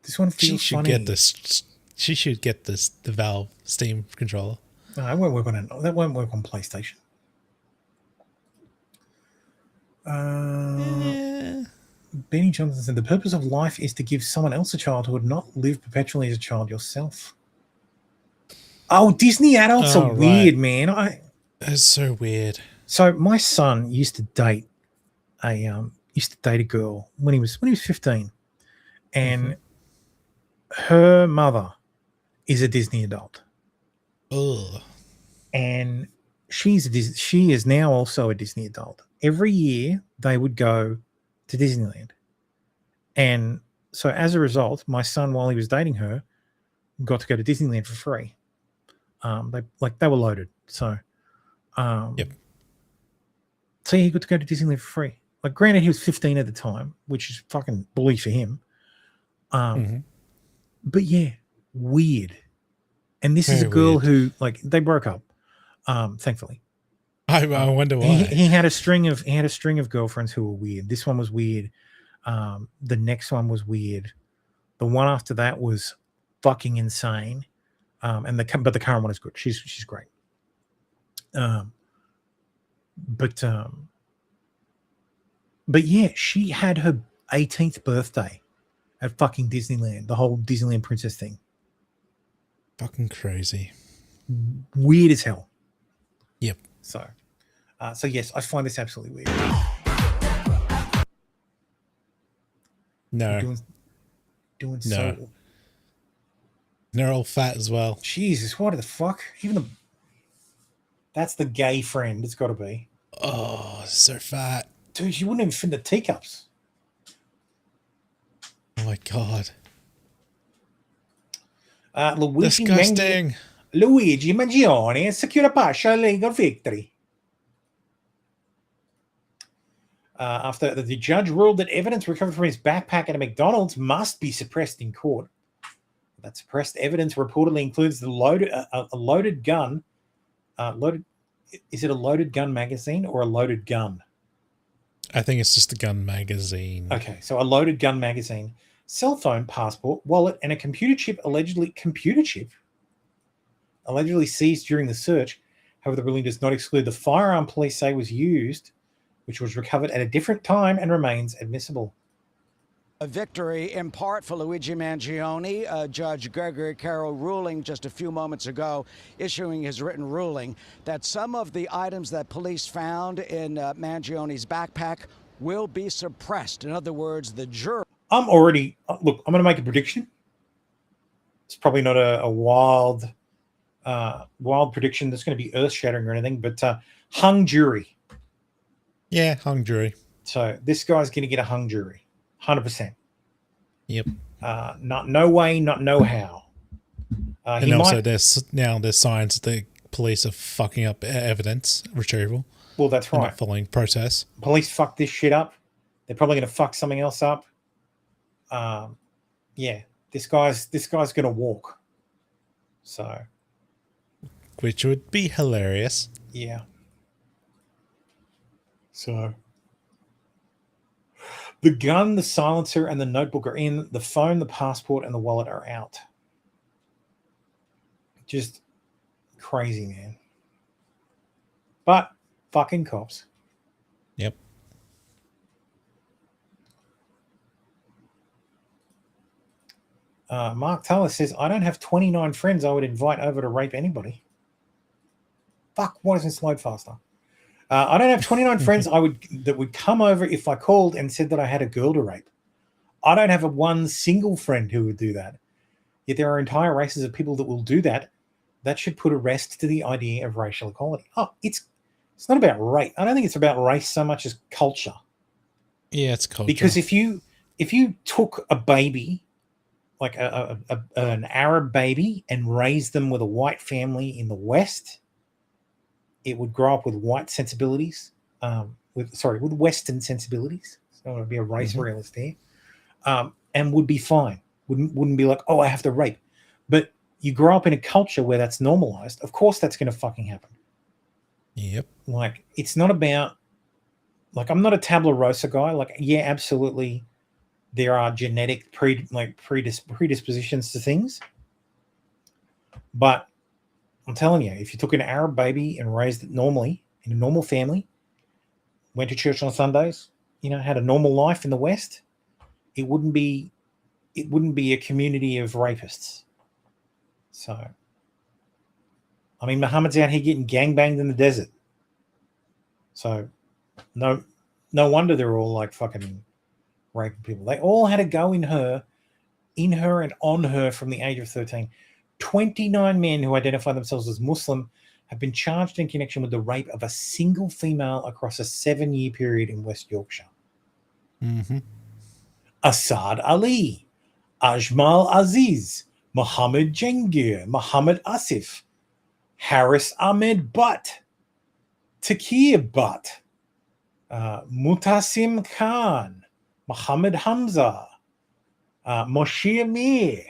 This one feels She should funny." get this. She should get this. The Valve Steam controller. No, that won't work on it. That won't work on PlayStation. Benny Johnson said, the purpose of life is to give someone else a childhood, not live perpetually as a child yourself. Oh, Disney adults are weird, man. That's so weird. So my son used to date a girl when he was 15, and her mother is a Disney adult. Ugh. And she is now also a Disney adult. Every year they would go to Disneyland. And so as a result, my son, while he was dating her, got to go to Disneyland for free. They were loaded. So yep. So he got to go to Disneyland for free. Like, granted, he was 15 at the time, which is fucking bully for him. But yeah, weird. And this is a girl who, like, they broke up, thankfully. I wonder why. He had a string of girlfriends who were weird. This one was weird. The next one was weird. The one after that was fucking insane. But the current one is good. She's great. But yeah, she had her 18th birthday at fucking Disneyland. The whole Disneyland princess thing. Fucking crazy. Weird as hell. Yep. So yes, I find this absolutely weird. No. Doing No. so. They're all fat as well. Jesus, what the fuck? That's the gay friend. It's got to be. Oh, so fat. Dude, she wouldn't even fit the teacups. Oh my god. Luigi Disgusting. Luigi Mangione secure a partial legal victory. After the judge ruled that evidence recovered from his backpack at a McDonald's must be suppressed in court. That suppressed evidence reportedly includes a loaded gun. Is it a loaded gun magazine or a loaded gun? I think it's just a gun magazine. Okay, so a loaded gun magazine, cell phone, passport, wallet, and a computer chip allegedly seized during the search. However, the ruling does not exclude the firearm police say was used, which was recovered at a different time and remains admissible. A victory in part for Luigi Mangione. Judge Gregory Carroll ruling just a few moments ago, issuing his written ruling that some of the items that police found in Mangione's backpack will be suppressed. In other words, the jury... I'm going to make a prediction. It's probably not a wild prediction that's going to be earth-shattering or anything, but hung jury. Yeah, hung jury. So this guy's going to get a hung jury. 100%. Yep. No way, not no how. And also, there's signs that the police are fucking up evidence retrieval. Well, that's They're right. not following process. Police fuck this shit up. They're probably going to fuck something else up. Yeah, this guy's going to walk. So, which would be hilarious. Yeah. So, the gun, the silencer, and the notebook are in. The phone, the passport, and the wallet are out. Just crazy, man. But fucking cops. Yep. Mark Taylor says, I don't have 29 friends I would invite over to rape anybody. Fuck, why doesn't it load faster? I don't have 29 friends that would come over if I called and said that I had a girl to rape. I don't have one single friend who would do that. Yet there are entire races of people that will do that. That should put a rest to the idea of racial equality. Oh, it's not about race. I don't think it's about race so much as culture. Yeah, it's culture. Because if you took a baby, like an Arab baby, and raised them with a white family in the West, it would grow up with white sensibilities, with Western sensibilities. So I don't want to be a race realist here, and would be fine. Wouldn't be like, oh, I have to rape. But you grow up in a culture where that's normalized. Of course, that's going to fucking happen. Yep. Like, it's not about, like, I'm not a tabula rasa guy. Like, yeah, absolutely, there are genetic predispositions to things. But I'm telling you, if you took an Arab baby and raised it normally in a normal family, went to church on Sundays, had a normal life in the West, it wouldn't be a community of rapists. So, I mean, Muhammad's out here getting gangbanged in the desert. So, no wonder they're all like fucking raping people. They all had a go in her and on her from the age of 13. 29 men who identify themselves as Muslim have been charged in connection with the rape of a single female across a 7-year period in West Yorkshire. Mm-hmm. Asad Ali, Ajmal Aziz, Mohammed Jengir, Mohammed Asif, Haris Ahmed Butt, Takir Butt, Mutasim Khan, Mohammed Hamza, Moshir Mir,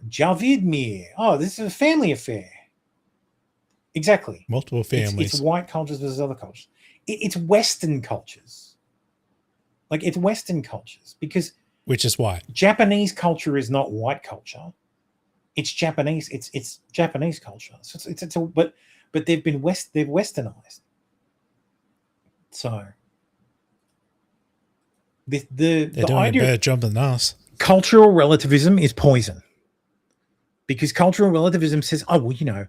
Javid Mir. Oh, this is a family affair. Exactly. Multiple families. It's white cultures versus other cultures. It's Western cultures. Like, it's Western cultures because... Which is why. Japanese culture is not white culture. It's Japanese. It's Japanese culture. So but they've been they've westernized. So the They're doing idea a better job than us. Cultural relativism is poison. Because cultural relativism says, oh, well,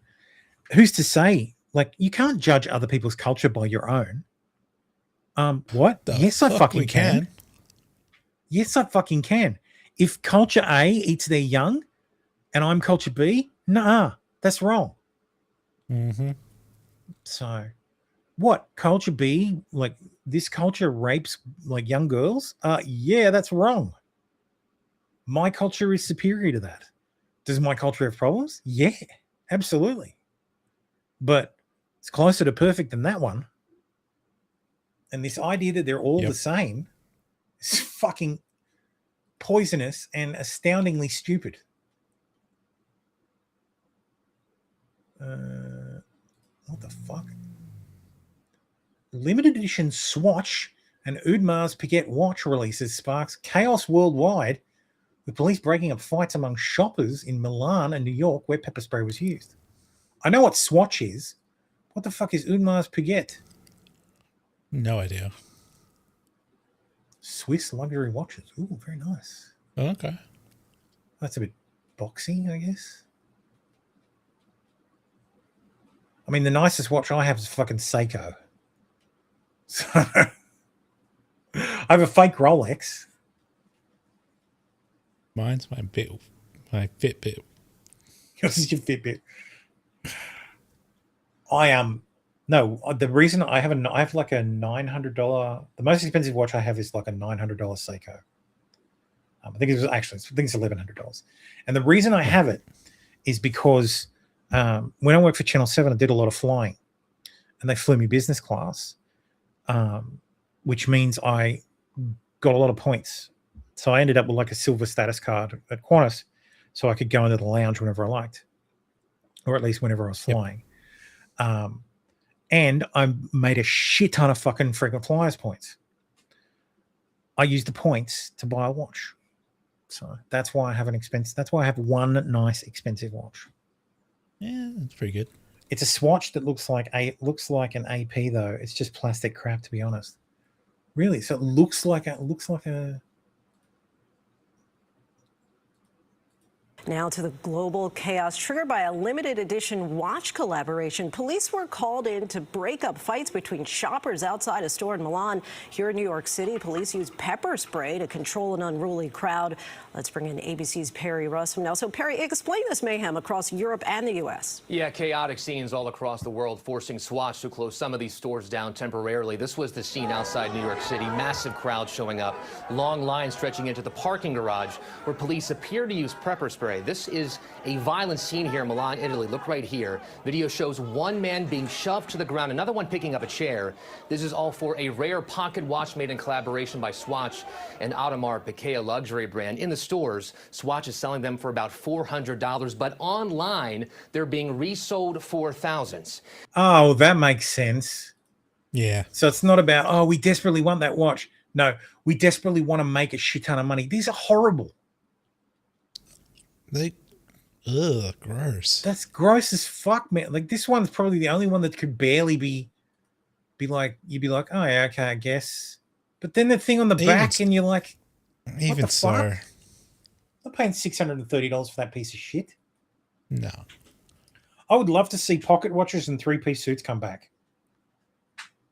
who's to say? Like, you can't judge other people's culture by your own. What? Yes, I fucking can. Yes, I fucking can. If culture A eats their young and I'm culture B, nah, that's wrong. Mm-hmm. So, what? Culture B, like, this culture rapes, like, young girls? Yeah, that's wrong. My culture is superior to that. Does my culture have problems? Yeah, absolutely. But it's closer to perfect than that one. And this idea that they're all the same is fucking poisonous and astoundingly stupid. What the fuck? Limited edition Swatch and Audemars Piguet watch releases sparks chaos worldwide, with police breaking up fights among shoppers in Milan and New York where pepper spray was used. I know what Swatch is. What the fuck is Audemars Piguet? No idea. Swiss luxury watches. Ooh, very nice. Okay. That's a bit boxy, I guess. I mean, the nicest watch I have is fucking Seiko. So I have a fake Rolex. Mine's my Fitbit. Yours is your Fitbit. No, the reason I have like a $900. The most expensive watch I have is like a $900 Seiko. I think it's $1,100. And the reason I have it is because when I worked for Channel 7, I did a lot of flying, and they flew me business class, which means I got a lot of points. So I ended up with like a silver status card at Qantas, so I could go into the lounge whenever I liked, or at least whenever I was flying. And I made a shit ton of fucking frequent flyers points. I used the points to buy a watch. So that's why I have that's why I have one nice expensive watch. Yeah, that's pretty good. It's a Swatch that looks like an AP though. It's just plastic crap, to be honest. Really? So it looks like a Now to the global chaos triggered by a limited edition watch collaboration. Police were called in to break up fights between shoppers outside a store in Milan. Here in New York City, police used pepper spray to control an unruly crowd. Let's bring in ABC's Perry Russell now. So Perry, explain this mayhem across Europe and the U.S. Yeah, chaotic scenes all across the world, forcing Swatch to close some of these stores down temporarily. This was the scene outside New York City. Massive crowds showing up, long lines stretching into the parking garage where police appear to use pepper spray. This is a violent scene here in Milan, Italy. Look right here. Video shows one man being shoved to the ground, another one picking up a chair. This is all for a rare pocket watch made in collaboration by Swatch and Audemars Piguet, a luxury brand. In the stores, Swatch is selling them for about $400, but online, they're being resold for thousands. Oh, that makes sense. Yeah. So it's not about, oh, we desperately want that watch. No, we desperately want to make a shit ton of money. These are horrible. Gross. That's gross as fuck, man. Like, this one's probably the only one that could barely be like, you'd be like, oh yeah, okay, I guess. But then the thing on the back, and you're like, what Even the so, fuck? I'm paying $630 for that piece of shit. no. I would love to see pocket watches and 3-piece suits come back.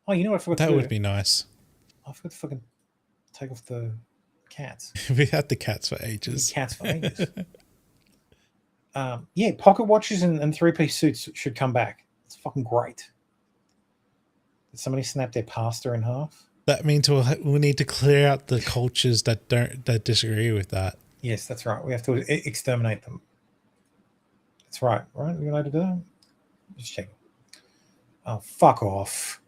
Oh, you know what I forgot to That do? would be nice. I forgot to fucking take off the cats. We had the cats for ages. Cats for ages. Yeah, pocket watches and 3-piece suits should come back. It's fucking great. Did somebody snap their pasta in half? That means we'll need to clear out the cultures that disagree with that. Yes, that's right. We have to exterminate them. That's right. Right? We're allowed to do that? Just checking. Oh, fuck off.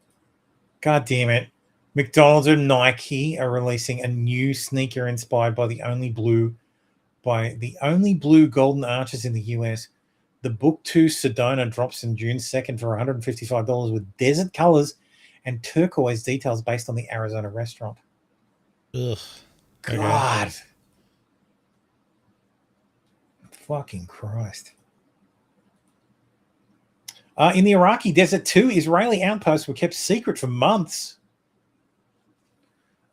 God damn it. McDonald's and Nike are releasing a new sneaker inspired by the only blue golden arches in the US. The Book 2 Sedona drops in June 2nd for $155 with desert colors and turquoise details based on the Arizona restaurant. Ugh. God. Fucking Christ. In the Iraqi desert, 2 Israeli outposts were kept secret for months.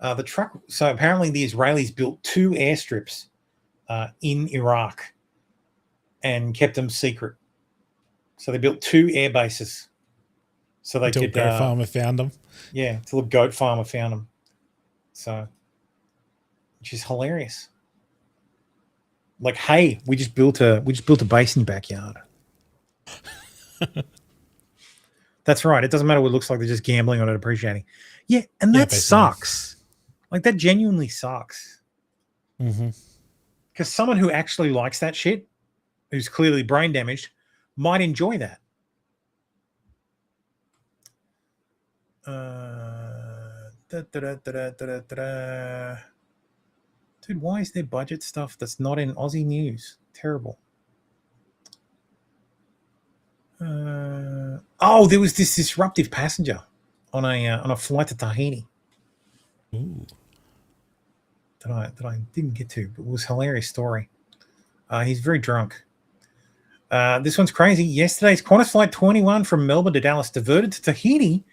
So apparently the Israelis built 2 airstrips in Iraq and kept them secret. So they built 2 air bases. So they Until could. Goat Farmer found them. Yeah, until a goat farmer found them. So, which is hilarious. Like, hey, we just built a base in your backyard. That's right. It doesn't matter what it looks like. They're just gambling on it, appreciating. Yeah, and that sucks. Like, that genuinely sucks. Mm-hmm. Because someone who actually likes that shit, who's clearly brain damaged, might enjoy that. Dude, why is there budget stuff that's not in Aussie news? Terrible. There was this disruptive passenger on a flight to Tahiti. Ooh. That I didn't get to, but it was a hilarious story. He's very drunk. This one's crazy. Yesterday's Qantas Flight 21 from Melbourne to Dallas diverted to Tahiti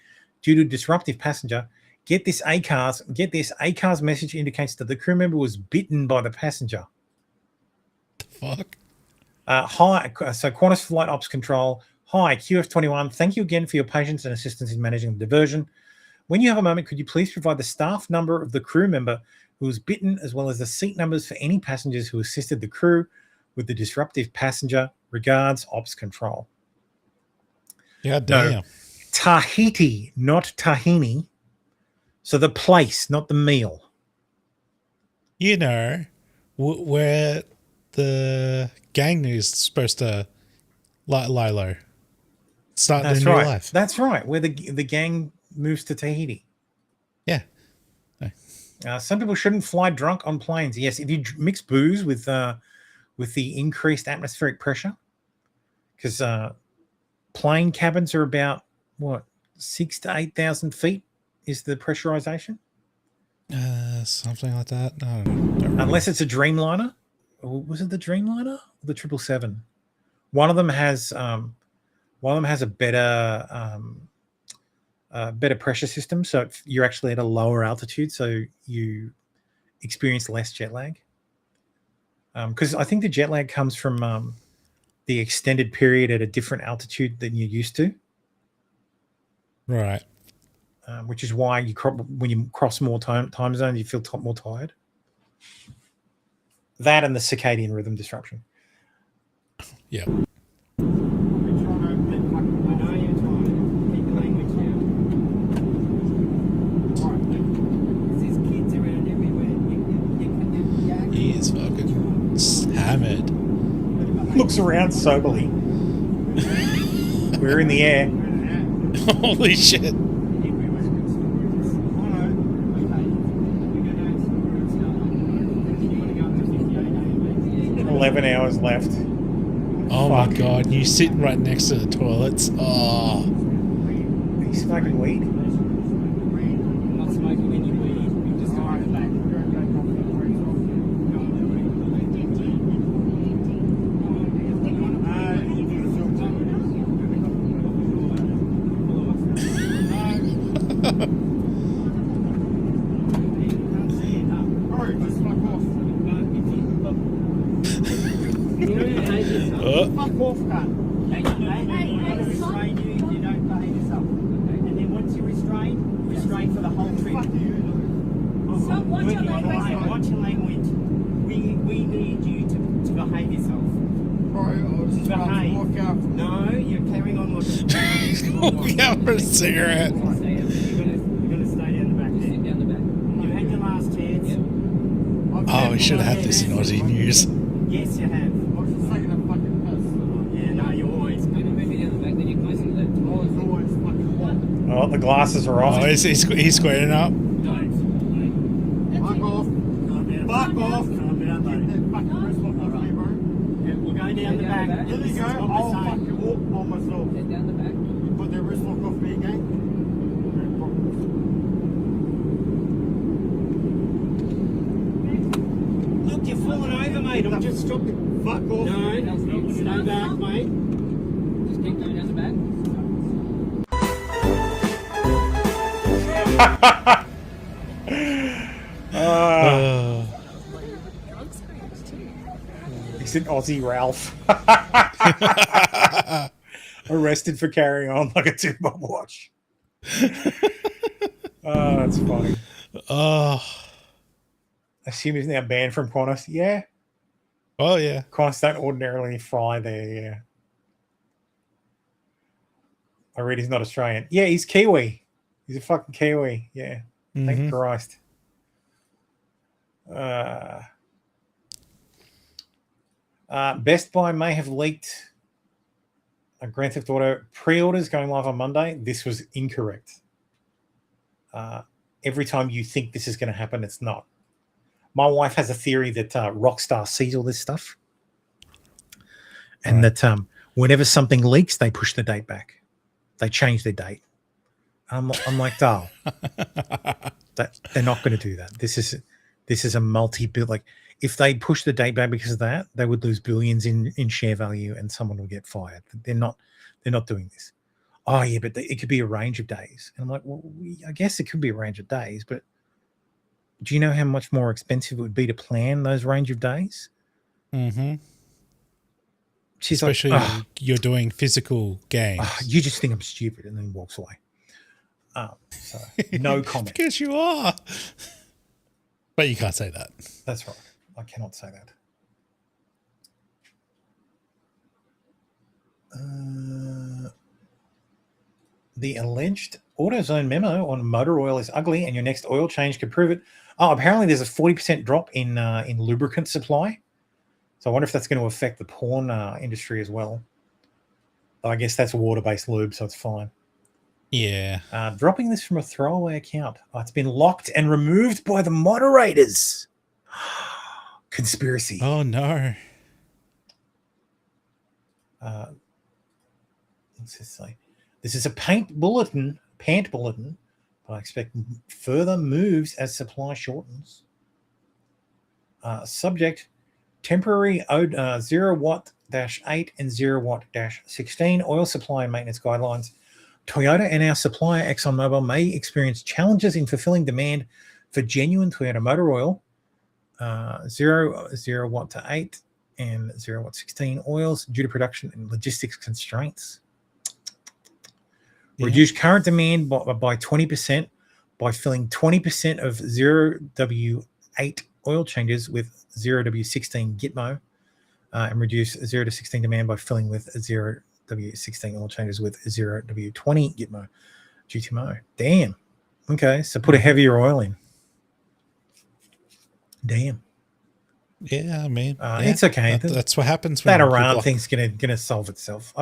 due to disruptive passenger. Get this, ACARS message indicates that the crew member was bitten by the passenger. The fuck? So Qantas Flight Ops Control. Hi, QF21. Thank you again for your patience and assistance in managing the diversion. When you have a moment, could you please provide the staff number of the crew member who was bitten, as well as the seat numbers for any passengers who assisted the crew with the disruptive passenger? Regards, Ops Control. Yeah, damn. No, Tahiti, not Tahini. So the place, not the meal. You know, where the gang news is supposed to lie low. Start That's their new right. life. That's right. Where the gang moves to Tahiti. Yeah. Some people shouldn't fly drunk on planes. Yes, if you mix booze with the increased atmospheric pressure, because plane cabins are about 6,000 to 8,000 feet is the pressurization. Something like that. No, don't remember. Unless it's a Dreamliner. Or was it the Dreamliner? Or the 777. One of them has a better pressure system, so you're actually at a lower altitude, so you experience less jet lag. Because I think the jet lag comes from the extended period at a different altitude than you're used to. Right. Which is why when you cross more time zones, you feel more tired. That and the circadian rhythm disruption. Yeah. He is fucking hammered. Looks around soberly. We're in the air. Holy shit. 11 hours left. Oh my god, you sitting right next to the toilets. Oh. Are you smoking weed? Not smoking any weed. Just going to the back. Fuck off, cunt. Hey, you restrain you if you don't behave yourself. And then once you restrain for the whole trip. Watch your language. We need you to behave yourself. Behave. No, you're carrying on like Walk out for a cigarette. You're gonna stay down the back there. Sit down the back. You've had your last chance. Oh, we should have had this in Aussie news. Yes, you have. Yeah, no, you always. Maybe down the back, then you're closing the left. Oh, it's always fucking hot. Oh, the glasses are off. Oh, he's squaring up. Fuck off. Fuck off. We'll go down the back. There you go. I'll fucking walk by myself. Get down the back. You put their wrist lock off me again. Look, you're falling over, mate. I'm just stopping. Fuck off. No, stay back, mate. Just keep going down the back. He's an Aussie Ralph. Arrested for carrying on like a 2-bob watch. Oh, that's funny. Oh. I assume he's now banned from Qantas. Yeah. Oh, yeah. Qantas don't ordinarily fly there, yeah. I read he's not Australian. Yeah, he's Kiwi. He's a fucking Kiwi. Yeah. Thank Christ. Best Buy may have leaked a Grand Theft Auto pre-orders going live on Monday. This was incorrect. Every time you think this is going to happen, it's not. My wife has a theory that Rockstar sees all this stuff, and that whenever something leaks, they push the date back. They change their date. I'm like, Dale, they're not going to do that. This is a multi-bill. Like, if they push the date back because of that, they would lose billions in share value, and someone will get fired. They're not doing this. Oh yeah, but it could be a range of days. And I'm like, well, I guess it could be a range of days, but do you know how much more expensive it would be to plan those range of days? Mm-hmm. She's especially like, you're doing physical games. You just think I'm stupid, and then walks away. So no comment. Because you are. But you can't say that. That's right. I cannot say that. The alleged AutoZone memo on motor oil is ugly, and your next oil change could prove it. Oh, apparently there's a 40% drop in lubricant supply. So I wonder if that's going to affect the porn industry as well. I guess that's a water-based lube, so it's fine. Yeah. Dropping this from a throwaway account. Oh, it's been locked and removed by the moderators. Conspiracy. Oh, no. What's this say? This is a pant bulletin, but I expect further moves as supply shortens. Subject, temporary 0-watt-8 and 0-watt-16 oil supply and maintenance guidelines. Toyota and our supplier ExxonMobil may experience challenges in fulfilling demand for genuine Toyota motor oil, 0-watt-8 and 0-watt-16 oils due to production and logistics constraints. Yeah. Reduce current demand by 20% by filling 20% of 0W8 oil changes with 0W16 Gitmo, and reduce 0-16 demand by filling with 0W16 oil changes with 0W20 Gitmo, GTMO. Damn. Okay, so put a heavier oil in. Damn. Yeah, I mean, it's okay. That's what happens when that Iran thing's gonna solve itself.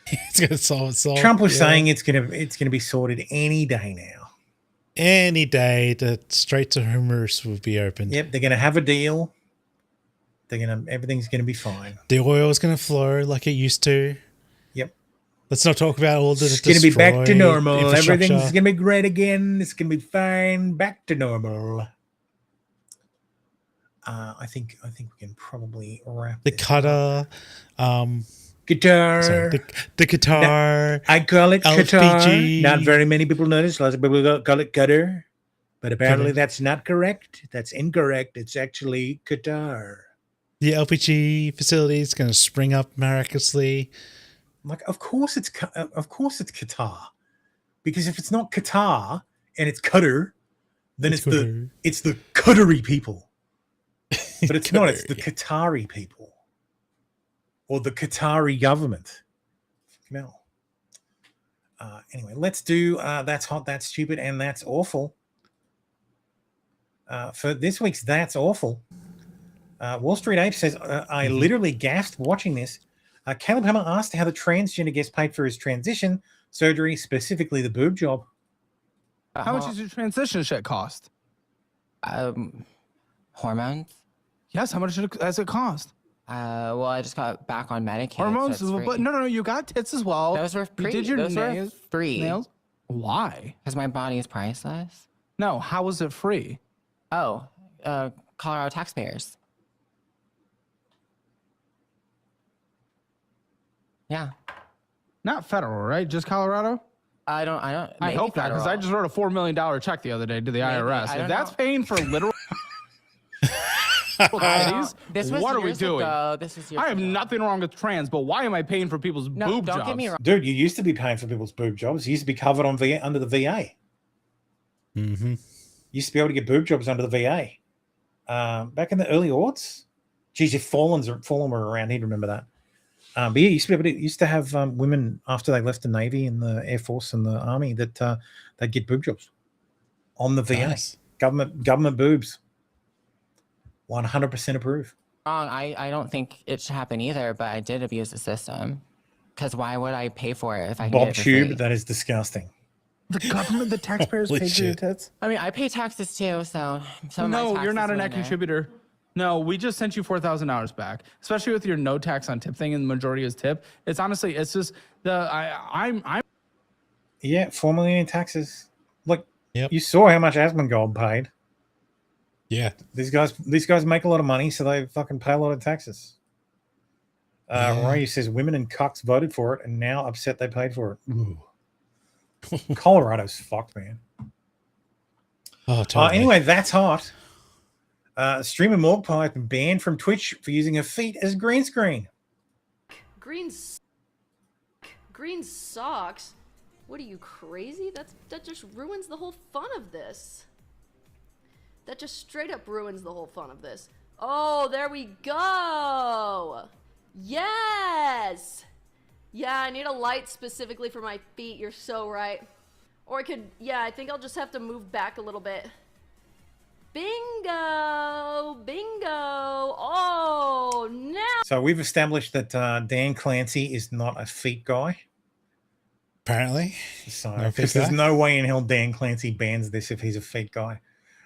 It's gonna solve itself. Trump was saying it's gonna be sorted any day now. Any day, the Strait of Hormuz will be opened. Yep, they're gonna have a deal. Everything's gonna be fine. The oil is gonna flow like it used to. Yep. Let's not talk about all the. It's gonna be back to normal. Everything's gonna be great again. It's gonna be fine. Back to normal. I think we can probably wrap the cutter, guitar. Sorry, the guitar. I call it LPG. guitar. Not very many people notice. Lots of people call it gutter. But apparently that's not correct. That's incorrect. It's actually Qatar. The LPG facility is going to spring up miraculously. Like, of course it's Qatar, because if it's not Qatar and it's Qatar, then it's the Qatari people. But it's not. It's the Qatari people, or the Qatari government. No. Anyway, let's do That's Hot, That's Stupid, and That's Awful. For this week's That's Awful, Wall Street Ape says, I literally gasped watching this. Caleb Hammer asked how the transgender gets paid for his transition surgery, specifically the boob job. How much does your transition shit cost? Hormones? Yes, how much does it cost? Well, I just got back on Medicaid. Hormones, so but no, you got tits as well. Those were free. You did your Those nails. were free. Nails? Why? Because my body is priceless. No, how was it free? Oh, Colorado taxpayers. Yeah. Not federal, right? Just Colorado? I don't. I hope not, because I just wrote a $4 million check the other day to the IRS. If that's paying for literal This was what are we years doing? ago. This was years I have nothing wrong with trans, but why am I paying for people's boob don't jobs? get me wrong. Dude, you used to be paying for people's boob jobs. You used to be covered on under the VA. Mm-hmm. You used to be able to get boob jobs under the VA. Back in the early aughts. Geez, if Fallen were around, he'd remember that. But yeah, used to have women after they left the Navy and the Air Force and the Army that they'd get boob jobs on the VA. Nice. Government boobs. 100% approve. Wrong. I don't think it should happen either, but I did abuse the system. Because why would I pay for it if I can Bob get it for free? Tube, that is disgusting. The government, the taxpayers Holy pay for your shit. tits? I mean, I pay taxes too, so some of my No, you're taxes not a went net in there. contributor. No, we just sent you $4,000 back, especially with your no tax on tip thing, and the majority is tip. It's honestly, it's just I'm Yeah, $4 million in taxes. Look, you saw how much Asmongold paid. Yeah. These guys make a lot of money, so they fucking pay a lot of taxes. Ray says women and cucks voted for it and now upset they paid for it. Ooh. Colorado's fucked, man. Oh, totally. Anyway, that's hot. Streamer Morgpie has been banned from Twitch for using her feet as green screen. Green socks? What are you, crazy? That just ruins the whole fun of this. That just straight up ruins the whole fun of this. Oh, there we go! Yes! Yeah, I need a light specifically for my feet, you're so right. Or I could, yeah, I think I'll just have to move back a little bit. Bingo! Bingo! Oh, now! So we've established that Dan Clancy is not a feet guy. Apparently. So No feet because there's guy? no way in hell Dan Clancy bans this if he's a feet guy.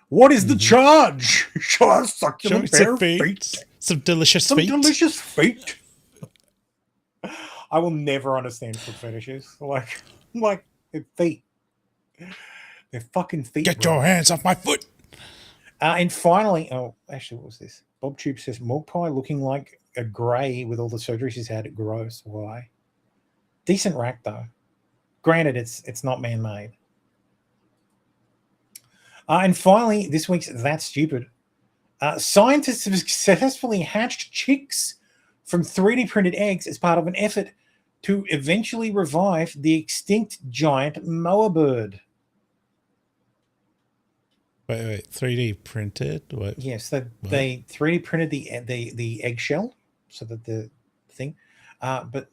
What is the charge? Shall I suck Show your me some bare feet. feet? Some delicious Some feet. delicious feet. I will never understand foot fetishes. Like they're feet. They're fucking feet. Get bro. your hands off my foot. And finally, actually, what was this? Bob Tube says Morgpie looking like a grey with all the surgery she's had. Gross. Why? Decent rack though. Granted, it's not man-made. And finally, this week's That's Stupid. Scientists have successfully hatched chicks from 3D printed eggs as part of an effort to eventually revive the extinct giant moa bird. Wait. 3D printed? What? Yes, they 3D printed the eggshell so that the thing. But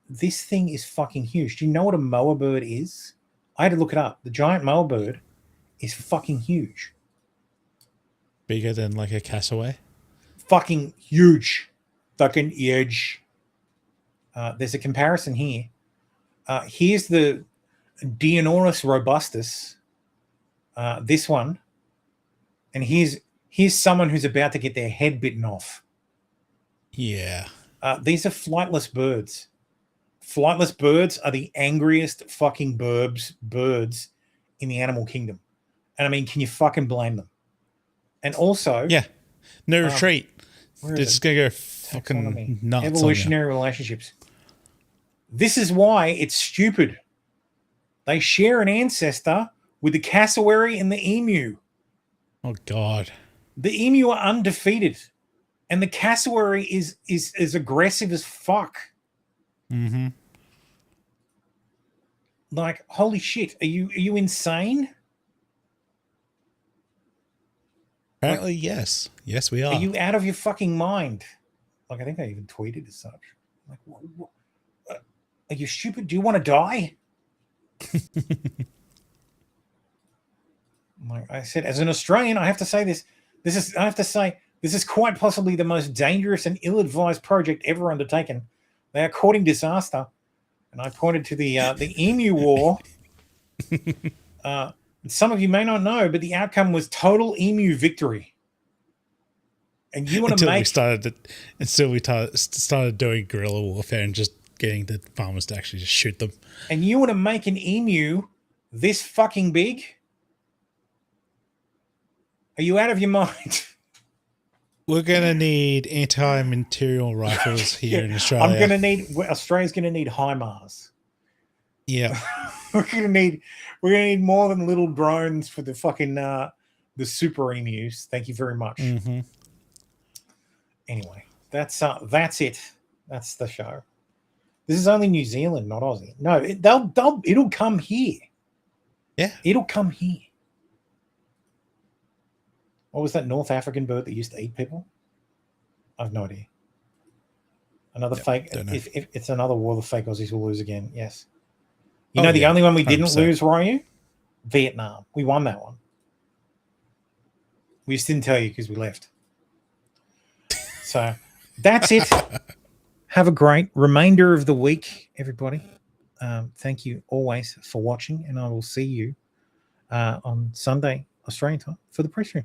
this thing is fucking huge. Do you know what a moa bird is? I had to look it up. The giant moa bird is fucking huge. Bigger than like a cassowary? Fucking huge. Fucking huge. There's a comparison here. Here's the Deinonychus robustus. This one. And here's someone who's about to get their head bitten off. Yeah. These are flightless birds. Flightless birds are the angriest fucking birds in the animal kingdom. And I mean, can you fucking blame them? And also... Yeah. No retreat. where They're is just it? going to go Taxonomy. fucking nuts. Evolutionary relationships. This is why it's stupid. They share an ancestor with the cassowary and the emu. Oh God. The emu are undefeated, and the cassowary is aggressive as fuck. Mm-hmm. Like, holy shit, are you insane? Apparently, yes. Yes, we are. Are you out of your fucking mind? Like, I think I even tweeted as such. Like, are you stupid? Do you want to die? Like I said, as an Australian, I have to say this. This is quite possibly the most dangerous and ill-advised project ever undertaken. They are courting disaster. And I pointed to the Emu War. Some of you may not know, but the outcome was total emu victory. And you want to make until we started doing guerrilla warfare and just getting the farmers to actually just shoot them. And you want to make an emu this fucking big? Are you out of your mind? We're gonna need anti-material rifles here in Australia. Australia's gonna need HIMARS. Yeah. we're gonna need more than little drones for the fucking the super emus. Thank you very much. Mm-hmm. Anyway, that's it. That's the show. This is only New Zealand, not Aussie. No, it'll come here. Yeah, it'll come here. What was that North African bird that used to eat people? I have no idea. Another fake. If it's another war, the fake Aussies will lose again. Yes. You know the only one we didn't 100%. lose, Ryu? Vietnam. We won that one. We just didn't tell you because we left. So that's it. Have a great remainder of the week, everybody. Thank you always for watching, and I will see you on Sunday, Australian time, for the press room.